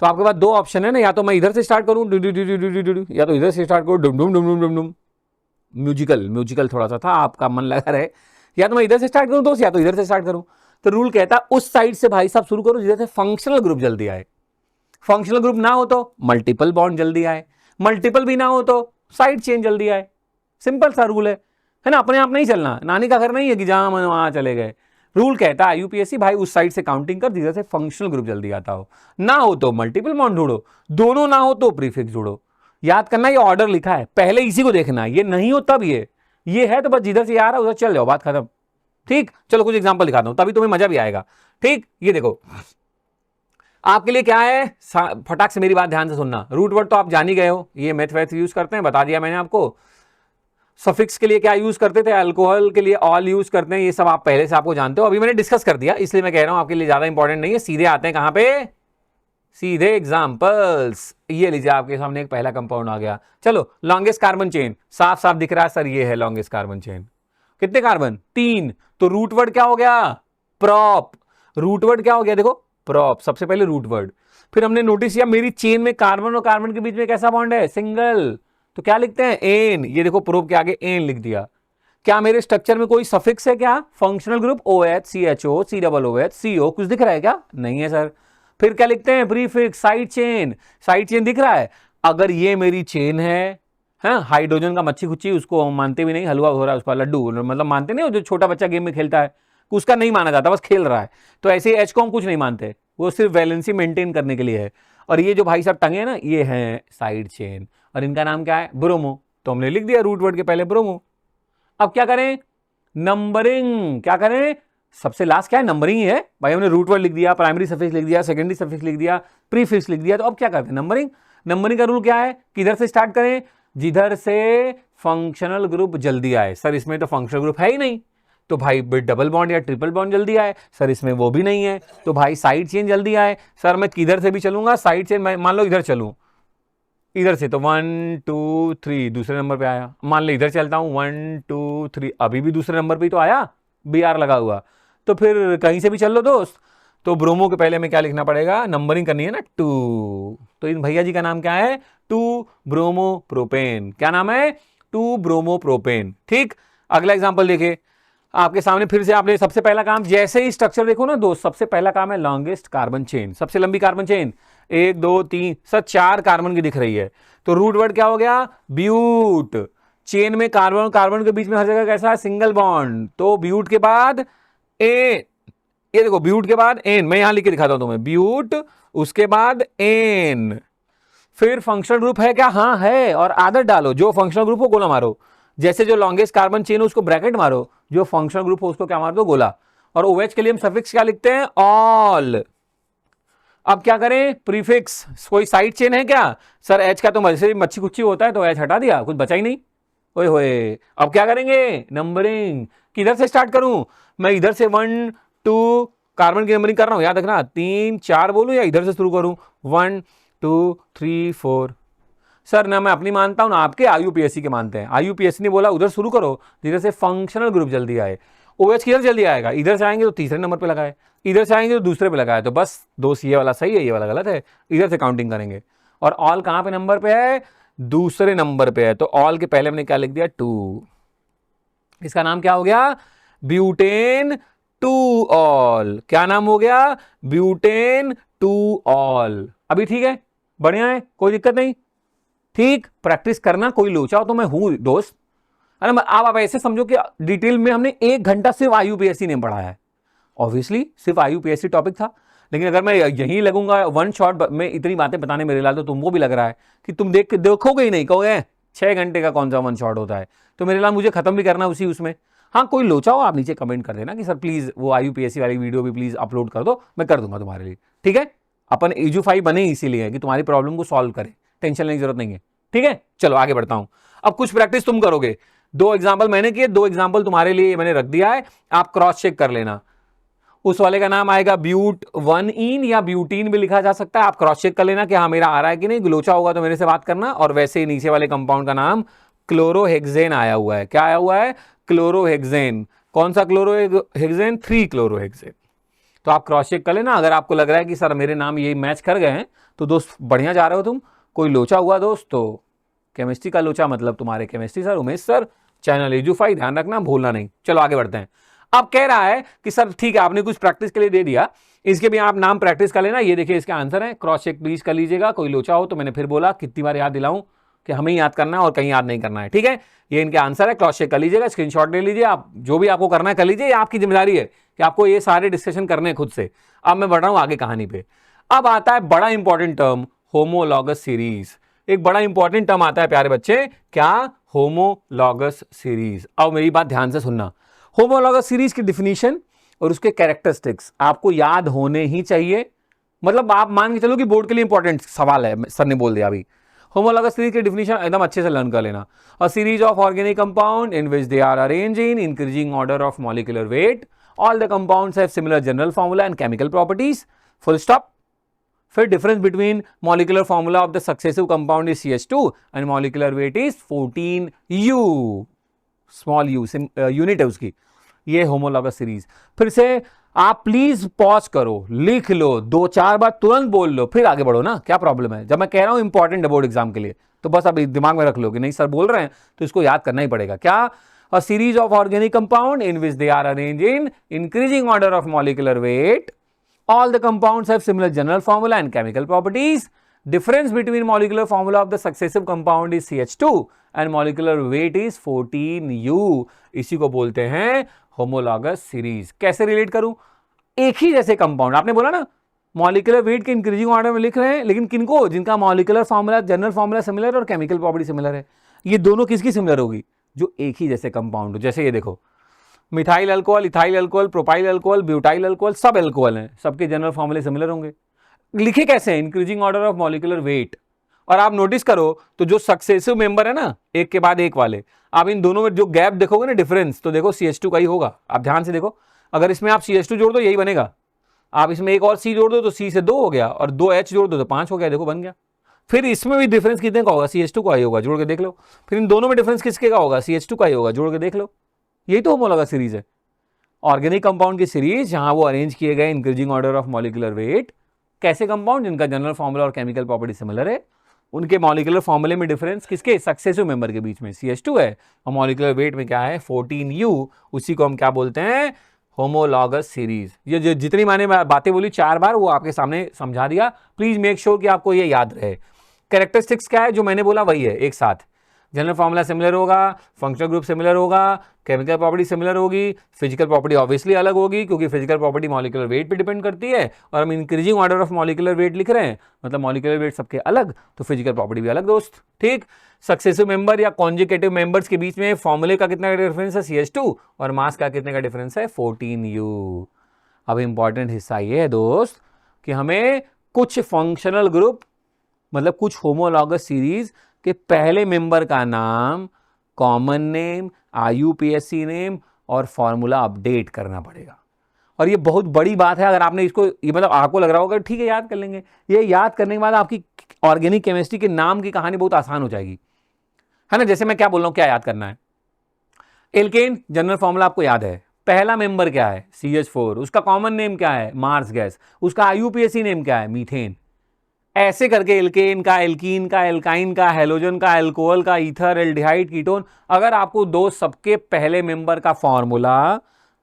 तो आपके पास 2 ऑप्शन है ना, या तो मैं इधर से स्टार्ट करूं या तो इधर से स्टार्ट करूं डुम डुम डुम डुम डुम डुम। म्यूजिकल थोड़ा सा था, आपका मन लगा रहे। या तो मैं इधर से स्टार्ट करूं दोस्त, या तो इधर से स्टार्ट करूं। तो रूल कहता है उस साइड से भाई साहब शुरू करो जिधर से फंक्शनल ग्रुप जल्दी आए। फंक्शनल ग्रुप ना हो तो मल्टीपल बॉन्ड जल्दी आए, मल्टीपल भी ना हो तो साइड चेन जल्दी आए। सिंपल सा रूल है। है ना, अपने आप नहीं चलना, नानी का घर नहीं है कि जहां मन वहां चले गए। रूल कहता है यूपीएससी भाई उस साइड से काउंटिंग कर जिधर से फंक्शनल ग्रुप जल्दी आता हो, ना हो तो मल्टीपल बॉन्ड ढूंढो, दोनों ना हो तो प्रीफिक्स ढूंढो। याद करना ये ऑर्डर लिखा है, पहले इसी को देखना, ये नहीं हो तब ये है तो बस जिधर से आ रहा है उधर चल जाओ, बात खत्म। ठीक, चलो कुछ एग्जांपल दिखाता हूं तभी तुम्हें मजा भी आएगा। ठीक, ये देखो आपके लिए क्या है, फटाक से मेरी बात ध्यान से सुनना। रूट वर्ड तो आप जान ही गए हो, ये मैथ वैथ यूज करते हैं, बता दिया मैंने आपको। सफिक्स के लिए क्या यूज करते थे, अल्कोहल के लिए ऑल यूज करते हैं, ये सब आप पहले से आपको जानते हो, अभी मैंने डिस्कस कर दिया इसलिए मैं कह रहा हूं आपके लिए ज्यादा इंपॉर्टेंट नहीं है। सीधे आते हैं कहां पे, सीधे एग्जांपल्स। ये लीजिए आपके सामने एक पहला कंपाउंड आ गया। चलो लॉन्गेस्ट कार्बन चेन, साफ साफ दिख रहा है सर, ये है लॉन्गेस्ट कार्बन चेन। कितने कार्बन, 3। तो रूट वर्ड क्या हो गया, प्रॉप। रूट वर्ड क्या हो गया, देखो प्रॉप, सबसे पहले रूट वर्ड। फिर हमने नोटिस किया मेरी चेन में कार्बन और कार्बन के बीच में कैसा बॉन्ड है, सिंगल, तो क्या लिखते हैं, एन। ये देखो प्रोप के आगे एन लिख दिया। क्या मेरे स्ट्रक्चर में कोई सफिक्स है क्या, functional group OH CHO COOH CO, कुछ दिख रहा है क्या, नहीं है सर। फिर क्या लिखते हैं, prefix, side chain. Side chain दिख रहा है, अगर ये मेरी चेन है, हाँ, हाइड्रोजन का मच्छी खुच्ची उसको हम मानते भी नहीं, हलवा हो रहा है उसका, लड्डू मतलब मानते नहीं, जो छोटा बच्चा गेम में खेलता है उसका नहीं माना जाता, बस खेल रहा है। तो ऐसे एच को हम कुछ नहीं मानते, वो सिर्फ वैलेंसी मेंटेन करने के लिए है। और ये जो भाई साहब टंगे हैं ना, ये हैं साइड चेन, और इनका नाम क्या है, ब्रोमो। तो हमने लिख दिया रूट वर्ड के पहले ब्रोमो। अब क्या करें, नंबरिंग। क्या करें, सबसे लास्ट क्या है, नंबरिंग ही है भाई। हमने रूट वर्ड लिख दिया, प्राइमरी सफिक्स लिख दिया, सेकेंडरी सफिक्स लिख दिया, प्रीफिक्स लिख दिया, तो अब क्या करते हैं, नंबरिंग। नंबरिंग का रूल क्या है, किधर से स्टार्ट करें, जिधर से फंक्शनल ग्रुप जल्दी आए। सर इसमें तो फंक्शनल ग्रुप है ही नहीं, तो भाई डबल बॉन्ड या ट्रिपल बॉन्ड जल्दी आए। सर इसमें वो भी नहीं है, तो भाई साइड चेन जल्दी आए। सर मैं किधर से भी चलूंगा, साइड चेन मान लो इधर चलूं, इधर से तो 1 2 3 दूसरे नंबर पे आया। मान लो इधर चलता हूं 1 2 3, अभी भी दूसरे नंबर पे ही तो आया, BR लगा हुआ। तो फिर कहीं से भी चल लो दोस्त। तो ब्रोमो के पहले हमें क्या लिखना पड़ेगा, नंबरिंग करनी है ना, 2। तो इन भैया जी का नाम क्या है, 2 ब्रोमो प्रोपेन। क्या नाम है, 2 ब्रोमो प्रोपेन। ठीक, अगला एग्जांपल देखिए आपके सामने। फिर से आपने सबसे पहला काम, जैसे ही स्ट्रक्चर देखो ना दोस्त, सबसे पहला काम है लॉन्गेस्ट कार्बन चेन, सबसे लंबी कार्बन चेन, 1 2 3, सर 4 कार्बन की दिख रही है। तो रूट वर्ड क्या हो गया, ब्यूट। चेन में कार्बन और कार्बन के बीच में हर जगह कैसा है, सिंगल बॉन्ड, तो ब्यूट के बाद ए, ये देखो ब्यूट के बाद एन, मैं यहां लिख के दिखाता हूं तुम्हें, ब्यूट उसके बाद एन। फिर फंक्शनल ग्रुप है क्या, हाँ है, और आदत डालो, जो फंक्शनल ग्रुप हो गोला मारो। जैसे जो लॉन्गेस्ट कार्बन चेन हो उसको ब्रैकेट मारो, जो फंक्शनल ग्रुप हो उसको क्या मार दो, गोला। और OH के लिए हम सफिक्स क्या लिखते हैं, ऑल। अब क्या करें, प्रीफिक्स। कोई साइड चेन है क्या, सर H का तो वैसे मच्छी कुच्ची होता है, तो H हटा दिया, कुछ बचा ही नहीं। ओए होए, अब क्या करेंगे, नंबरिंग। किधर से स्टार्ट करूं, मैं इधर से 1 2 कार्बन की नंबरिंग कर रहा हूं, याद रखना 3 4 बोलूं या इधर से शुरू करूं, 1 2 3 4। सर ना मैं अपनी मानता हूं ना आपके, IUPAC के मानते हैं। IUPAC ने बोला उधर शुरू करो जिधर से फंक्शनल ग्रुप जल्दी आए। OH किधर जल्दी आएगा, इधर से आएंगे तो तीसरे नंबर पे लगाए, इधर से आएंगे तो दूसरे पे लगाए, तो बस दोस्त ये वाला सही है, ये वाला गलत है, इधर से काउंटिंग करेंगे। और ऑल कहां पे नंबर पे है, दूसरे नंबर पे है, तो ऑल के पहले हमने क्या लिख दिया, 2। इसका नाम क्या हो गया, ब्यूटेन 2 ऑल। क्या नाम हो गया, ब्यूटेन 2 ऑल। अभी ठीक है, बढ़िया है, कोई दिक्कत नहीं। ठीक, प्रैक्टिस करना, कोई लोचा हो तो मैं हूं दोस्त। अरे आप ऐसे समझो कि डिटेल में हमने 1 घंटा सिर्फ IUPAC ने पढ़ा है। ऑब्वियसली सिर्फ IUPAC टॉपिक था, लेकिन अगर मैं यहीं लगूंगा वन शॉट में इतनी बातें बताने मेरे लाल, तो तुमको भी लग रहा है कि तुम देख के देखोगे ही नहीं, कहोगे 6 घंटे का कौन सा वन शॉट होता है। तो मेरे लाल मुझे खत्म भी करना उसी उसमें। हाँ कोई लोचा हो आप नीचे कमेंट कर देना कि सर प्लीज वो IUPAC वाली वीडियो भी प्लीज अपलोड कर दो, मैं कर दूंगा तुम्हारे लिए। ठीक है, अपन EJU5 बने इसीलिए कि तुम्हारी प्रॉब्लम को सॉल्व करें, टेंशन लेने की जरूरत नहीं है। ठीक है, चलो आगे बढ़ता हूं। अब कुछ प्रैक्टिस तुम करोगे, 2 एग्जाम्पल मैंने किए, 2 एग्जाम्पल तुम्हारे लिए मैंने रख दिया है, आप क्रॉस चेक कर लेना। उस वाले का नाम आएगा ब्यूट 1इन या ब्यूटीन भी लिखा जा सकता है, आप क्रॉस चेक कर लेना कि हाँ मेरा आ रहा है कि नहीं, ग्लोचा होगा तो मेरे से बात करना। और वैसे ही नीचे वाले कंपाउंड का नाम क्लोरोहेक्सेन आया हुआ है, क्या आया हुआ है, क्लोरोहेक्सेन। कौन सा क्लोरोहेक्सेन, 3 क्लोरोहेक्सेन। तो आप क्रॉस चेक कर लेना, अगर आपको लग रहा है कि सर मेरे नाम ये मैच कर गए हैं तो दोस्त बढ़िया जा रहे हो तुम। कोई लोचा हुआ दोस्त तो केमिस्ट्री का लोचा मतलब तुम्हारे chemistry sir, Umesh sir, channel EJU5 ध्यान रखना, भूलना नहीं। चलो आगे बढ़ते हैं। अब कह रहा है कि सर ठीक है आपने कुछ प्रैक्टिस के लिए दे दिया, इसके भी आप नाम प्रैक्टिस कर लेना। ये देखिए इसका आंसर है, क्रॉस चेक प्लीज कर लीजिएगा, कोई लोचा हो तो। मैंने फिर बोला कितनी बार याद दिलाऊं कि हमें याद करना है और कहीं याद नहीं करना है। ठीक है, ये इनके आंसर है, क्रॉस चेक कर लीजिएगा, स्क्रीनशॉट ले लीजिए, आप जो भी आपको करना है कर लीजिए, ये आपकी जिम्मेदारी है कि आपको ये सारे डिस्कशन करने हैं खुद से। अब मैं बढ़ रहा हूं आगे कहानी पे। अब आता है बड़ा इंपॉर्टेंट टर्म, होमोलॉगस सीरीज। एक बड़ा इंपॉर्टेंट टर्म आता है प्यारे बच्चे, क्या? Homologous series. अब मेरी बात ध्यान से सुनना, होमोलॉगस सीरीज की डिफिनीशन और उसके कैरेक्टरिस्टिक्स आपको याद होने ही चाहिए। मतलब आप मान के चलो कि बोर्ड के लिए इंपॉर्टेंट सवाल है, सर ने बोल दिया अभी। होमोलॉगस सीरीज की डिफिनीशन एकदम अच्छे से लर्न कर लेना। A series of organic compound in which they are arrange in increasing order of molecular weight, all the compounds have similar general formula and chemical properties, full stop. फिर difference between molecular formula of the successive compound is CH2 and molecular weight is 14U, small U unit है उसकी। ये होमोलॉगस सीरीज। फिर से आप प्लीज पॉज करो, लिख लो, 2-4 बार तुरंत बोल लो, फिर आगे बढ़ो ना, क्या प्रॉब्लम है? जब मैं कह रहा हूं इंपॉर्टेंट है बोर्ड एग्जाम के लिए, तो बस अब दिमाग में रख लो कि नहीं सर बोल रहे हैं तो इसको याद करना ही पड़ेगा। क्या? A series of organic compound in which they are arrange in increasing order of molecular weight, all the compounds have similar general formula and chemical properties, difference between molecular formula of the successive compound is CH2 and molecular weight is 14U, इसी को बोलते हैं होमोलॉगस सीरीज। कैसे रिलेट करूं? एक ही जैसे कंपाउंड, आपने बोला ना मॉलिक्यूलर वेट के इंक्रीजिंग ऑर्डर में लिख रहे हैं, लेकिन किनको? जिनका molecular formula general formula similar और केमिकल प्रॉपर्टी सिमिलर है। ये दोनों किसकी सिमिलर होगी? जो एक ही जैसे कंपाउंड हो। जैसे ये देखो, methyl alcohol, ethyl alcohol, propyl alcohol, butyl alcohol, सब अल्कोहल हैं, सबके जनरल फॉर्मूले सिमिलर होंगे। लिखे कैसे हैं? Increasing order of molecular wait. और आप नोटिस करो तो जो सक्सेसिव मेंबर है ना, एक के बाद एक वाले, आप इन दोनों में जो गैप देखोगे ना, डिफरेंस, तो देखो CH2 का ही होगा। आप ध्यान से देखो, अगर इसमें आप CH2 जोड़ दो यही बनेगा, आप इसमें एक और C जोड़ दो तो C से 2 हो गया, और 2 H जोड़ दो तो 5 हो गया, देखो बन गया। फिर इसमें भी डिफरेंस कितने का होगा? CH2 का ही होगा, जोड़ के देख लो। फिर इन दोनों में डिफरेंस किसके का होगा? CH2 का ही होगा, जोड़ के देख लो। यही तो होमोलॉगस सीरीज है, ऑर्गेनिक कंपाउंड की सीरीज, जहां वो अरेंज किए गए increasing order of molecular wait. कैसे कंपाउंड? जिनका जनरल फॉर्मूला और केमिकल प्रॉपर्टी सिमिलर है, उनके मॉलिक्यूलर फॉर्मूले में डिफरेंस किसके? सक्सेसिव मेंबर के बीच में CH2 है, और मॉलिक्यूलर वेट में क्या है? 14U। उसी को हम क्या बोलते हैं? Homologous series. ये जितनी मैंने बातें बोली 4 बार, वो आपके सामने समझा दिया। प्लीज मेक श्योर कि आपको ये याद रहे। कैरेक्टरिस्टिक्स क्या है? जो मैंने बोला वही है एक साथ। जनरल फॉर्मूला सिमिलर होगा, फंक्शनल ग्रुप सिमिलर होगा, केमिकल प्रॉपर्टी सिमिलर होगी, फिजिकल प्रॉपर्टी ऑब्वियसली अलग होगी, क्योंकि फिजिकल प्रॉपर्टी मॉलिक्यूलर वेट पे डिपेंड करती है, और हम increasing order of molecular wait लिख रहे हैं, मतलब मॉलिक्यूलर वेट सबके अलग, तो फिजिकल प्रॉपर्टी भी अलग दोस्त। ठीक, सक्सेसिव मेंबर या कॉन्जुगेटिव मेंबर्स के बीच में फॉर्मूले का कितना डिफरेंस है? CH2, और मास का कितने का डिफरेंस है? 14U। अब इंपॉर्टेंट हिस्सा ये है दोस्त कि हमें कुछ फंक्शनल ग्रुप, मतलब कुछ होमोलॉगस सीरीज के पहले मेंबर का नाम, कॉमन नेम, IUPAC नेम और फॉर्मूला अपडेट करना पड़ेगा। और ये बहुत बड़ी बात है। अगर आपने इसको, ये मतलब आपको लग रहा होगा ठीक है याद कर लेंगे, ये याद करने के बाद आपकी ऑर्गेनिक केमिस्ट्री के नाम की कहानी बहुत आसान हो जाएगी, है ना। जैसे मैं क्या बोल रहा हूं, क्या याद करना है? एल्केन जनरल फॉर्मूला आपको याद है, पहला मेंबर क्या है? CH4। उसका कॉमन नेम क्या है? Marsh gas. उसका IUPAC नेम क्या है? मीथेन। ऐसे करके एल्केन का, एल्कीन का, एल्काइन का, हेलोजन का, एल्कोहल का, ईथर, एल्डिहाइड, कीटोन, अगर आपको दो सबके पहले मेंबर का formula,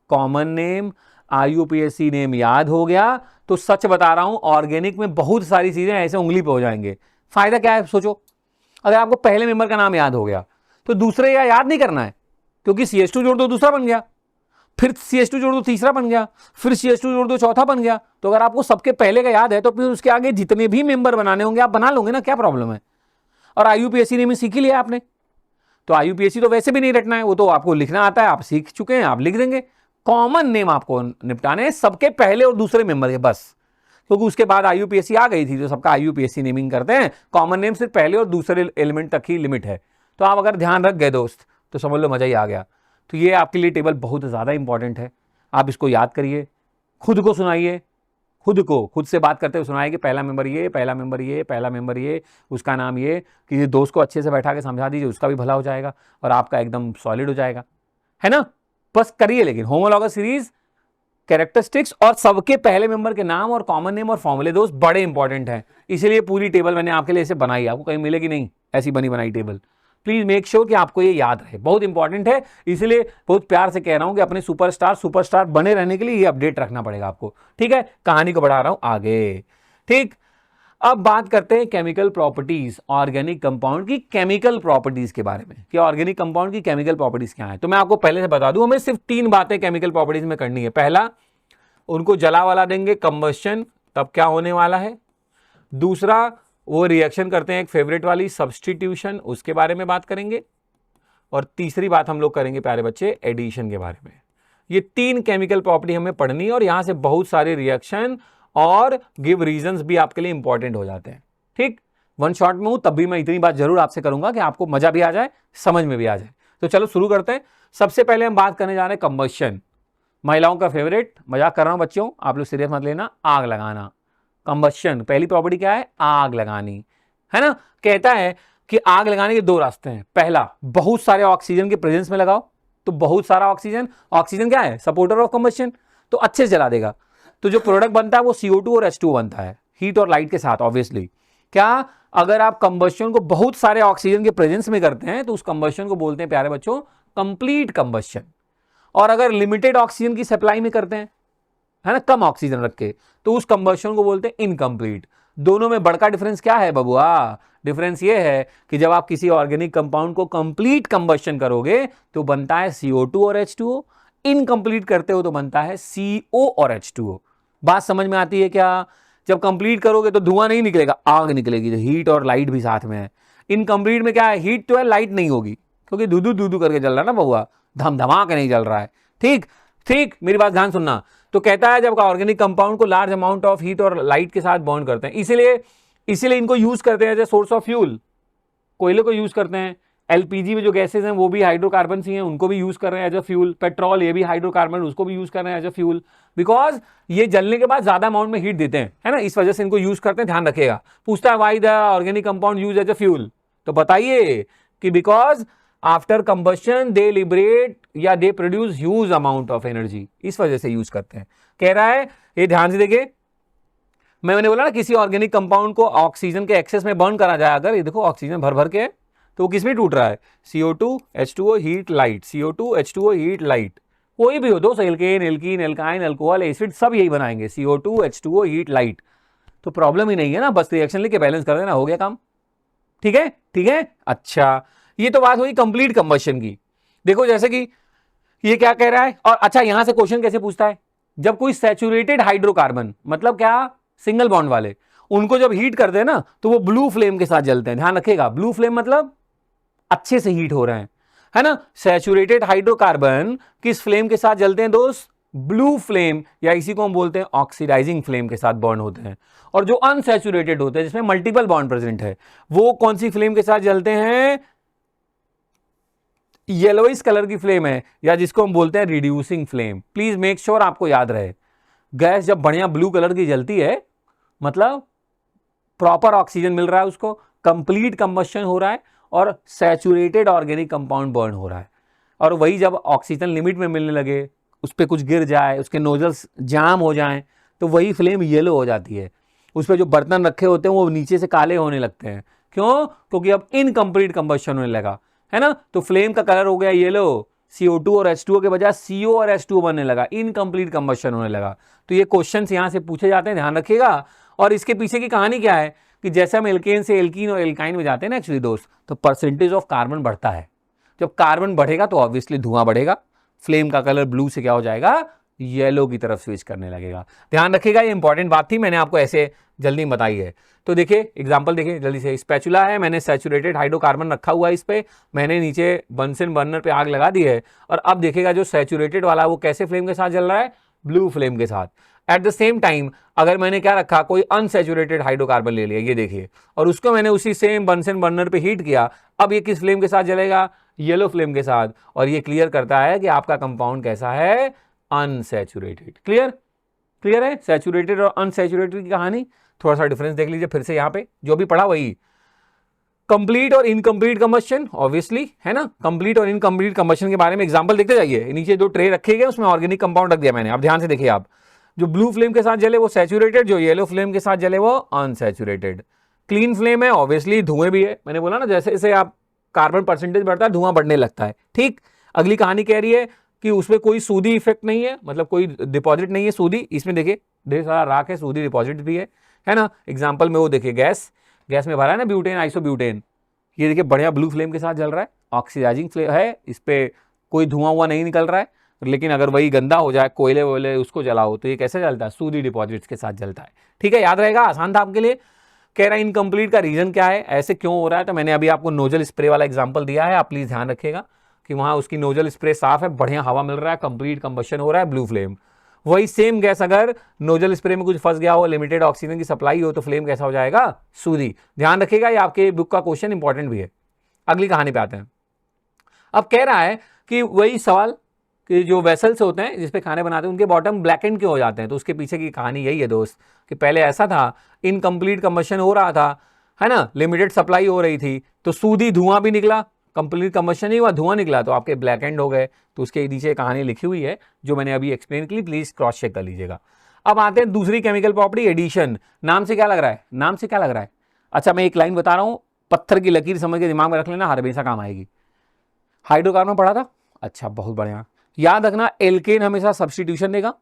common name, IUPAC name याद हो गया, तो सच बता रहा हूं ऑर्गेनिक में बहुत सारी चीजें ऐसे उंगली पे हो जाएंगे। फायदा क्या है सोचो, अगर आपको पहले मेंबर का नाम याद हो गया तो दूसरे या याद नहीं करना है, क्योंकि CH2 जोड़ दो दूसरा बन गया, फिर CH2 जोड़ दो तीसरा बन गया, फिर CH2 जोड़ दो चौथा बन गया। तो अगर आपको सबके पहले का याद है तो फिर उसके आगे जितने भी मेंबर बनाने होंगे आप बना लोगे ना, क्या प्रॉब्लम है। और IUPAC नेम सीख ही लिया आपने, तो IUPAC तो वैसे भी नहीं रटना है, वो तो आपको लिखना आता है, आप सीख चुके हैं, आप लिख देंगे। कॉमन नेम आपको निपटाने सबके पहले और दूसरे मेंबर के बस, क्योंकि उसके बाद IUPAC आ गई थी तो सबका IUPAC नेमिंग करते हैं। कॉमन नेम सिर्फ पहले और दूसरे एलिमेंट तक ही लिमिट है। तो आप अगर ध्यान रख गए दोस्त तो समझ लो मजा ही आ गया। तो ये आपके लिए टेबल बहुत ज़्यादा इंपॉर्टेंट है, आप इसको याद करिए, खुद को सुनाइए, खुद से बात करते हुए सुनाइए कि पहला मेंबर ये, पहला मेंबर ये, पहला मेंबर ये, उसका नाम ये। किसी दोस्त को अच्छे से बैठा के समझा दीजिए, उसका भी भला हो जाएगा और आपका एकदम सॉलिड हो जाएगा, है ना। बस करिए। लेकिन होमोलॉगस सीरीज, कैरेक्टरिस्टिक्स और सबके पहले मेंबर के नाम और कॉमन नेम और फॉर्मूले दोस्त बड़े इंपॉर्टेंट हैं, इसीलिए पूरी टेबल मैंने आपके लिए ऐसे बनाई, आपको कहीं मिलेगी नहीं ऐसी बनी बनाई टेबल। प्लीज मेक श्योर कि आपको ये याद रहे, बहुत इंपॉर्टेंट है। इसलिए बहुत प्यार से कह रहा हूं कि अपने सुपरस्टार बने रहने के लिए ये अपडेट रखना पड़ेगा आपको, ठीक है। कहानी को बढ़ा रहा हूं आगे, ठीक। अब बात करते हैं केमिकल प्रॉपर्टीज, ऑर्गेनिक कंपाउंड की केमिकल प्रॉपर्टीज के बारे में कि ऑर्गेनिक कंपाउंड की केमिकल प्रॉपर्टीज क्या है। तो मैं आपको पहले से बता दूं, हमें सिर्फ 3 बातें केमिकल प्रॉपर्टीज में करनी है। पहला, उनको जला वाला देंगे कंबस्शन, तब क्या होने वाला है। दूसरा, वो रिएक्शन करते हैं एक फेवरेट वाली सब्सटीट्यूशन, उसके बारे में बात करेंगे। और तीसरी बात हम लोग करेंगे प्यारे बच्चे एडिशन के बारे में। ये 3 केमिकल प्रॉपर्टी हमें पढ़नी है और यहां से बहुत सारे रिएक्शन और गिव रीजंस भी आपके लिए इंपॉर्टेंट हो जाते हैं। ठीक, वन शॉट में हूं तब भी मैं इतनी बात जरूर आपसे करूंगा कि आपको मजा भी आ जाए, समझ में भी आ जाए। तो चलो शुरू करते हैं। सबसे पहले हम बात करने जा रहे हैं कंबस्शन, महिलाओं का फेवरेट। मजाक कर रहा हूं बच्चों, आप लोग सीरियस मत लेना। आग लगाना, कंबस्शन पहली प्रॉपर्टी क्या है, आग लगानी, है ना। कहता है कि आग लगाने के 2 रास्ते हैं। पहला, बहुत सारे ऑक्सीजन के प्रेजेंस में लगाओ, तो बहुत सारा ऑक्सीजन, ऑक्सीजन क्या है, सपोर्टर ऑफ कंबस्शन, तो अच्छे से जला देगा। तो जो प्रोडक्ट बनता है वो CO2 और H2O बनता है, हीट और लाइट के साथ ऑब्वियसली। क्या, अगर आप कंबस्शन को बहुत सारे ऑक्सीजन के प्रेजेंस में करते हैं तो उस कंबस्शन को बोलते हैं प्यारे बच्चों कंप्लीट कंबस्शन। और अगर लिमिटेड ऑक्सीजन की सप्लाई में करते हैं, है ना, कम ऑक्सीजन रख के, तो उस कंबस्शन को बोलते हैं इनकम्प्लीट। दोनों में बड़का डिफरेंस क्या है बबुआ, डिफरेंस ये है कि जब आप किसी ऑर्गेनिक कंपाउंड को कंप्लीट कंबस्शन करोगे तो बनता है CO2 और H2O, इनकम्प्लीट करते हो तो बनता है CO और H2O। बात समझ में आती है क्या। जब कंप्लीट करोगे तो धुआं नहीं निकलेगा, आग निकलेगी, जो हीट और लाइट भी साथ में है। इनकम्प्लीट में क्या है, हीट तो है, लाइट नहीं होगी, क्योंकि दूधू दूधू करके जल रहा है ना बबुआ, धमधमा के नहीं जल रहा है। ठीक ठीक, मेरी बात ध्यान सुनना। तो कहता है जब ऑर्गेनिक कंपाउंड को लार्ज अमाउंट ऑफ हीट और लाइट के साथ बॉन्ड करते हैं, इसीलिए इनको यूज करते हैं as a source of fuel. कोयले को यूज करते हैं, LPG में जो गैसेज हैं वो भी हाइड्रोकार्बन ही हैं, उनको भी यूज कर रहे हैं एज अ फ्यूल। पेट्रोल ये भी हाइड्रोकार्बन, उसको भी यूज कर रहे हैं एज अ फ्यूल, बिकॉज ये जलने के बाद ज्यादा अमाउंट में हीट देते हैं, है ना, इस वजह से इनको यूज करते हैं। ध्यान रखिएगा। पूछता है why the organic compound use as a fuel, तो बताइए कि because after combustion they liberate या they produce huge amount of energy, इस वजह से यूज करते हैं। कह रहा है, ये ध्यान से देखिए, मैंने बोला ना किसी ऑर्गेनिक कंपाउंड को ऑक्सीजन के एक्सेस में बर्न करा जाए, अगर ये देखो ऑक्सीजन भर भर के तो वो किसमें टूट रहा है, CO2 H2O heat light, CO2 H2O heat light. कोई भी हो, दो alkane, alkene, alkyne, alcohol, acid, सब यही बनाएंगे, CO2 H2O हीट लाइट। तो प्रॉब्लम ही नहीं है ना, बस रिएक्शन लेके बैलेंस कर देना, हो गया काम। ठीक है, ठीक है। अच्छा, ये तो बात हुई कंप्लीट कंबस्शन की। देखो जैसे कि ये क्या कह रहा है, और अच्छा यहां से क्वेश्चन कैसे पूछता है, जब कोई सैचुरेटेड हाइड्रोकार्बन, मतलब क्या, सिंगल बॉन्ड वाले, उनको जब हीट करते हैं ना तो वो ब्लू फ्लेम के साथ जलते हैं। ध्यान रखिएगा, ब्लू फ्लेम मतलब अच्छे से हीट हो रहे हैं, है ना। सैचुरेटेड हाइड्रोकार्बन किस फ्लेम के साथ जलते हैं दोस्त, ब्लू फ्लेम, या इसी को हम बोलते हैं ऑक्सीडाइजिंग फ्लेम के साथ बॉन्ड होते हैं। और जो अनसैचुरेटेड होते हैं जिसमें मल्टीपल बॉन्ड प्रेजेंट है, वो कौन सी फ्लेम के साथ जलते हैं, येलोइश कलर की फ्लेम है, या जिसको हम बोलते हैं reducing flame. Please make sure आपको याद रहे, गैस जब बढ़िया ब्लू कलर की जलती है मतलब प्रॉपर ऑक्सीजन मिल रहा है उसको, कंप्लीट कंबस्शन हो रहा है और सैचुरेटेड ऑर्गेनिक कंपाउंड बर्न हो रहा है। और वही जब ऑक्सीजन लिमिट में मिलने लगे, उस पर कुछ गिर जाए, उसके नोजल्स जाम हो जाएं, तो वही फ्लेम येलो हो जाती है। उस पर जो बर्तन रखे होते हैं वो नीचे से काले होने लगते हैं। क्यों, क्योंकि अब इनकम्प्लीट कंबस्शन होने लगा, है ना। तो फ्लेम का कलर हो गया येलो, CO2 और H2O के बजाय CO और H2O बनने लगा, इनकम्प्लीट कंबस्शन होने लगा। तो ये क्वेश्चंस यहां से पूछे जाते हैं, ध्यान रखिएगा। और इसके पीछे की कहानी क्या है कि जैसे हम एल्केन से एल्कीन और एल्काइन में जाते हैं ना एक्चुअली दोस्त, तो परसेंटेज ऑफ कार्बन बढ़ता है। जब कार्बन बढ़ेगा तो ऑब्वियसली धुआं बढ़ेगा, फ्लेम का कलर ब्लू से क्या हो जाएगा, येलो की तरफ स्विच करने लगेगा। ध्यान रखिएगा, ये इंपॉर्टेंट बात थी, मैंने आपको ऐसे जल्दी बताई है। तो देखिए एग्जांपल देखिए जल्दी से, स्पैचुला है, मैंने सैचुरेटेड हाइड्रोकार्बन रखा हुआ है, इस पे मैंने नीचे बंसन बर्नर पे आग लगा दी है, और अब देखिएगा जो सैचुरेटेड वाला वो कैसे फ्लेम के साथ जल रहा है, ब्लू फ्लेम के साथ। एट द सेम टाइम अगर मैंने क्या रखा, कोई अनसैचुरेटेड हाइड्रोकार्बन ले लिया, ये देखिए, और उसको मैंने उसी सेम बंसन बर्नर पे हीट किया, अब ये किस फ्लेम के साथ जलेगा, येलो फ्लेम के साथ। और ये क्लियर करता है कि आपका कंपाउंड कैसा है, अनसैचुरेटेड। क्लियर, क्लियर है, सैचुरेटेड और अनसैचुरेटेड की कहानी। थोड़ा सा डिफरेंस देख लीजिए फिर से, यहां पे जो भी पढ़ा वही, कंप्लीट और इनकम्प्लीट कंबस्शन ऑब्वियसली, है ना। कंप्लीट और इनकम्प्लीट कंबस्शन के बारे में एग्जांपल देखते जाइए, नीचे 2 ट्रे रखे गए, उसमें ऑर्गेनिक कंपाउंड रख दिया मैंने। अब ध्यान से देखिए आप, जो ब्लू फ्लेम के साथ जले वो सैचुरेटेड, जो येलो फ्लेम के साथ जले वो अनसैचुरेटेड। क्लीन फ्लेम है ऑब्वियसली, धुएं भी है, मैंने बोला ना जैसे जैसे आप कार्बन परसेंटेज बढ़ता है धुआं बढ़ने लगता है। ठीक, अगली कहानी कह रही है कि उसमें कोई सूदी इफेक्ट नहीं है, मतलब कोई डिपॉजिट नहीं है सूदी, इसमें देखिए ढेर सारा राख है, सूदी डिपॉजिट भी है। है ना। एग्जाम्पल में वो देखिए गैस में भरा है ना ब्यूटेन, आइसोब्यूटेन, ये देखिए बढ़िया ब्लू फ्लेम के साथ जल रहा है, ऑक्सीडाइजिंग फ्लेम है, इस पे कोई धुआं हुआ नहीं निकल रहा है। लेकिन अगर वही गंदा हो जाए, कोयले वोयले उसको जलाओ, तो ये कैसे जलता है, सूदी डिपॉजिट्स के साथ जलता है। ठीक है, याद रहेगा, आसान था आपके लिए। कह रहा है इनकम्प्लीट का रीजन क्या है, ऐसे क्यों हो रहा है, तो मैंने अभी आपको नोजल स्प्रे वाला एग्जांपल दिया है, आप प्लीज ध्यान रखिएगा कि वहां उसकी नोजल स्प्रे साफ है, बढ़िया हवा मिल रहा है, कंप्लीट कंबशन हो रहा है, ब्लू फ्लेम। वही सेम गैस अगर नोजल स्प्रे में कुछ फंस गया हो, लिमिटेड ऑक्सीजन की सप्लाई हो, तो फ्लेम कैसा हो जाएगा, सूदी। ध्यान रखिएगा, ये आपके बुक का क्वेश्चन इंपॉर्टेंट भी है। अगली कहानी पे आते हैं। अब कह रहा है कि वही सवाल कि जो वेसल्स होते हैं जिसपे खाने बनाते हैं, उनके बॉटम ब्लैक एंड क्यों हो जाते हैं। तो उसके पीछे की कहानी यही है दोस्त, कि पहले ऐसा था, इनकम्प्लीट कंबशन हो रहा था, है ना, लिमिटेड सप्लाई हो रही थी, तो सूदी धुआं भी निकला, कंप्लीट कंबशन नहीं हुआ, धुआं निकला, तो आपके ब्लैक एंड हो गए। तो उसके नीचे कहानी लिखी हुई है जो मैंने अभी एक्सप्लेन की, प्लीज क्रॉस चेक कर लीजिएगा। अब आते हैं दूसरी केमिकल प्रॉपर्टी, एडिशन। नाम से क्या लग रहा है, नाम से क्या लग रहा है। अच्छा, मैं एक लाइन बता रहा हूं, पत्थर की लकीर समझ के दिमाग में रख लेना, हर हमेशा काम आएगी। हाइड्रोकार्बन पढ़ा था, अच्छा बहुत बढ़िया। याद रखना, एल्केन हमेशा सब्स्टिट्यूशन देगा,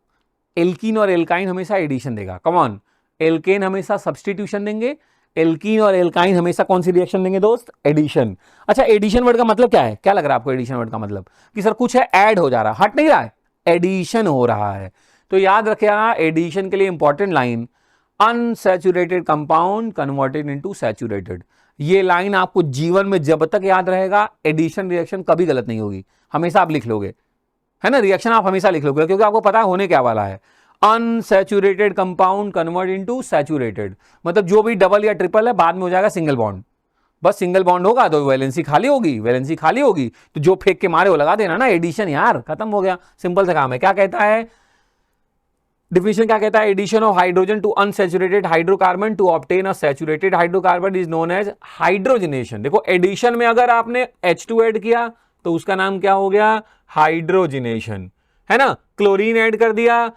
एल्कीन और एल्काइन हमेशा एडिशन देगा। कम ऑन, एल्केन हमेशा सब्स्टिट्यूशन देंगे, एल्कीन और एल्काइन हमेशा कौन सी रिएक्शन देंगे दोस्त, एडिशन। अच्छा, एडिशन वर्ड का मतलब क्या है, क्या लग रहा है आपको एडिशन वर्ड का मतलब, कि सर कुछ है ऐड हो जा रहा है, हट नहीं रहा है, एडिशन हो रहा है। तो याद रखिएगा, एडिशन के लिए important line, unsaturated compound converted into saturated. ये लाइन आपको जीवन में जब तक याद रहेगा, एडिशन रिएक्शन कभी गलत नहीं होगी, हमेशा आप लिख लोगे, है ना, रिएक्शन आप हमेशा लिख लोगे, क्योंकि आपको पता होने क्या वाला है। Unsaturated compound convert into saturated, मतलब जो भी डबल या ट्रिपल है बाद में हो जाएगा सिंगल बॉन्ड। बस सिंगल बॉन्ड होगा तो वैलेंसी खाली होगी, वैलेंसी खाली होगी तो जो फेंक के मारे वो लगा देना ना, एडिशन यार, खत्म हो गया, सिंपल सा काम है। क्या कहता है डिफिनेशन, क्या कहता है, addition of hydrogen to unsaturated hydrocarbon to obtain a saturated hydrocarbon is known as hydrogenation. देखो, एडिशन में अगर आपने H2 ऐड किया तो उसका नाम क्या हो गया, हाइड्रोजनेशन, है ना। क्लोरीन ऐड कर दिया,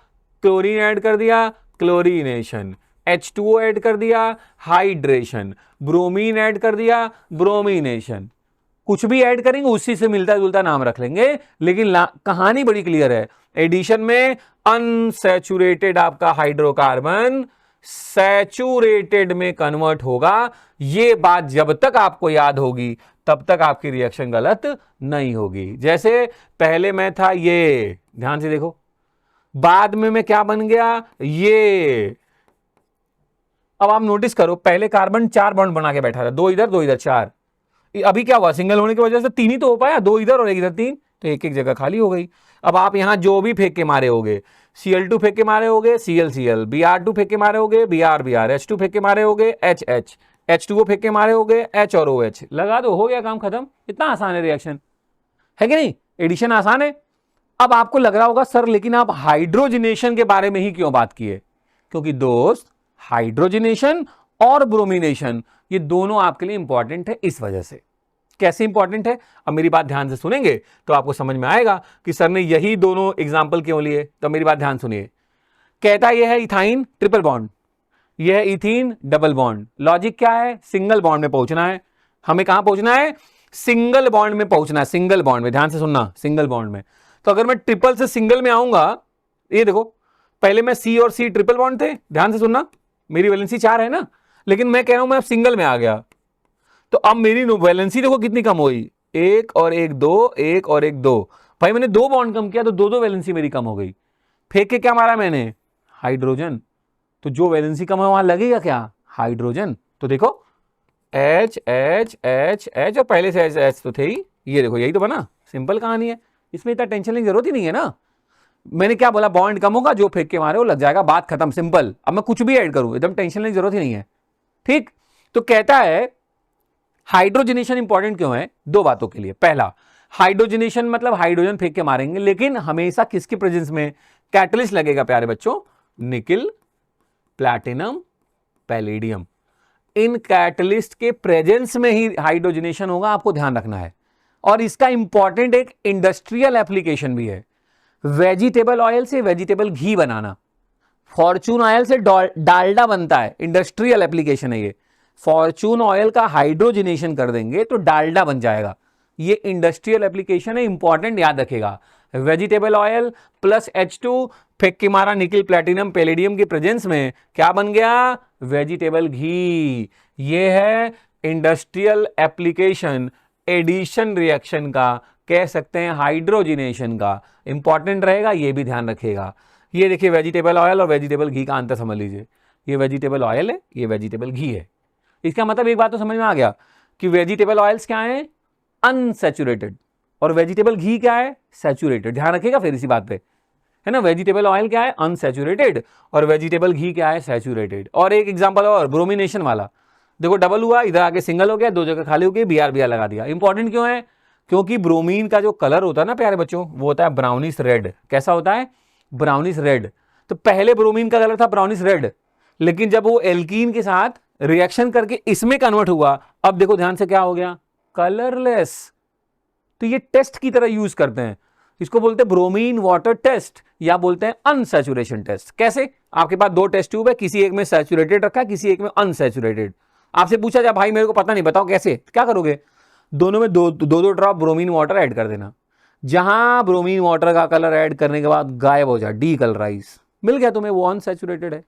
क्लोरीन ऐड कर दिया, क्लोरीनेशन। H2O ऐड कर दिया, हाइड्रेशन। ब्रोमीन ऐड कर दिया, ब्रोमीनेशन। कुछ भी ऐड करेंगे उसी से मिलता जुलता नाम रख लेंगे, लेकिन कहानी बड़ी क्लियर है। एडिशन में अनसैचुरेटेड आपका हाइड्रोकार्बन सैचुरेटेड में कन्वर्ट होगा। ये बात जब तक आपको याद होगी तब तक आपकी रिएक्शन गलत नहीं होगी। जैसे पहले मैं था ये, ध्यान से देखो, बाद में मैं क्या बन गया, ये। अब आप नोटिस करो, पहले कार्बन 4 बॉन्ड बना के बैठा था, 2 इधर 2 इधर 4। अभी क्या हुआ, सिंगल होने की वजह से 3 ही तो हो पाया, 2 इधर और 1 इधर, 3, तो एक एक जगह खाली हो गई। अब आप यहां जो भी फेंक के मारे होगे, Cl2 फेंक के मारे होगे, Cl Br2 फेंक के मारे होगे, Br H2 फेंक के मारे होगे, H H2O फेंक के मारे होगे, H और OH लगा दो, हो गया काम खत्म। इतना आसान है रिएक्शन, है कि नहीं, एडिशन आसान है। अब आपको लग रहा होगा सर लेकिन आप हाइड्रोजनेशन के बारे में ही क्यों बात किए, क्योंकि दोस्त हाइड्रोजनेशन और ब्रोमिनेशन ये दोनों आपके लिए इंपॉर्टेंट है इस वजह से। कैसे इंपॉर्टेंट है, अब मेरी बात ध्यान से सुनेंगे तो आपको समझ में आएगा कि सर ने यही दोनों एग्जाम्पल क्यों लिए। तो मेरी बात ध्यान सुनिए, कहता यह है इथाइन ट्रिपल बॉन्ड, यह है इथीन डबल बॉन्ड। लॉजिक क्या है, सिंगल बॉन्ड में पहुंचना है, हमें कहां पहुंचना है, सिंगल बॉन्ड में पहुंचना है, सिंगल बॉन्ड में, ध्यान से सुनना, सिंगल बॉन्ड में। तो अगर मैं ट्रिपल से सिंगल में आऊंगा, ये देखो पहले मैं C और C ट्रिपल बॉन्ड थे, ध्यान से सुनना, मेरी वैलेंसी 4 है ना, लेकिन मैं कह रहा हूं मैं अब सिंगल में आ गया, तो अब मेरी वैलेंसी देखो कितनी कम हुई, 1 और 1 2, 1 और 1 2। भाई मैंने 2 बॉन्ड कम किया तो 2 वैलेंसी मेरी कम हो गई। फेंक के क्या मारा मैंने, हाइड्रोजन, तो जो वैलेंसी कम है वहां लगेगा क्या, हाइड्रोजन। तो देखो H H H H और पहले से H तो थे ही, ये देखो यही तो बना, सिंपल कहानी है, इसमें इतना टेंशन लेने की जरूरत ही नहीं है ना। मैंने क्या बोला, बॉन्ड कम होगा, जो फेंक के मारे वो लग जाएगा, बात खत्म, सिंपल। अब मैं कुछ भी ऐड करूं एकदम टेंशन लेने की जरूरत ही नहीं है, ठीक। तो कहता है हाइड्रोजनेशन इंपॉर्टेंट क्यों है, 2 बातों के लिए। पहला, हाइड्रोजनेशन मतलब हाइड्रोजन फेंक के मारेंगे, लेकिन हमेशा किसकी प्रेजेंस में, कैटलिस्ट लगेगा प्यारे बच्चों, निकिल, प्लैटिनम, पैलेडियम, इन कैटलिस्ट के प्रेजेंस में ही हाइड्रोजनेशन होगा, आपको ध्यान रखना है। और इसका इंपॉर्टेंट एक इंडस्ट्रियल एप्लीकेशन भी है, वेजिटेबल ऑयल से वेजिटेबल घी बनाना, फॉर्चून ऑयल से डालडा बनता है, इंडस्ट्रियल एप्लीकेशन है ये। फॉर्चून ऑयल का हाइड्रोजनेशन कर देंगे तो डालडा बन जाएगा, ये इंडस्ट्रियल एप्लीकेशन है, इंपॉर्टेंट, याद रखेगा। वेजिटेबल ऑयल प्लस H2 फेंक के मारा निकल प्लेटिनम पैलेडियम की प्रेजेंस में, क्या बन गया? वेजिटेबल घी। ये है इंडस्ट्रियल एप्लीकेशन एडिशन रिएक्शन का, कह सकते हैं हाइड्रोजिनेशन का। इंपॉर्टेंट रहेगा, ये भी ध्यान रखिएगा। ये देखिए वेजिटेबल ऑयल और वेजिटेबल घी का अंतर समझ लीजिए। ये वेजिटेबल ऑयल है, ये वेजिटेबल घी है। इसका मतलब एक बात तो समझ में आ गया कि वेजिटेबल ऑयल्स क्या है? अनसैचुरेटेड, और वेजिटेबल घी क्या है? सैचुरेटेड। ध्यान रखिएगा फिर इसी बात पे, है ना। वेजिटेबल ऑयल क्या है? अनसैचुरेटेड, और वेजिटेबल घी क्या है? सैचुरेटेड। और एक एग्जांपल और, ब्रोमिनेशन वाला। देखो डबल हुआ, इधर आके सिंगल हो गया, दो जगह खाली हो गई, BR लगा दिया। इंपॉर्टेंट क्यों है? क्योंकि ब्रोमीन का जो कलर होता है ना प्यारे बच्चों, वो होता है ब्राउनिश रेड। कैसा होता है? Brownish red. तो पहले ब्रोमीन का कलर था ब्राउनिश रेड, लेकिन जब वो एल्कीन के साथ रिएक्शन करके इसमें कन्वर्ट हुआ, अब देखो ध्यान से क्या हो गया? कलरलेस। तो ये टेस्ट की तरह यूज करते हैं, इसको बोलते हैं ब्रोमीन वाटर टेस्ट या बोलते हैं अनसैचुरेशन टेस्ट। कैसे? आपके पास दो टेस्ट ट्यूब है, किसी एक में सैचुरेटेड रखा है, किसी एक में अनसैचुरेटेड। आपसे पूछा जाए भाई मेरे को पता नहीं, बताओ कैसे, क्या करोगे? दोनों में दो दो ड्रॉप ब्रोमीन वाटर ऐड कर देना। जहां ब्रोमीन वाटर का कलर ऐड करने के बाद गायब हो जाए, डीकलराइज, मिल गया तुम्हें, वो अनसैचुरेटेड है।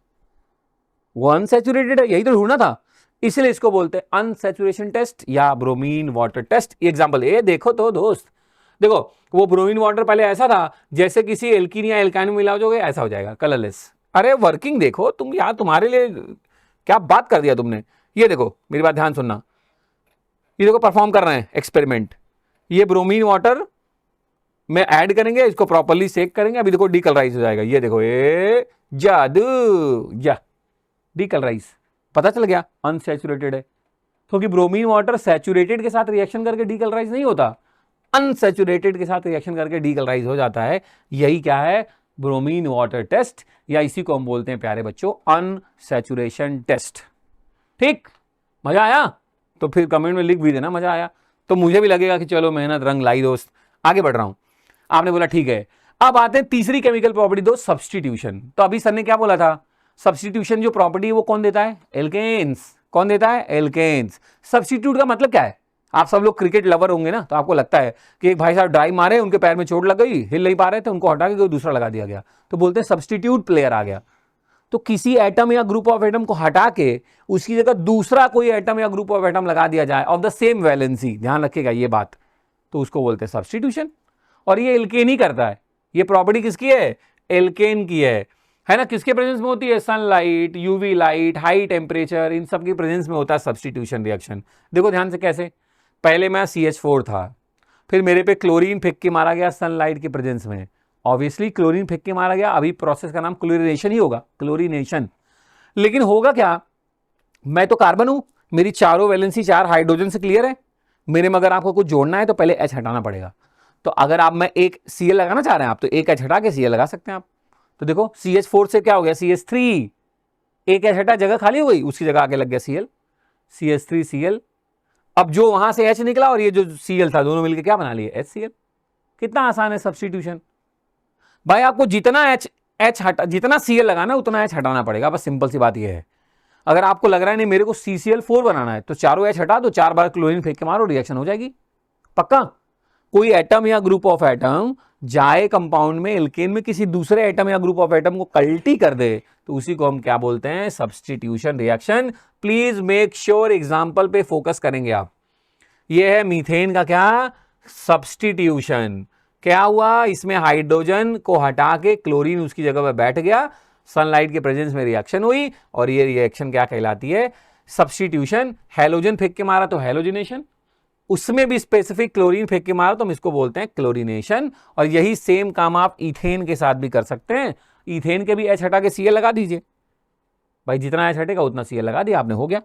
वो अनसैचुरेटेड है, यही तो ढूंढना था। इसलिए इसको बोलते हैं अनसैचुरेशन टेस्ट या ब्रोमीन वाटर टेस्ट। एग्जांपल ए देखो तो दोस्त, देखो वो ब्रोमीन वाटर पहले ऐसा था जैसे किसी एल्कीन या एल्काइन में मिलाओगे ऐसा हो जाएगा, कलरलेस। अरे वर्किंग देखो तुम यार, तुम्हारे लिए क्या बात कर दिया तुमने। ये देखो मेरी बात ध्यान सुनना, ये देखो परफॉर्म कर रहे हैं एक्सपेरिमेंट। ये ब्रोमीन वाटर में ऐड करेंगे, इसको प्रॉपर्ली सेक करेंगे, अभी देखो डीकलराइज हो जाएगा। ये देखो ए जादू, या डीकलराइज, पता चल गया अनसैचुरेटेड है। क्योंकि ब्रोमीन वाटर सैचुरेटेड के साथ रिएक्शन करके डीकलराइज नहीं होता, अनसैचुरेटेड के साथ रिएक्शन करके डीकलराइज हो जाता है। यही क्या है? ब्रोमीन वाटर टेस्ट, या इसी को हम बोलते हैं प्यारे बच्चों अनसैचुरेशन टेस्ट। ठीक, मजा आया? तो फिर कमेंट में लिख भी देना मजा आया, तो मुझे भी लगेगा कि चलो मेहनत रंग लाई दोस्त, आगे बढ़ रहा हूं। आपने बोला ठीक है। अब आते हैं तीसरी केमिकल प्रॉपर्टी दोस्त, सब्स्टिट्यूशन। तो अभी सर ने क्या बोला था? सब्स्टिट्यूशन जो प्रॉपर्टी है वो कौन देता है? एल्केन्स। कौन देता है? एल्केन्स। सब्स्टिट्यूट का मतलब क्या है? आप सब लोग क्रिकेट लवर होंगे ना, तो आपको लगता है कि एक भाई साहब ड्राइव मारे, उनके पैर में चोट लग गई, हिल नहीं पा रहे थे, उनको हटा के कोई दूसरा लगा दिया गया, तो बोलते हैं सब्स्टिट्यूट प्लेयर आ गया। तो किसी एटम या ग्रुप ऑफ एटम को हटा के उसकी जगह दूसरा कोई एटम या ग्रुप ऑफ एटम लगा दिया जाए ऑफ द सेम वैलेंसी, ध्यान रखिएगा ये बात, तो उसको बोलते हैं सब्स्टिट्यूशन। और ये एल्केन ही करता है। ये प्रॉपर्टी किसकी है? एल्केन की है ना। किसके प्रेजेंस में होती है? Sunlight, UV light, high temperature, इन सब की प्रेजेंस में होता है सब्स्टिट्यूशन रिएक्शन। देखो ध्यान से कैसे, पहले मैं CH4 था, फिर मेरे पे क्लोरीन फेंक के मारा गया सनलाइट की प्रेजेंस में, ऑब्वियसली क्लोरीन फेंक के मारा गया, अभी प्रोसेस का नाम क्लोरीनेशन ही होगा, क्लोरीनेशन। लेकिन होगा क्या? मैं तो कार्बन हूं, मेरी चारों वैलेंसी 4 हाइड्रोजन से क्लियर है। मेरे में अगर आपको कुछ जोड़ना है तो पहले H हटाना पड़ेगा। तो अगर आप मैं एक Cl लगाना चाह रहे हैं आप, तो एक H हटा के Cl लगा सकते हैं आप। तो देखो CH4 से क्या हो गया? CH3, एक H हटा, जगह खाली हो गई, उसकी जगह आगे लग गया Cl, CH3Cl। अब जो वहां से H निकला और ये जो Cl था, दोनों मिलकर क्या बना लिए? HCl। कितना आसान है सब्स्टिट्यूशन भाई। आपको जितना H हटा, जितना Cl लगाना उतना H हटाना पड़ेगा, बस सिंपल सी बात ये है। अगर आपको लग रहा है नहीं मेरे को CCl4 बनाना है, तो चारों H हटा दो, 4 बार क्लोरीन फेंक के मारो, रिएक्शन हो जाएगी पक्का। कोई एटम या ग्रुप ऑफ एटम जाए कंपाउंड में, एल्केन में, किसी दूसरे एटम या ग्रुप ऑफ एटम को कल्टी कर दे, तो उसी को हम क्या बोलते हैं? Substitution reaction. Please make sure example पे फोकस करेंगे आप। ये है मीथेन का क्या? सब्स्टिट्यूशन। क्या हुआ? इसमें हाइड्रोजन को हटा के क्लोरीन उसकी जगह पर बैठ गया, सनलाइट के प्रेजेंस में रिएक्शन हुई, और ये रिएक्शन क्या कहलाती है? सब्स्टिट्यूशन। हैलोजन फेंक के मारा तो हैलोजिनेशन, उसमें भी स्पेसिफिक क्लोरीन फेंक के मारा तो हम इसको बोलते हैं क्लोरीनेशन। और यही सेम काम आप इथेन के साथ भी कर सकते हैं। इथेन के भी H हटा के Cl लगा दीजिए भाई, जितना H हटेगा उतना Cl लगा दिया आपने, हो गया।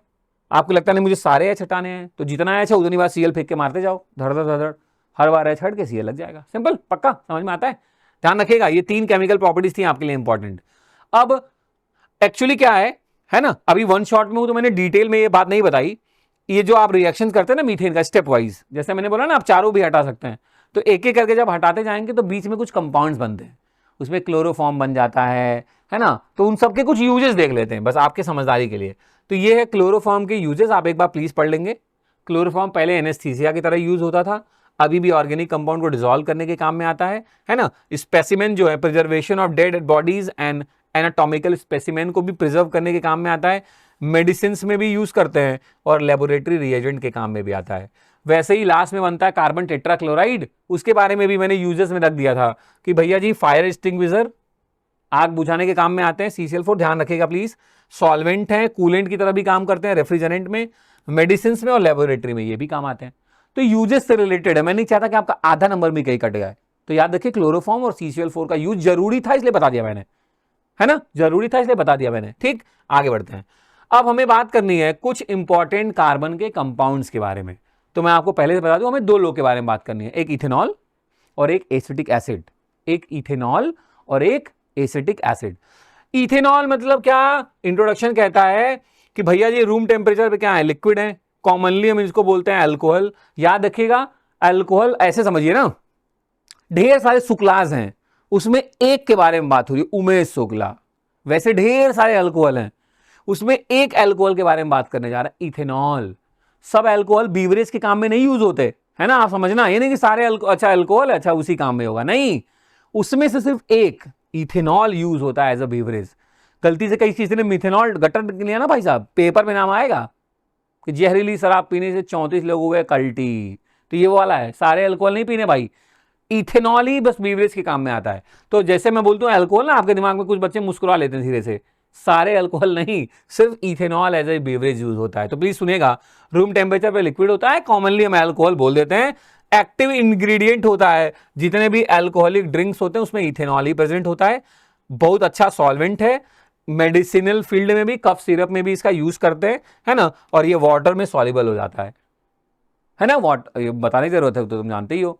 आपको लगता नहीं मुझे सारे H हटाने हैं, तो जितना H है उतनी बार Cl फेंक के मारते जाओ, धड़ धड़ धड़, हर बार H हट के Cl लग जाएगा। सिंपल, पक्का समझ में आता है? ध्यान रखिएगा, ये 3 केमिकल प्रॉपर्टीज थी आपके लिए इंपॉर्टेंट। अब एक्चुअली क्या है ना, अभी वन शॉट में हूं तो मैंने डिटेल में ये बात नहीं बताई। ये जो आप रिएक्शन करते हैं ना मीथेन का स्टेप वाइज, जैसे मैंने बोला ना आप चारों भी हटा सकते हैं, तो एक एक करके जब हटाते जाएंगे तो बीच में कुछ कंपाउंड्स बनते हैं, उसमें क्लोरोफॉर्म बन जाता है ना। तो उन सब के कुछ यूजेस देख लेते हैं बस आपके समझदारी के लिए। तो ये है क्लोरोफॉर्म के यूजेस, आप एक बार प्लीज पढ़ लेंगे। क्लोरोफॉर्म पहले एनेस्थीसिया की तरह यूज होता था, अभी भी ऑर्गेनिक कंपाउंड को डिसॉल्व करने के काम में आता है ना। स्पेसिमेन जो है, preservation of dead bodies and anatomical specimen को भी प्रिजर्व करने के काम में आता है, मेडिसिन में भी यूज करते हैं और लेबोरेटरी रिएजेंट के काम में भी आता है। वैसे ही लास्ट में बनता है कार्बन टेट्राक्लोराइड, उसके बारे में भी मैंने यूजेस में रख दिया था कि भैया जी फायर एक्सटिंग्विशर, आग बुझाने के काम में आते हैं, CCl4 ध्यान रखिएगा प्लीज। सॉल्वेंट है, कूलेंट की तरह भी काम करते हैं, रेफ्रिजरेंट में, मेडिसिन में और लेबोरेटरी में ये भी काम आते हैं। तो यूजेस से रिलेटेड है, मैं नहीं चाहता कि आपका आधा नंबर भी कहीं कट जाए। तो याद रखिए क्लोरोफॉर्म और CCl4 का यूज जरूरी था इसलिए बता दिया मैंने, है ना, जरूरी था इसलिए बता दिया मैंने। ठीक, आगे बढ़ते हैं। अब हमें बात करनी है कुछ इंपॉर्टेंट कार्बन के कंपाउंड्स के बारे में। तो मैं आपको पहले से बता दूं, हमें दो लोग के बारे में बात करनी है, एक इथेनॉल और एक एसिटिक एसिड। एक इथेनॉल और एक एसिटिक एसिड। इथेनॉल मतलब क्या, इंट्रोडक्शन कहता है कि भैया जी रूम टेम्परेचर पे क्या है, लिक्विड है, कॉमनली हम इसको बोलते हैं अल्कोहल। याद रखिएगा, अल्कोहल ऐसे समझिए ना, ढेर सारे शुक्लाज हैं, उसमें एक के बारे में बात हो रही है, उमेश शुक्ला। वैसे ढेर सारे अल्कोहल हैं, उसमें एक अल्कोहल के बारे में बात करने जा रहा है, इथेनॉल। सब अल्कोहल बीवरेज के काम में नहीं यूज होते, है ना, आप समझना, ये नहीं कि सारे अच्छा अल्कोहल है, अच्छा उसी काम में होगा, नहीं, उसमें से सिर्फ एक इथेनॉल यूज होता है एज अ बीवरेज। गलती से कई किसी ने मिथेनॉल गटर लिया ना भाई साहब, पेपर में नाम आएगा कि जहरीली शराब पीने से 34 लोग हुए कल्टी, तो ये वाला है, सारे अल्कोहल नहीं पीने भाई, इथेनॉल ही बस बीवरेज के काम में आता है। तो जैसे मैं बोलता हूँ अल्कोहल ना, आपके दिमाग में कुछ बच्चे मुस्कुरा लेते हैं धीरे से, सारे अल्कोहल नहीं, सिर्फ ethanol as a beverage use होता है। तो प्लीज सुनिएगा, रूम टेम्परेचर पे लिक्विड होता है, कॉमनली हम अल्कोहल बोल देते हैं, एक्टिव इंग्रेडिएंट होता है, जितने भी अल्कोहलिक ड्रिंक्स होते हैं उसमें इथेनॉल ही प्रेजेंट होता है, बहुत अच्छा सॉल्वेंट है, मेडिसिनल फील्ड में भी, कफ सिरप में भी इसका यूज करते हैं, है ना, और ये वाटर में सॉल्युबल हो जाता है ना, वाटर बताने की जरूरत है, तो तुम जानते ही हो,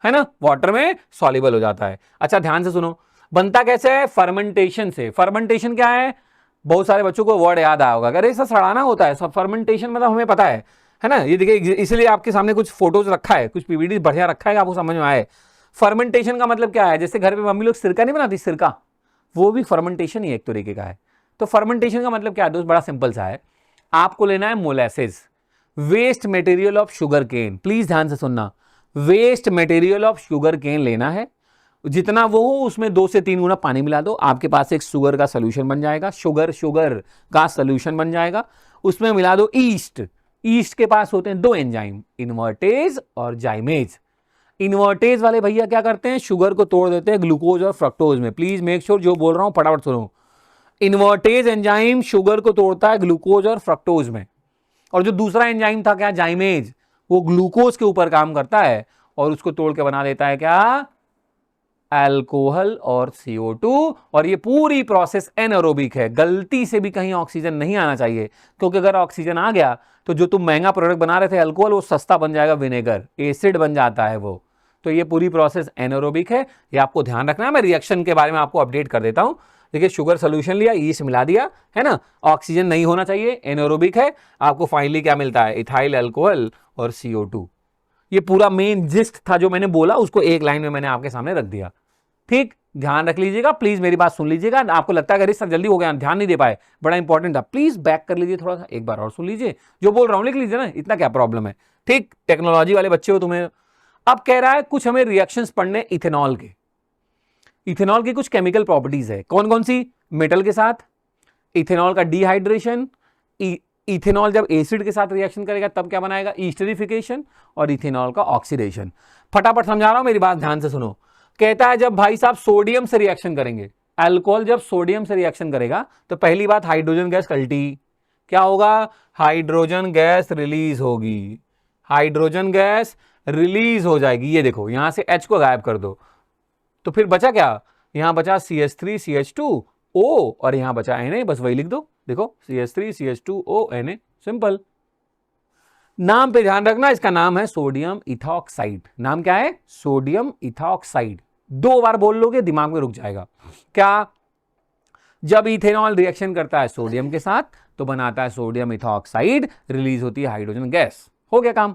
है ना, वाटर में सॉल्युबल हो जाता है। अच्छा ध्यान से सुनो, बनता कैसे है, फर्मेंटेशन से। फर्मेंटेशन क्या है, बहुत सारे बच्चों को वर्ड याद आया होगा, अरे ऐसा सड़ाना होता है, सब फर्मेंटेशन मतलब हमें पता है ना, ये देखिए इसलिए आपके सामने कुछ फोटोज रखा है, कुछ पीपीटी बढ़िया रखा है, आपको समझ में आए। फर्मेंटेशन का मतलब क्या है, जैसे घर पे मम्मी लोग सिरका नहीं बनाती, सिरका, वो भी फर्मेंटेशन ही एक तरीके का है। तो फर्मेंटेशन का मतलब क्या है दोस्त, बड़ा सिंपल सा है, आपको लेना है molasses, waste material of sugar cane, please ध्यान से सुनना, waste material of sugar cane लेना है, जितना वो हो उसमें 2 से 3 गुना पानी मिला दो, आपके पास एक शुगर का सोल्यूशन बन जाएगा, शुगर का सोल्यूशन बन जाएगा। उसमें मिला दो ईस्ट, ईस्ट के पास होते हैं 2 एंजाइम, इन्वर्टेज और जाइमेज। इन्वर्टेज वाले भैया क्या करते हैं, शुगर को तोड़ देते हैं ग्लूकोज और फ्रक्टोज में। प्लीज मेक श्योर जो बोल रहा हूं फटाफट सुनो, इन्वर्टेज एंजाइम शुगर को तोड़ता है ग्लूकोज और फ्रक्टोज में, और जो दूसरा एंजाइम था क्या, जाइमेज, वो ग्लूकोज के ऊपर काम करता है और उसको तोड़ के बना देता है क्या, अल्कोहल और CO2। और ये पूरी प्रोसेस एनारोबिक है, गलती से भी कहीं ऑक्सीजन नहीं आना चाहिए, क्योंकि अगर ऑक्सीजन आ गया तो जो तुम महंगा प्रोडक्ट बना रहे थे अल्कोहल, वो सस्ता बन जाएगा, विनेगर, एसिड बन जाता है वो। तो ये पूरी प्रोसेस एनारोबिक है, ये आपको ध्यान रखना है। मैं रिएक्शन के बारे में आपको अपडेट कर देता हूं। देखिए शुगर सोल्यूशन लिया, ईस्ट मिला दिया, है ना, ऑक्सीजन नहीं होना चाहिए, एनारोबिक है, आपको फाइनली क्या मिलता है, इथाइल अल्कोहल और CO2। ये पूरा मेन जिस्ट था जो मैंने बोला, उसको एक लाइन में मैंने आपके सामने रख दिया। ठीक, ध्यान रख लीजिएगा, प्लीज मेरी बात सुन लीजिएगा। आपको लगता है अरे सर जल्दी हो गया, ध्यान नहीं दे पाए, बड़ा इंपॉर्टेंट था, प्लीज बैक कर लीजिए थोड़ा सा, एक बार और सुन लीजिए, जो बोल रहा हूं लिख लीजिए ना, इतना क्या प्रॉब्लम है। ठीक, टेक्नोलॉजी वाले बच्चे हो तुम्हें। अब कह रहा है कुछ हमें रिएक्शंस पढ़ने इथेनॉल के। इथेनॉल की कुछ केमिकल प्रॉपर्टीज है, कौन कौन सी, मेटल के साथ, इथेनॉल का डिहाइड्रेशन, इथेनॉल जब एसिड के साथ रिएक्शन करेगा तब क्या बनाएगा, ईस्टरिफिकेशन, और इथेनॉल का ऑक्सीडेशन। फटाफट समझा रहा हूं, मेरी बात ध्यान से सुनो। कहता है जब भाई साहब सोडियम से रिएक्शन करेंगे, अल्कोहल जब सोडियम से रिएक्शन करेगा तो पहली बात हाइड्रोजन गैस कल्टी, क्या होगा, हाइड्रोजन गैस रिलीज होगी, हाइड्रोजन गैस रिलीज हो जाएगी। ये देखो यहां से H को गायब कर दो, तो फिर बचा क्या, यहां बचा CH3 CH2O और यहां बचा Na, बस वही लिख दो, देखो CH3 CH2O Na, सिंपल। नाम पे ध्यान रखना, इसका नाम है सोडियम इथॉक्साइड। नाम क्या है, सोडियम इथॉक्साइड। 2 बार बोल लोगे दिमाग में रुक जाएगा। क्या, जब इथेनॉल रिएक्शन करता है सोडियम के साथ तो बनाता है सोडियम इथॉक्साइड, रिलीज होती है हाइड्रोजन गैस। हो गया काम।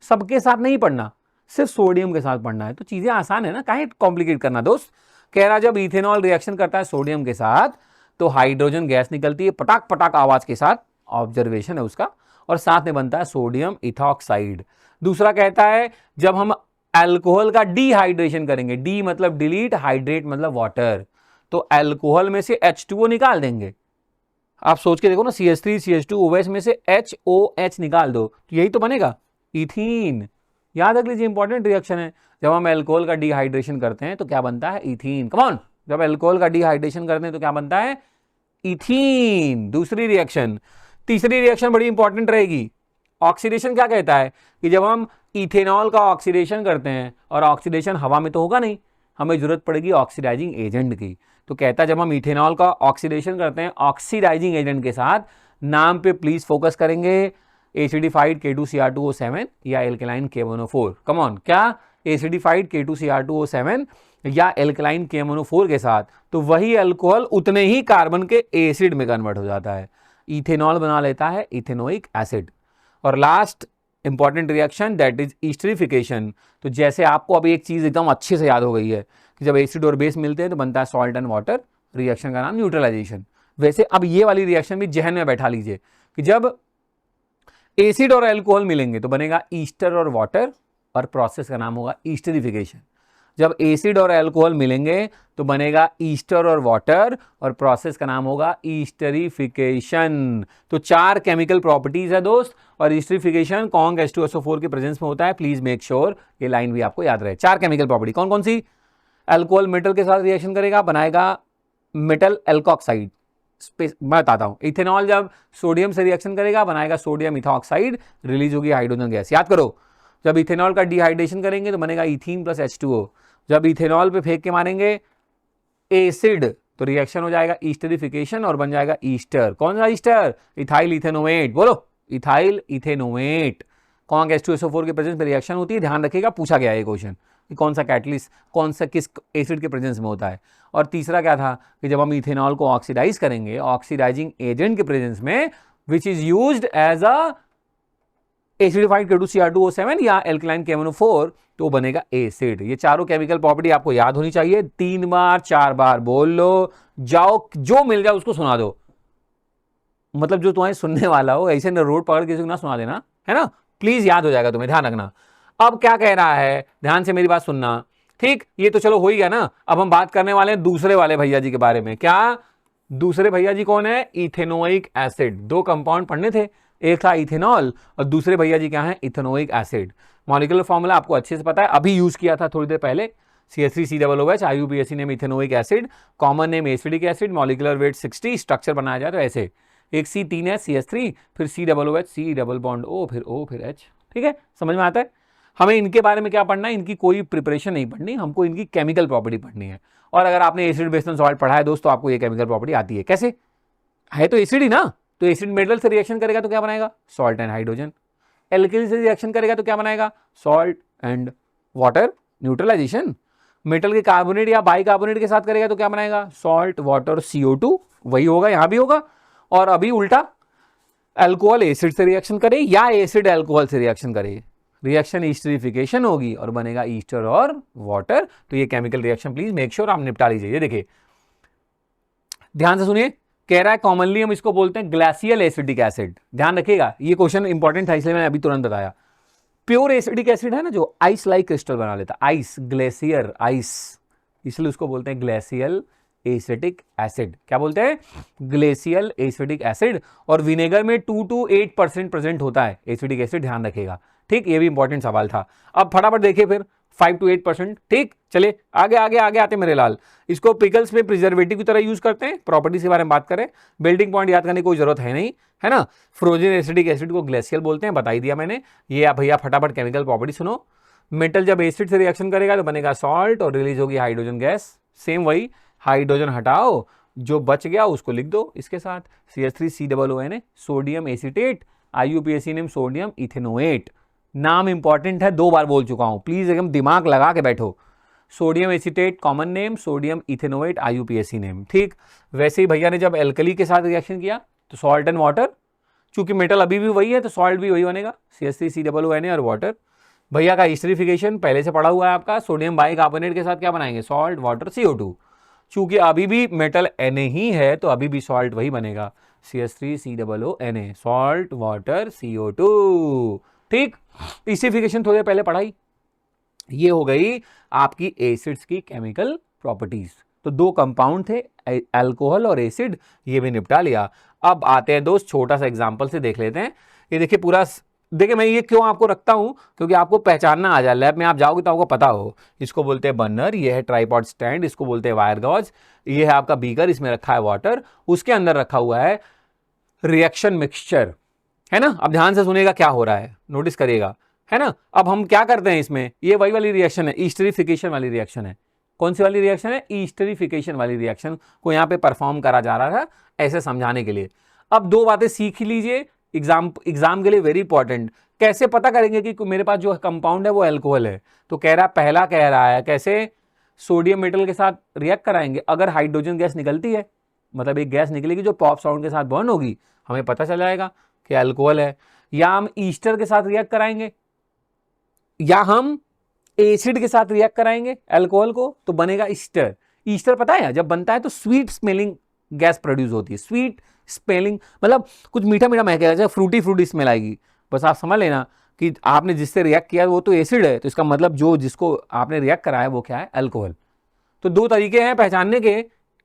सबके साथ नहीं पढ़ना, सिर्फ सोडियम के साथ पढ़ना है, तो चीजें आसान है ना, काहे कॉम्प्लिकेट करना दोस्त। कह रहा जब इथेनॉल रिएक्शन करता है सोडियम के साथ तो हाइड्रोजन गैस निकलती है पटाक पटाक आवाज के साथ, ऑब्जर्वेशन है उसका, और साथ में बनता है सोडियम इथॉक्साइड। दूसरा कहता है जब हम अल्कोहल का डिहाइड्रेशन करेंगे, डी मतलब डिलीट, हाइड्रेट मतलब वाटर, तो अल्कोहल में से H2O निकाल देंगे। आप सोच के देखो ना, CH3 CH2 OH में से HOH निकाल दो तो यही तो बनेगा इथीन। याद रख लीजिए, इंपॉर्टेंट रिएक्शन है। जब हम अल्कोहल का डिहाइड्रेशन करते हैं तो क्या बनता है? इथीन। कम ऑन, जब अल्कोहल का डिहाइड्रेशन करते हैं तो क्या बनता है? इथीन। दूसरी रिएक्शन। तीसरी रिएक्शन बड़ी इंपॉर्टेंट रहेगी। ऑक्सीडेशन क्या कहता है कि जब हम इथेनॉल का ऑक्सीडेशन करते हैं, और ऑक्सीडेशन हवा में तो होगा नहीं, हमें जरूरत पड़ेगी ऑक्सीडाइजिंग एजेंट की। तो कहता है जब हम इथेनॉल का ऑक्सीडेशन करते हैं ऑक्सीडाइजिंग एजेंट के साथ, नाम पे प्लीज फोकस करेंगे, एसिडिफाइड K2Cr2O7 या एल्केलाइन K1O4। कम ऑन, क्या? एसिडिफाइड K2Cr2O7 या एल्केलाइन K1O4 के साथ, तो वही अल्कोहल उतने ही कार्बन के एसिड में कन्वर्ट हो जाता है, इथेनॉल बना लेता है इथेनोइक एसिड। और last important reaction that is esterification. तो जैसे आपको अभी एक चीज एकदम अच्छे से याद हो गई है कि जब एसिड और बेस मिलते हैं तो बनता है सॉल्ट एंड वाटर, रिएक्शन का नाम न्यूट्रलाइजेशन। वैसे अब ये वाली रिएक्शन भी जहन में बैठा लीजिए कि जब एसिड और अल्कोहल मिलेंगे तो बनेगा ईस्टर और वाटर, और प्रोसेस का नाम होगा ईस्टरिफिकेशन। जब एसिड और अल्कोहल मिलेंगे तो बनेगा ईस्टर और वाटर, और प्रोसेस का नाम होगा ईस्टरिफिकेशन। तो 4 केमिकल प्रॉपर्टीज है दोस्त, और ईस्टरिफिकेशन कॉन्ग H2SO4 के प्रेजेंस में होता है। प्लीज मेक श्योर ये लाइन भी आपको याद रहे। 4 केमिकल प्रॉपर्टी कौन कौन सी? अल्कोहल मेटल के साथ रिएक्शन करेगा, बनाएगा मेटल एल्कोक्साइड। मैं बताता हूं, इथेनॉल जब सोडियम से रिएक्शन करेगा बनाएगा सोडियम इथॉक्साइड, रिलीज होगी हाइड्रोजन गैस। याद करो, जब इथेनॉल का डिहाइड्रेशन करेंगे तो बनेगा इथीन प्लस H2O। जब इथेनॉल पे फेंक के मारेंगे एसिड तो रिएक्शन हो जाएगा ईस्टरिफिकेशन और बन जाएगा ईस्टर। कौन सा ईस्टर? Ethyl ethanoate. बोलो, इथाइल इथेनोएट। कौन H2SO4 के प्रेजेंस में रिएक्शन होती है, ध्यान रखिएगा, पूछा गया है क्वेश्चन कि कौन सा कैटलिस्ट कौन सा किस एसिड के प्रेजेंस में होता है। और तीसरा क्या था कि जब हम इथेनॉल को ऑक्सीडाइज करेंगे ऑक्सीडाइजिंग एजेंट के प्रेजेंस में, which is used as a acidified K2Cr2O7 या एल्कलाइन K1O4, तो बनेगा एसिड। ये चारों केमिकल प्रॉपर्टी आपको याद होनी चाहिए। 3 बार 4 बार बोल लो, जाओ जो मिल जाए उसको सुना दो, मतलब जो तुम्हें सुनने वाला हो, ऐसे ना रोड पकड़ किसी को ना सुना देना, है ना। प्लीज याद हो जाएगा तुम्हें, ध्यान रखना। अब क्या कह रहा है, ध्यान से मेरी बात सुनना, ठीक। ये तो चलो हो ही गया ना। अब हम बात करने वाले हैं दूसरे वाले भैया जी के बारे में। क्या? दूसरे भैया जी कौन है? Ethanoic acid. 2 कंपाउंड पढ़ने थे, एक था इथेनॉल और दूसरे भैया जी क्या है? Ethanoic acid. मॉलिक्यूलर फॉर्मूला आपको अच्छे से पता है, अभी यूज किया था थोड़ी देर पहले, CH3COOH, IUPAC name ethanoic acid, common name acidic acid, molecular weight 60, structure बनाया जाए तो ऐसे, एक C3 है CH3, फिर COOH, C double bond O, फिर O, फिर H। ठीक है, समझ में आता है। हमें इनके बारे में क्या पढ़ना है? इनकी कोई प्रिपरेशन नहीं पढ़नी, हमको इनकी केमिकल प्रॉपर्टी पढ़नी है। और अगर आपने एसिड बेस एंड सॉल्ट पढ़ा है दोस्तों, आपको ये केमिकल प्रॉपर्टी आती है। कैसे? है तो एसिड ही ना, तो एसिड मेटल से रिएक्शन करेगा तो क्या बनाएगा? Salt and hydrogen. एल्किल से रिएक्शन करेगा तो क्या बनाएगा? Salt and water, neutralization. Metal के कार्बोनेट या बाइकार्बोनेट के साथ करेगा तो क्या बनाएगा? Salt, water, CO2। वही होगा, यहां भी होगा। और अभी उल्टा, अल्कोहल एसिड से रिएक्शन करे या एसिड अल्कोहल से रिएक्शन करे, रिएक्शन ईस्टरिफिकेशन होगी और बनेगा ईस्टर और वाटर। तो ये chemical reaction please make sure आप निपटा लीजिए। ये देखिए, ध्यान से सुनिए, कह रहा है कॉमनली हम इसको बोलते हैं ग्लेशियल एसिडिक एसिड। ध्यान रखिएगा, ये क्वेश्चन इंपॉर्टेंट था इसलिए मैंने अभी तुरंत बताया। प्योर एसिडिक एसिड है ना जो आइस लाइक क्रिस्टल बना लेता, आइस, ग्लेशियर, आइस, इसलिए उसको बोलते हैं ग्लेशियल एसिडिक एसिड। क्या बोलते हैं? Glacial acidic acid. और विनेगर में 2 to 8% प्रेजेंट होता है एसिडिक एसिड, ध्यान रखिएगा। ठीक, ये भी इंपॉर्टेंट सवाल था। अब फटाफट देखिए फिर, 5 to 8%। ठीक, चलिए आगे आगे आगे आते मेरे लाल। इसको पिकल्स में प्रिजर्वेटिव की तरह यूज करते हैं। प्रॉपर्टीज के बारे में बात करें, बिल्डिंग पॉइंट याद करने की कोई जरूरत है नहीं, है ना। फ्रोजन एसिडिक एसिड को ग्लेशियल बोलते हैं, बता ही दिया मैंने। ये आप भैया फटाफट केमिकल प्रॉपर्टी सुनो। मेटल जब एसिड से रिएक्शन करेगा तो बनेगा सॉल्ट और रिलीज होगी हाइड्रोजन गैस। सेम वही, हाइड्रोजन हटाओ, जो बच गया उसको लिख दो इसके साथ, CH3COONA, sodium acetate, IUPAC name sodium ethanoate. नाम इंपॉर्टेंट है, 2 बार बोल चुका हूं, प्लीज एकदम दिमाग लगा के बैठो। Sodium acetate common name, sodium ethanoate IUPAC name. ठीक, वैसे ही भैया ने जब एल्कली के साथ रिएक्शन किया तो सॉल्ट एंड वाटर, चूंकि मेटल अभी भी वही है तो सॉल्ट भी वही बनेगा, CH3COONA और वाटर। भैया का एस्टरिफिकेशन पहले से पढ़ा हुआ है आपका, सोडियम बाइकार्बोनेट के साथ क्या बनाएंगे? Salt, water, CO2। चूंकि अभी भी मेटल Na ही है तो अभी भी सॉल्ट वही बनेगा, CH3COONA, सॉल्ट वाटर CO2। ठीक, एसिडिफिकेशन थोड़ी देर पहले पढ़ाई। ये हो गई आपकी एसिड्स की केमिकल प्रॉपर्टीज। तो दो कंपाउंड थे, अल्कोहल और एसिड, ये भी निपटा लिया। अब आते हैं दोस्त, छोटा सा एग्जांपल से देख लेते हैं। ये देखिए पूरा, देखिए मैं ये क्यों आपको रखता हूं, क्योंकि आपको पहचानना आ जाए, लैब में आप जाओगे तो आपको पता हो। इसको बोलते हैं बर्नर, ये है ट्राइपॉड स्टैंड, इसको बोलते हैं वायर गॉज, ये है आपका बीकर, इसमें रखा है वाटर, उसके अंदर रखा हुआ है रिएक्शन मिक्सचर, है ना। अब ध्यान से सुनिएगा क्या हो रहा है, नोटिस करिएगा, है ना। अब हम क्या करते हैं इसमें, ये वही वाली रिएक्शन है, ईस्टरिफिकेशन वाली रिएक्शन है। कौन सी वाली रिएक्शन है, ईस्टरिफिकेशन वाली रिएक्शन को यहाँ पे परफॉर्म करा जा रहा था, ऐसे समझाने के लिए। अब दो बातें सीख लीजिए, एग्जाम के लिए वेरी इंपॉर्टेंट। कैसे पता करेंगे कि मेरे पास जो कंपाउंड है वो अल्कोहल है, तो कह रहा है, पहला कह रहा है कैसे, सोडियम मेटल के साथ रिएक्ट कराएंगे, अगर हाइड्रोजन गैस निकलती है, मतलब एक गैस निकलेगी जो पॉप साउंड के साथ बर्न होगी, हमें पता चल जाएगा कि अल्कोहल है। या हम ईस्टर के साथ रिएक्ट कराएंगे, या हम एसिड के साथ रिएक्ट कराएंगे अल्कोहल को, तो बनेगा ईस्टर। ईस्टर पता है जब बनता है तो स्वीट स्मेलिंग गैस प्रोड्यूस होती है, स्वीट स्मेलिंग मतलब कुछ मीठा मीठा महकेगा, फ्रूटी फ्रूटी स्मेल आएगी। बस आप समझ लेना कि आपने जिससे रिएक्ट किया वो तो एसिड है, तो इसका मतलब जो जिसको आपने रिएक्ट कराया वो क्या है, अल्कोहल। तो दो तरीके हैं पहचानने के,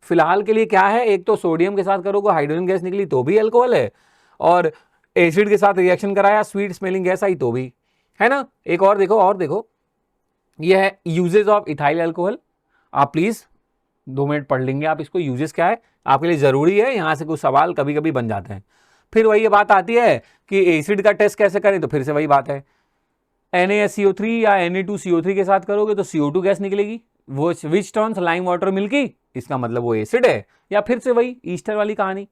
फिलहाल के लिए क्या है, एक तो सोडियम के साथ करोगे हाइड्रोजन गैस निकली तो भी अल्कोहल है, और एसिड के साथ रिएक्शन कराया स्वीट स्मेलिंग गैस आई तो भी, है ना। एक और देखो, यह है यूजेस ऑफ इथाइल अल्कोहल। आप प्लीज 2 मिनट पढ़ लेंगे आप इसको, यूजेस क्या है आपके लिए जरूरी है, यहां से कुछ सवाल कभी कभी बन जाते हैं। फिर वही बात आती है कि एसिड का टेस्ट कैसे करें, तो फिर से वही बात है, NaSCO3 या Na2CO3 के साथ करोगे तो CO2 गैस निकलेगी, वो which turns lime water milky, इसका मतलब वो एसिड है। या फिर से वही ईस्टर वाली कहानी,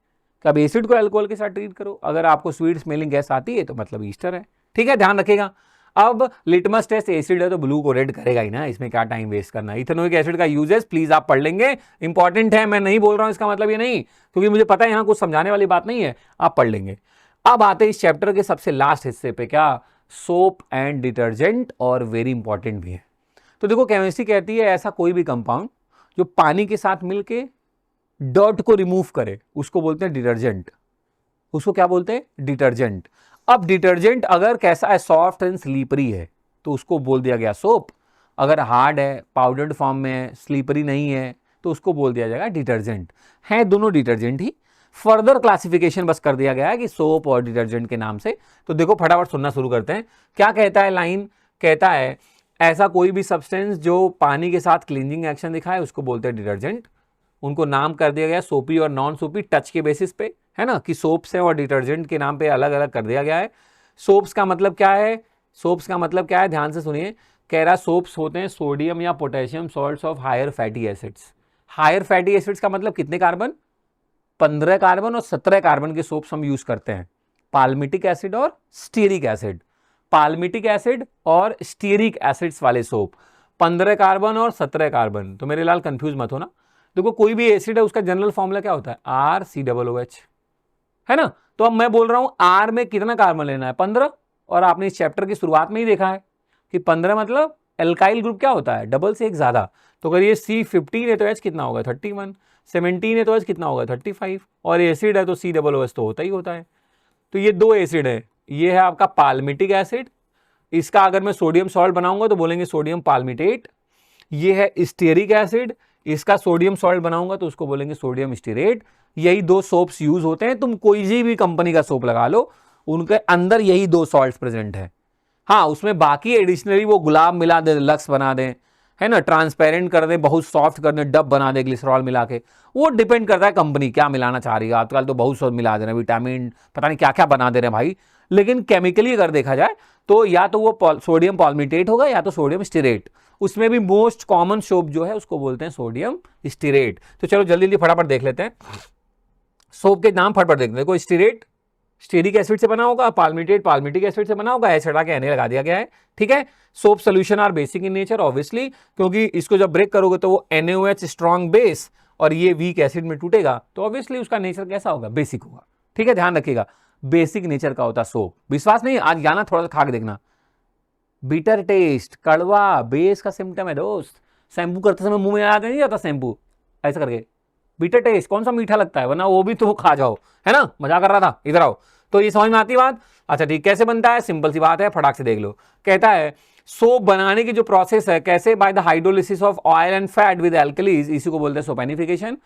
कब एसिड को अल्कोहल के साथ ट्रीट करो, अगर आपको स्वीट स्मेलिंग गैस आती है तो मतलब ईस्टर है। ठीक है, ध्यान रखिएगा। अब लिटमस टेस्ट एसिड है तो ब्लू को रेड करेगा ही ना, इसमें क्या टाइम वेस्ट करना है। इथेनोइक एसिड का यूजेस प्लीज आप पढ़ लेंगे, इंपॉर्टेंट है, मैं नहीं बोल रहा हूं इसका मतलब ये नहीं, क्योंकि मुझे पता है यहां कुछ समझाने वाली बात नहीं है, आप पढ़ लेंगे। अब आते हैं इस चैप्टर के सबसे लास्ट हिस्से पे, क्या, सोप एंड डिटर्जेंट, और वेरी इंपॉर्टेंट भी है। तो देखो केमिस्ट्री कहती है ऐसा कोई भी कंपाउंड जो पानी के साथ मिलके डर्ट को रिमूव करे उसको बोलते हैं डिटर्जेंट, उसको क्या बोलते हैं, डिटर्जेंट। अब डिटर्जेंट अगर कैसा है, सॉफ्ट एंड स्लीपरी है तो उसको बोल दिया गया सोप, अगर हार्ड है, पाउडर्ड फॉर्म में है, स्लीपरी नहीं है तो उसको बोल दिया जाएगा डिटर्जेंट। है दोनों डिटर्जेंट ही, फर्दर क्लासिफिकेशन बस कर दिया गया है कि सोप और डिटर्जेंट के नाम से। तो देखो फटाफट सुनना शुरू करते हैं, क्या कहता है लाइन, कहता है ऐसा कोई भी सब्सटेंस जो पानी के साथ क्लींजिंग एक्शन दिखाए उसको बोलते हैं डिटर्जेंट। उनको नाम कर दिया गया सोपी और नॉन सोपी, टच के बेसिस पे, है ना, कि सोप्स है और डिटर्जेंट के नाम पे अलग अलग कर दिया गया है। सोप्स का मतलब क्या है, सोप्स का मतलब क्या है, ध्यान से सुनिए, कह रहा सोप्स होते हैं सोडियम या potassium salts of higher fatty acids. Higher fatty acids का मतलब कितने कार्बन, 15 कार्बन और 17 कार्बन के सोप्स हम यूज करते हैं, पाल्मिटिक एसिड और स्टीयरिक एसिड। पाल्मिटिक एसिड और स्टीयरिक एसिड्स वाले सोप 15 कार्बन और 17 कार्बन। तो मेरे लाल कंफ्यूज मत होना, देखो कोई भी एसिड है उसका जनरल फॉर्मूला क्या होता है, RCOOH, है ना। तो अब मैं बोल रहा हूं R में कितना कार्बन लेना है, 15, और आपने इस चैप्टर की शुरुआत में ही देखा है कि 15 मतलब एल्काइल ग्रुप क्या होता है, डबल से एक ज्यादा। तो अगर ये C15 है तो H कितना होगा, 31, 17 है तो H कितना होगा, 35, और एसिड है तो COOH तो होता ही होता है। तो ये दो एसिड है, ये है आपका पाल्मिटिक एसिड, इसका अगर मैं सोडियम सॉल्ट बनाऊंगा तो बोलेंगे सोडियम पाल्मिटेट। ये है स्टीयरिक एसिड, इसका सोडियम सॉल्ट बनाऊंगा तो उसको बोलेंगे सोडियम स्टीरेट। यही दो सोप्स यूज होते हैं, तुम कोई भी कंपनी का सोप लगा लो उनके अंदर यही दो सॉल्ट्स प्रेजेंट है। हाँ, उसमें बाकी एडिशनली वो गुलाब मिला दे, लक्स बना दें, है ना, ट्रांसपेरेंट कर दें, बहुत सॉफ्ट कर दें, डब बना दे ग्लिसरॉल मिला के, वो डिपेंड करता है कंपनी क्या मिलाना चाह रही है। आजकल तो बहुत सब मिला दे रहे हैं, विटामिन पता नहीं क्या क्या बना दे रहे हैं भाई। लेकिन केमिकली अगर देखा जाए तो या तो वो सोडियम पॉल्मिटेट होगा या तो सोडियम स्टीरेट। उसमें भी मोस्ट कॉमन सोप जो है उसको बोलते हैं सोडियम स्टीरेट। तो चलो जल्दी जल्दी फटाफट देख लेते हैं, सोप के नाम फटाफट देखते हैं। देखो स्टीरेट स्टीरिक एसिड से बना होगा, पाल्मिटेट पाल्मिटिक एसिड से बना होगा, एच हटा के Na लगा दिया गया है। ठीक है, soap solution are basic in nature obviously, क्योंकि इसको जब ब्रेक करोगे तो वो NaOH स्ट्रॉन्ग बेस और ये वीक एसिड में टूटेगा, तो ऑब्वियसली उसका नेचर कैसा होगा, बेसिक होगा। ठीक है, ध्यान रखिएगा, बेसिक नेचर का होता सोप। विश्वास नहीं, आज जाना थोड़ा सा खा के देखना। बिटर टेस्ट, कड़वा, बेस का सिम्टम है दोस्त। शैम्पू करते समय मुंह में आ नहीं जाता शैम्पू, ऐसे करके, बीटर टेस्ट, कौन सा मीठा लगता है, वरना वो भी तो खा जाओ, है ना, मजा कर रहा था, इधर आओ। तो ये समझ में आती बात। अच्छा ठीक, कैसे बनता है, सिंपल सी बात है, फटाक से देख लो। कहता है सोप बनाने की जो प्रोसेस है, कैसे, by the hydrolysis of oil and fat with alkalis, इसी को बोलते हैं सोपेनिफिकेशन।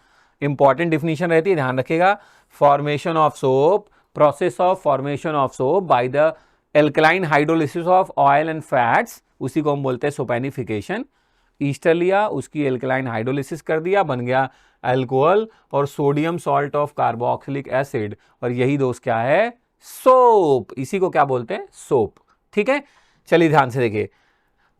इंपॉर्टेंट डिफिनीशन रहती है, ध्यान रखिएगा। Formation of soap, process of formation of soap by the alkaline hydrolysis of oil and fats, उसी को हम बोलते हैं सोपेनिफिकेशन। ईस्टर लिया, उसकी एल्कलाइन हाइड्रोलिसिस कर दिया, बन गया अल्कोहल और sodium salt of carboxylic acid, और यही दोस्त क्या है, सोप। इसी को क्या बोलते हैं, सोप। ठीक है, चलिए ध्यान से देखिए,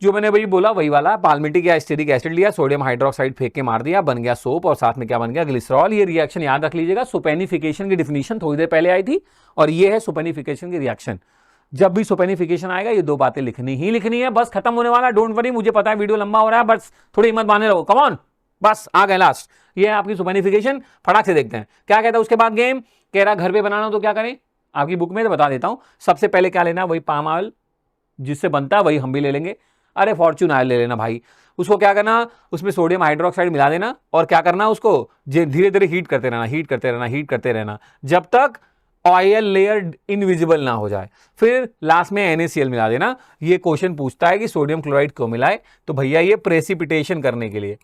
जो मैंने वही बोला वही वाला, पाल्मिटिक या एस्टेरिक एसिड लिया, सोडियम हाइड्रोक्साइड फेंक के मार दिया, बन गया सोप, और साथ में क्या बन गया, ग्लिसरॉल। ये रिएक्शन याद रख लीजिएगा। सोपेनिफिकेशन की डिफिनीशन थोड़ी देर पहले आई थी, और ये है सोपेनिफिकेशन की रिएक्शन। जब भी सोपेनिफिकेशन आएगा ये दो बातें लिखनी ही लिखनी है, बस खत्म होने वाला, डोंट वरी। मुझे पता है वीडियो लंबा हो रहा है, बस थोड़ी हिम्मत बांधे रहो, कम ऑन, बस आ गए लास्ट। ये है आपकी सोपेनिफिकेशन, फटाक से देखते हैं क्या कहता है उसके बाद। गेम कह रहा घर पे बनाना तो क्या करें, आपकी बुक में तो बता देता हूं। सबसे पहले क्या लेना, वही पाम ऑयल जिससे बनता है, वही हम भी ले लेंगे। अरे फॉर्च्यून ऑयल ले लेना भाई। उसको क्या करना, उसमें सोडियम हाइड्रोक्साइड मिला देना, और क्या करना, उसको धीरे धीरे हीट करते रहना, हीट करते रहना, हीट करते रहना, जब तक ऑयल लेयर इनविजिबल ना हो जाए। फिर लास्ट में NaCl मिला देना। ये क्वेश्चन पूछता है कि सोडियम क्लोराइड क्यों मिलाए, तो भैया ये प्रेसिपिटेशन करने के लिए।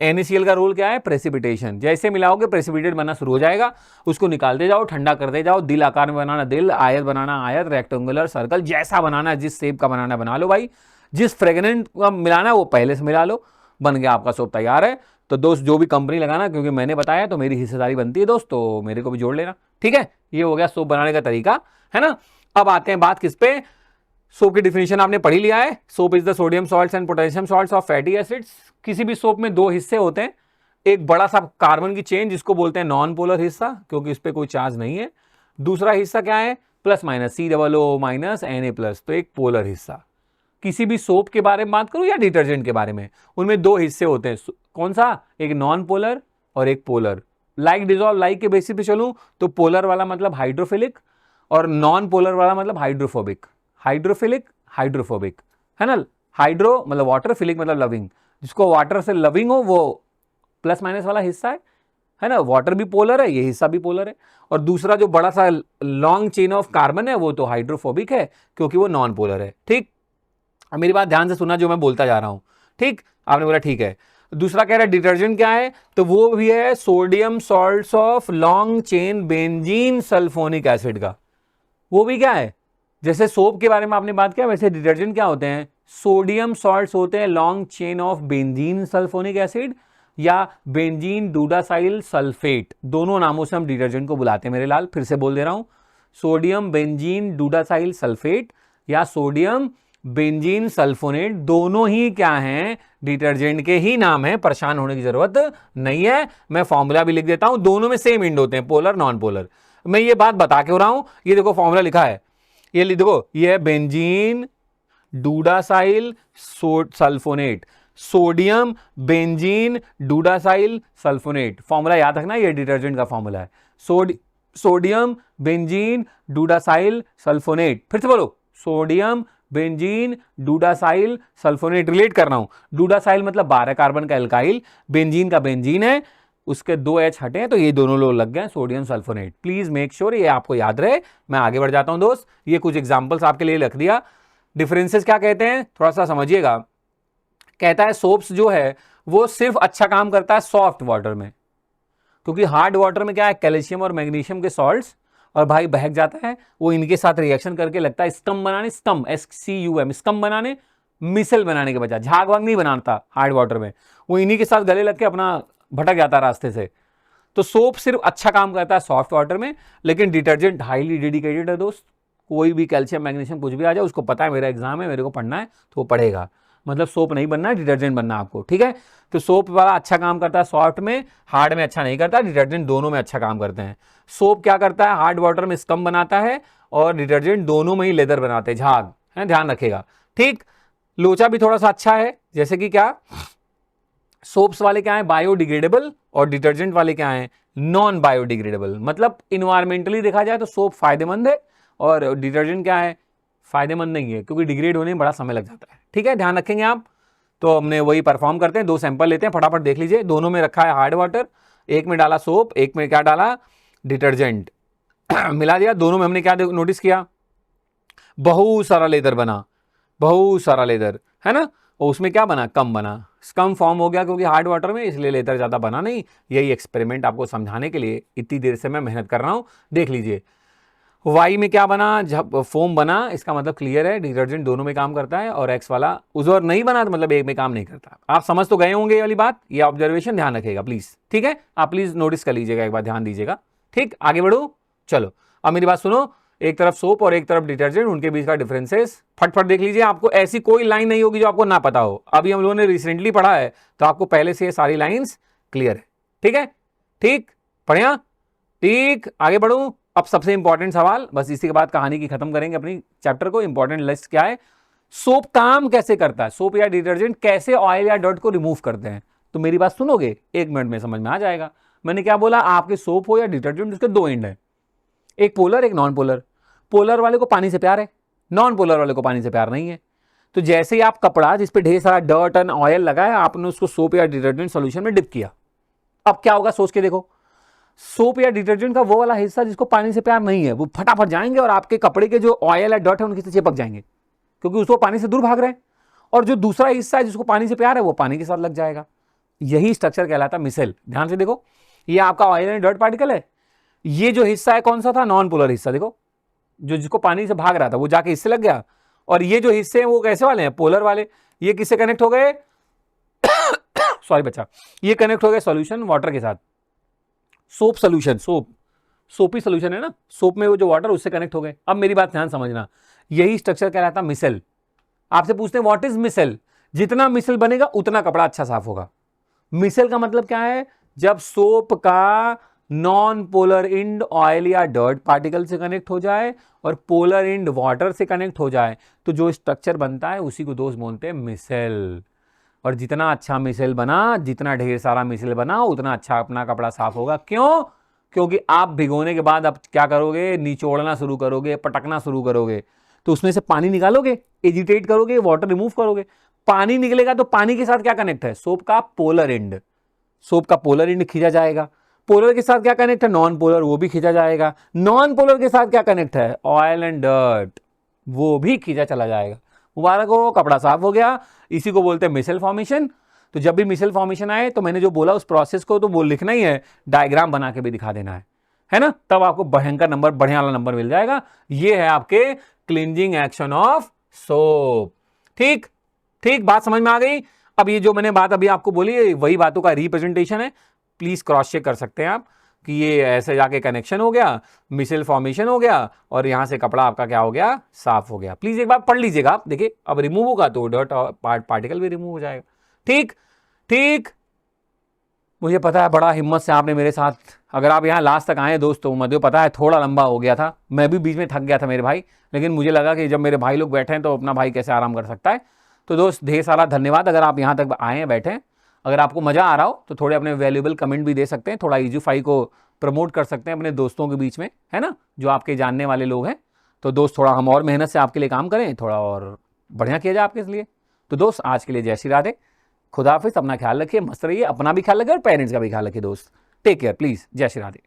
NaCl का रोल क्या है, प्रेसिपिटेशन। जैसे मिलाओगे प्रेसिपिटेट बनना शुरू हो जाएगा, उसको निकालते जाओ, ठंडा करते जाओ। दिल आकार में बनाना दिल, आयत बनाना आयत, रेक्टेंगुलर, सर्कल, जैसा बनाना, जिस शेप का बनाना बना लो भाई। जिस फ्रेगनेंट का मिलाना है वो पहले से मिला लो, बन गया आपका सोप तैयार है। तो दोस्त जो भी कंपनी लगाना, क्योंकि मैंने बताया तो मेरी हिस्सेदारी बनती है दोस्त, तो मेरे को भी जोड़ लेना। ठीक है, ये हो गया सोप बनाने का तरीका, है ना। अब आते हैं बात किस पे, सोप की डिफिनीशन आपने पढ़ी लिया है। Soap is the sodium salts and potassium salts of fatty acids. किसी भी सोप में दो हिस्से होते हैं, एक बड़ा सा कार्बन की चेन जिसको बोलते हैं नॉन पोलर हिस्सा, क्योंकि इस पे कोई चार्ज नहीं है। दूसरा हिस्सा क्या है, plus minus, COO minus Na+, तो एक पोलर हिस्सा। किसी भी सोप के बारे में बात करूं या डिटर्जेंट के बारे में, उनमें दो हिस्से होते हैं। कौन सा, एक नॉन पोलर और एक पोलर। लाइक डिजॉल्व लाइक के बेसिस पे चलूं तो पोलर वाला मतलब हाइड्रोफिलिक, और नॉन पोलर वाला मतलब हाइड्रोफोबिक। हाइड्रोफिलिक, हाइड्रोफोबिक, है ना। हाइड्रो मतलब वाटर, फिलिक मतलब लविंग। जिसको वाटर से लविंग हो वो प्लस माइनस वाला हिस्सा है ना। वाटर भी पोलर है, ये हिस्सा भी पोलर है। और दूसरा जो बड़ा सा लॉन्ग चेन ऑफ कार्बन है वो तो हाइड्रोफोबिक है, क्योंकि वो नॉन पोलर है। ठीक, अब मेरी बात ध्यान से सुनना जो मैं बोलता जा रहा हूं। ठीक, आपने बोला ठीक है। दूसरा कह रहा है डिटर्जेंट क्या है, तो वो भी है sodium salts of long chain benzene sulphonic acid का। वो भी क्या है, जैसे सोप के बारे में आपने बात किया, वैसे डिटर्जेंट क्या होते हैं, सोडियम सॉल्ट्स होते हैं long chain of benzene sulphonic acid या बेंजीन डूडासाइल सल्फेट। दोनों नामों से हम डिटर्जेंट को बुलाते हैं मेरे लाल, फिर से बोल दे रहा हूं। सोडियम बेंजीन डूडासाइल सल्फेट या सोडियम बेंजीन सल्फोनेट, दोनों ही क्या हैं, डिटर्जेंट के ही नाम है। परेशान होने की जरूरत नहीं है, मैं फॉर्मूला भी लिख देता हूं। दोनों में सेम इंड होते हैं, पोलर नॉन पोलर। मैं ये बात बता के हो रहा हूं, ये देखो फॉर्मूला लिखा है, ये देखो, ये है benzene dodecyl sulphonate, sodium benzene dodecyl sulphonate. Formula याद रखना, ये डिटर्जेंट का फॉर्मूला है, सोडियम बेंजीन डूडासाइल सल्फोनेट। फिर से बोलो, sodium benzene dodecyl sulfonate. Relate कर रहा हूं, डूडासाइल मतलब 12 कार्बन का एल्काइल, बेंजीन का बेंजीन है, उसके 2 H हटे हैं, तो ये दोनों लोग लग गए sodium sulphonate. Please make sure ये आपको याद रहे। मैं आगे बढ़ जाता हूं दोस्त, ये कुछ एग्जांपल्स आपके लिए रख दिया। डिफरेंसेस क्या कहते हैं, थोड़ा सा समझिएगा। कहता है सोप्स जो है वो सिर्फ अच्छा काम करता है सॉफ्ट वाटर में, क्योंकि हार्ड वाटर में क्या है, कैल्शियम और मैग्नीशियम के सॉल्ट्स, और भाई बहक जाता है वो, इनके साथ रिएक्शन करके लगता है स्कम बनाने, स्कम SCUM, स्कम बनाने, मिसल बनाने के बजाय। झाग वाग नहीं बनाता हार्ड वाटर में, वो इन्हीं के साथ गले लग के अपना भटक जाता रास्ते से। तो सोप सिर्फ अच्छा काम करता है सॉफ्ट वाटर में, लेकिन डिटर्जेंट हाईली डेडिकेटेड है दोस्त। कोई भी कैल्शियम मैग्नीशियम कुछ भी आ जाए, उसको पता है मेरा एग्जाम है, मेरे को पढ़ना है, तो वो पढ़ेगा। मतलब सोप नहीं बनना है, डिटर्जेंट बनना है आपको। ठीक है, तो सोप वाला अच्छा काम करता है सॉफ्ट में, हार्ड में अच्छा नहीं करता। डिटर्जेंट दोनों में अच्छा काम करते हैं। सोप क्या करता है, हार्ड वाटर में स्कम बनाता है, और डिटर्जेंट दोनों में ही लेदर बनाते हैं, झाग है, ध्यान रखेगा। ठीक, लोचा भी थोड़ा सा अच्छा है, जैसे कि क्या, सोप्स वाले क्या है, बायोडिग्रेडेबल, और डिटर्जेंट वाले क्या है, नॉन बायोडिग्रेडेबल। मतलब इन्वायरमेंटली देखा जाए तो सोप फायदेमंद है, और डिटर्जेंट क्या है, फायदेमंद नहीं है, क्योंकि डिग्रेड होने में बड़ा समय लग जाता है। ठीक है, ध्यान रखेंगे आप। तो हमने वही परफॉर्म करते हैं, 2 सैंपल लेते हैं, फटाफट देख लीजिए। दोनों में रखा है हार्ड वाटर, एक में डाला सोप, एक में क्या डाला, डिटर्जेंट मिला दिया। दोनों में हमने क्या नोटिस किया, बहुत सारा लेदर बना, बहुत सारा लेदर, है ना। और उसमें क्या बना, कम बना, कम फॉर्म हो गया क्योंकि हार्ड वाटर में, इसलिए लेदर ज़्यादा बना नहीं। यही एक्सपेरिमेंट आपको समझाने के लिए इतनी देर से मैं मेहनत कर रहा हूँ। देख लीजिए वाई में क्या बना, जब फोम बना, इसका मतलब क्लियर है डिटर्जेंट दोनों में काम करता है। और एक्स वाला उस और नहीं बना तो मतलब एक में काम नहीं करता। आप समझ तो गए होंगे ये वाली बात, ये ऑब्जर्वेशन ध्यान रखिएगा प्लीज, ठीक है। आप प्लीज नोटिस कर लीजिएगा, एक बार ध्यान दीजिएगा, ठीक। आगे बढ़ो, चलो अब मेरी बात सुनो। एक तरफ सोप और एक तरफ डिटर्जेंट, उनके बीच का डिफरेंसेस फटफट देख लीजिए। आपको ऐसी कोई लाइन नहीं होगी जो आपको ना पता हो। अभी हम लोगों ने रिसेंटली पढ़ा है तो आपको पहले से ये सारी लाइंस क्लियर है, ठीक है। ठीक, बढ़िया, ठीक। आगे बढ़ूं, अब सबसे इंपॉर्टेंट सवाल, बस इसी के बाद कहानी की खत्म करेंगे अपनी चैप्टर को। इंपॉर्टेंट लिस्ट क्या है, सोप काम कैसे करता है, सोप या डिटर्जेंट कैसे ऑयल या डर्ट को रिमूव करते हैं। तो मेरी बात सुनोगे, 1 मिनट में समझ में आ जाएगा। मैंने क्या बोला, आपके सोप हो या डिटर्जेंट, उसके 2 एंड है, एक पोलर एक नॉन पोलर। पोलर वाले को पानी से प्यार है, नॉन पोलर वाले को पानी से प्यार नहीं है। तो जैसे ही आप कपड़ा जिस पे ढेर सारा डर्ट एंड ऑयल लगा है, आपने उसको सोप या डिटर्जेंट सॉल्यूशन में डिप किया, अब क्या होगा सोच के देखो। सोप या डिटर्जेंट का वो वाला हिस्सा जिसको पानी से प्यार नहीं है, वो फटाफट जाएंगे और आपके कपड़े के जो ऑयल या डर्ट है उनके से चिपक जाएंगे, क्योंकि उसको पानी से दूर भाग रहे हैं। और जो दूसरा हिस्सा है जिसको पानी से प्यार है, वो पानी के साथ लग जाएगा। यही स्ट्रक्चर कहलाता है मिसेल। ध्यान से देखो, ये आपका ऑयल एंड डर्ट पार्टिकल है। ये जो हिस्सा है कौन सा था, नॉन पोलर हिस्सा, देखो जो जिसको पानी से भाग रहा था वो जाके इससे लग गया। और ये जो हिस्से हैं वो कैसे वाले हैं, पोलर वाले। ये किससे कनेक्ट हो गए सॉरी बच्चा, ये कनेक्ट हो गए सॉल्यूशन वाटर के साथ। सोप सोल्यूशन, सोपी सोल्यूशन है ना, सोप में वो जो वाटर उससे कनेक्ट हो गए। अब मेरी बात ध्यान समझना, यही स्ट्रक्चर कहलाता है मिसेल। आपसे पूछते हैं व्हाट इज मिसेल, जितना मिसेल बनेगा उतना कपड़ा अच्छा साफ होगा। मिसेल का मतलब क्या है, जब सोप का नॉन पोलर इंड ऑयल या डर्ट पार्टिकल से कनेक्ट हो जाए और पोलर इंड वाटर से कनेक्ट हो जाए, तो जो स्ट्रक्चर बनता है उसी को दोस्त बोलते हैं मिसेल। और जितना अच्छा मिसेल बना, जितना ढेर सारा मिसेल बना, उतना अच्छा अपना कपड़ा साफ होगा। क्यों, क्योंकि आप भिगोने के बाद आप क्या करोगे, निचोड़ना शुरू करोगे, पटकना शुरू करोगे, तो उसमें से पानी निकालोगे, एजिटेट करोगे, वाटर रिमूव करोगे। पानी निकलेगा तो पानी के साथ क्या कनेक्ट है, सोप का पोलर एंड। सोप का पोलर एंड खींचा जाएगा। पोलर के साथ क्या कनेक्ट है, नॉन पोलर, वो भी खींचा जाएगा। नॉन पोलर के साथ क्या कनेक्ट है, ऑयल एंड डर्ट, वो भी खींचा चला जाएगा। मुबारक हो, कपड़ा साफ हो गया। इसी को बोलते हैं मिसेल फॉर्मेशन। तो जब भी मिसेल फॉर्मेशन आए तो मैंने जो बोला उस प्रोसेस को तो वो लिखना ही है, डायग्राम बना के भी दिखा देना है ना। तब आपको भयंकर नंबर, बढ़िया वाला नंबर मिल जाएगा। ये है आपके क्लींजिंग एक्शन ऑफ सोप। ठीक ठीक, बात समझ में आ गई। अब ये जो मैंने बात अभी आपको बोली, वही बातों का रिप्रेजेंटेशन है। प्लीज क्रॉस चेक कर सकते हैं आप कि ये ऐसे जाके कनेक्शन हो गया, मिसेल फॉर्मेशन हो गया, और यहां से कपड़ा आपका क्या हो गया, साफ हो गया। प्लीज एक बार पढ़ लीजिएगा आप, देखिए अब रिमूव होगा तो डर्ट पार्टिकल भी रिमूव हो जाएगा। ठीक ठीक, मुझे पता है बड़ा हिम्मत से आपने मेरे साथ, अगर आप यहाँ लास्ट तक आए दोस्तों, मुझे पता है थोड़ा लंबा हो गया था, मैं भी बीच में थक गया था मेरे भाई, लेकिन मुझे लगा कि जब मेरे भाई लोग बैठे हैं तो अपना भाई कैसे आराम कर सकता है। तो दोस्त ढेर सारा धन्यवाद, अगर आप यहाँ तक आए हैं, बैठे हैं। अगर आपको मजा आ रहा हो तो थोड़े अपने वैल्यूएबल कमेंट भी दे सकते हैं, थोड़ा ईज़ीफाई को प्रमोट कर सकते हैं अपने दोस्तों के बीच में, है ना, जो आपके जानने वाले लोग हैं। तो दोस्त थोड़ा हम और मेहनत से आपके लिए काम करें, थोड़ा और बढ़िया किया जाए आपके लिए। तो दोस्त आज के लिए जय श्री राधे, खुदा हाफिज़, अपना ख्याल रखिए, मस्त रहिए, अपना भी ख्याल रखिए और पेरेंट्स का भी ख्याल रखिए दोस्त। टेक केयर प्लीज, जय श्री राधे।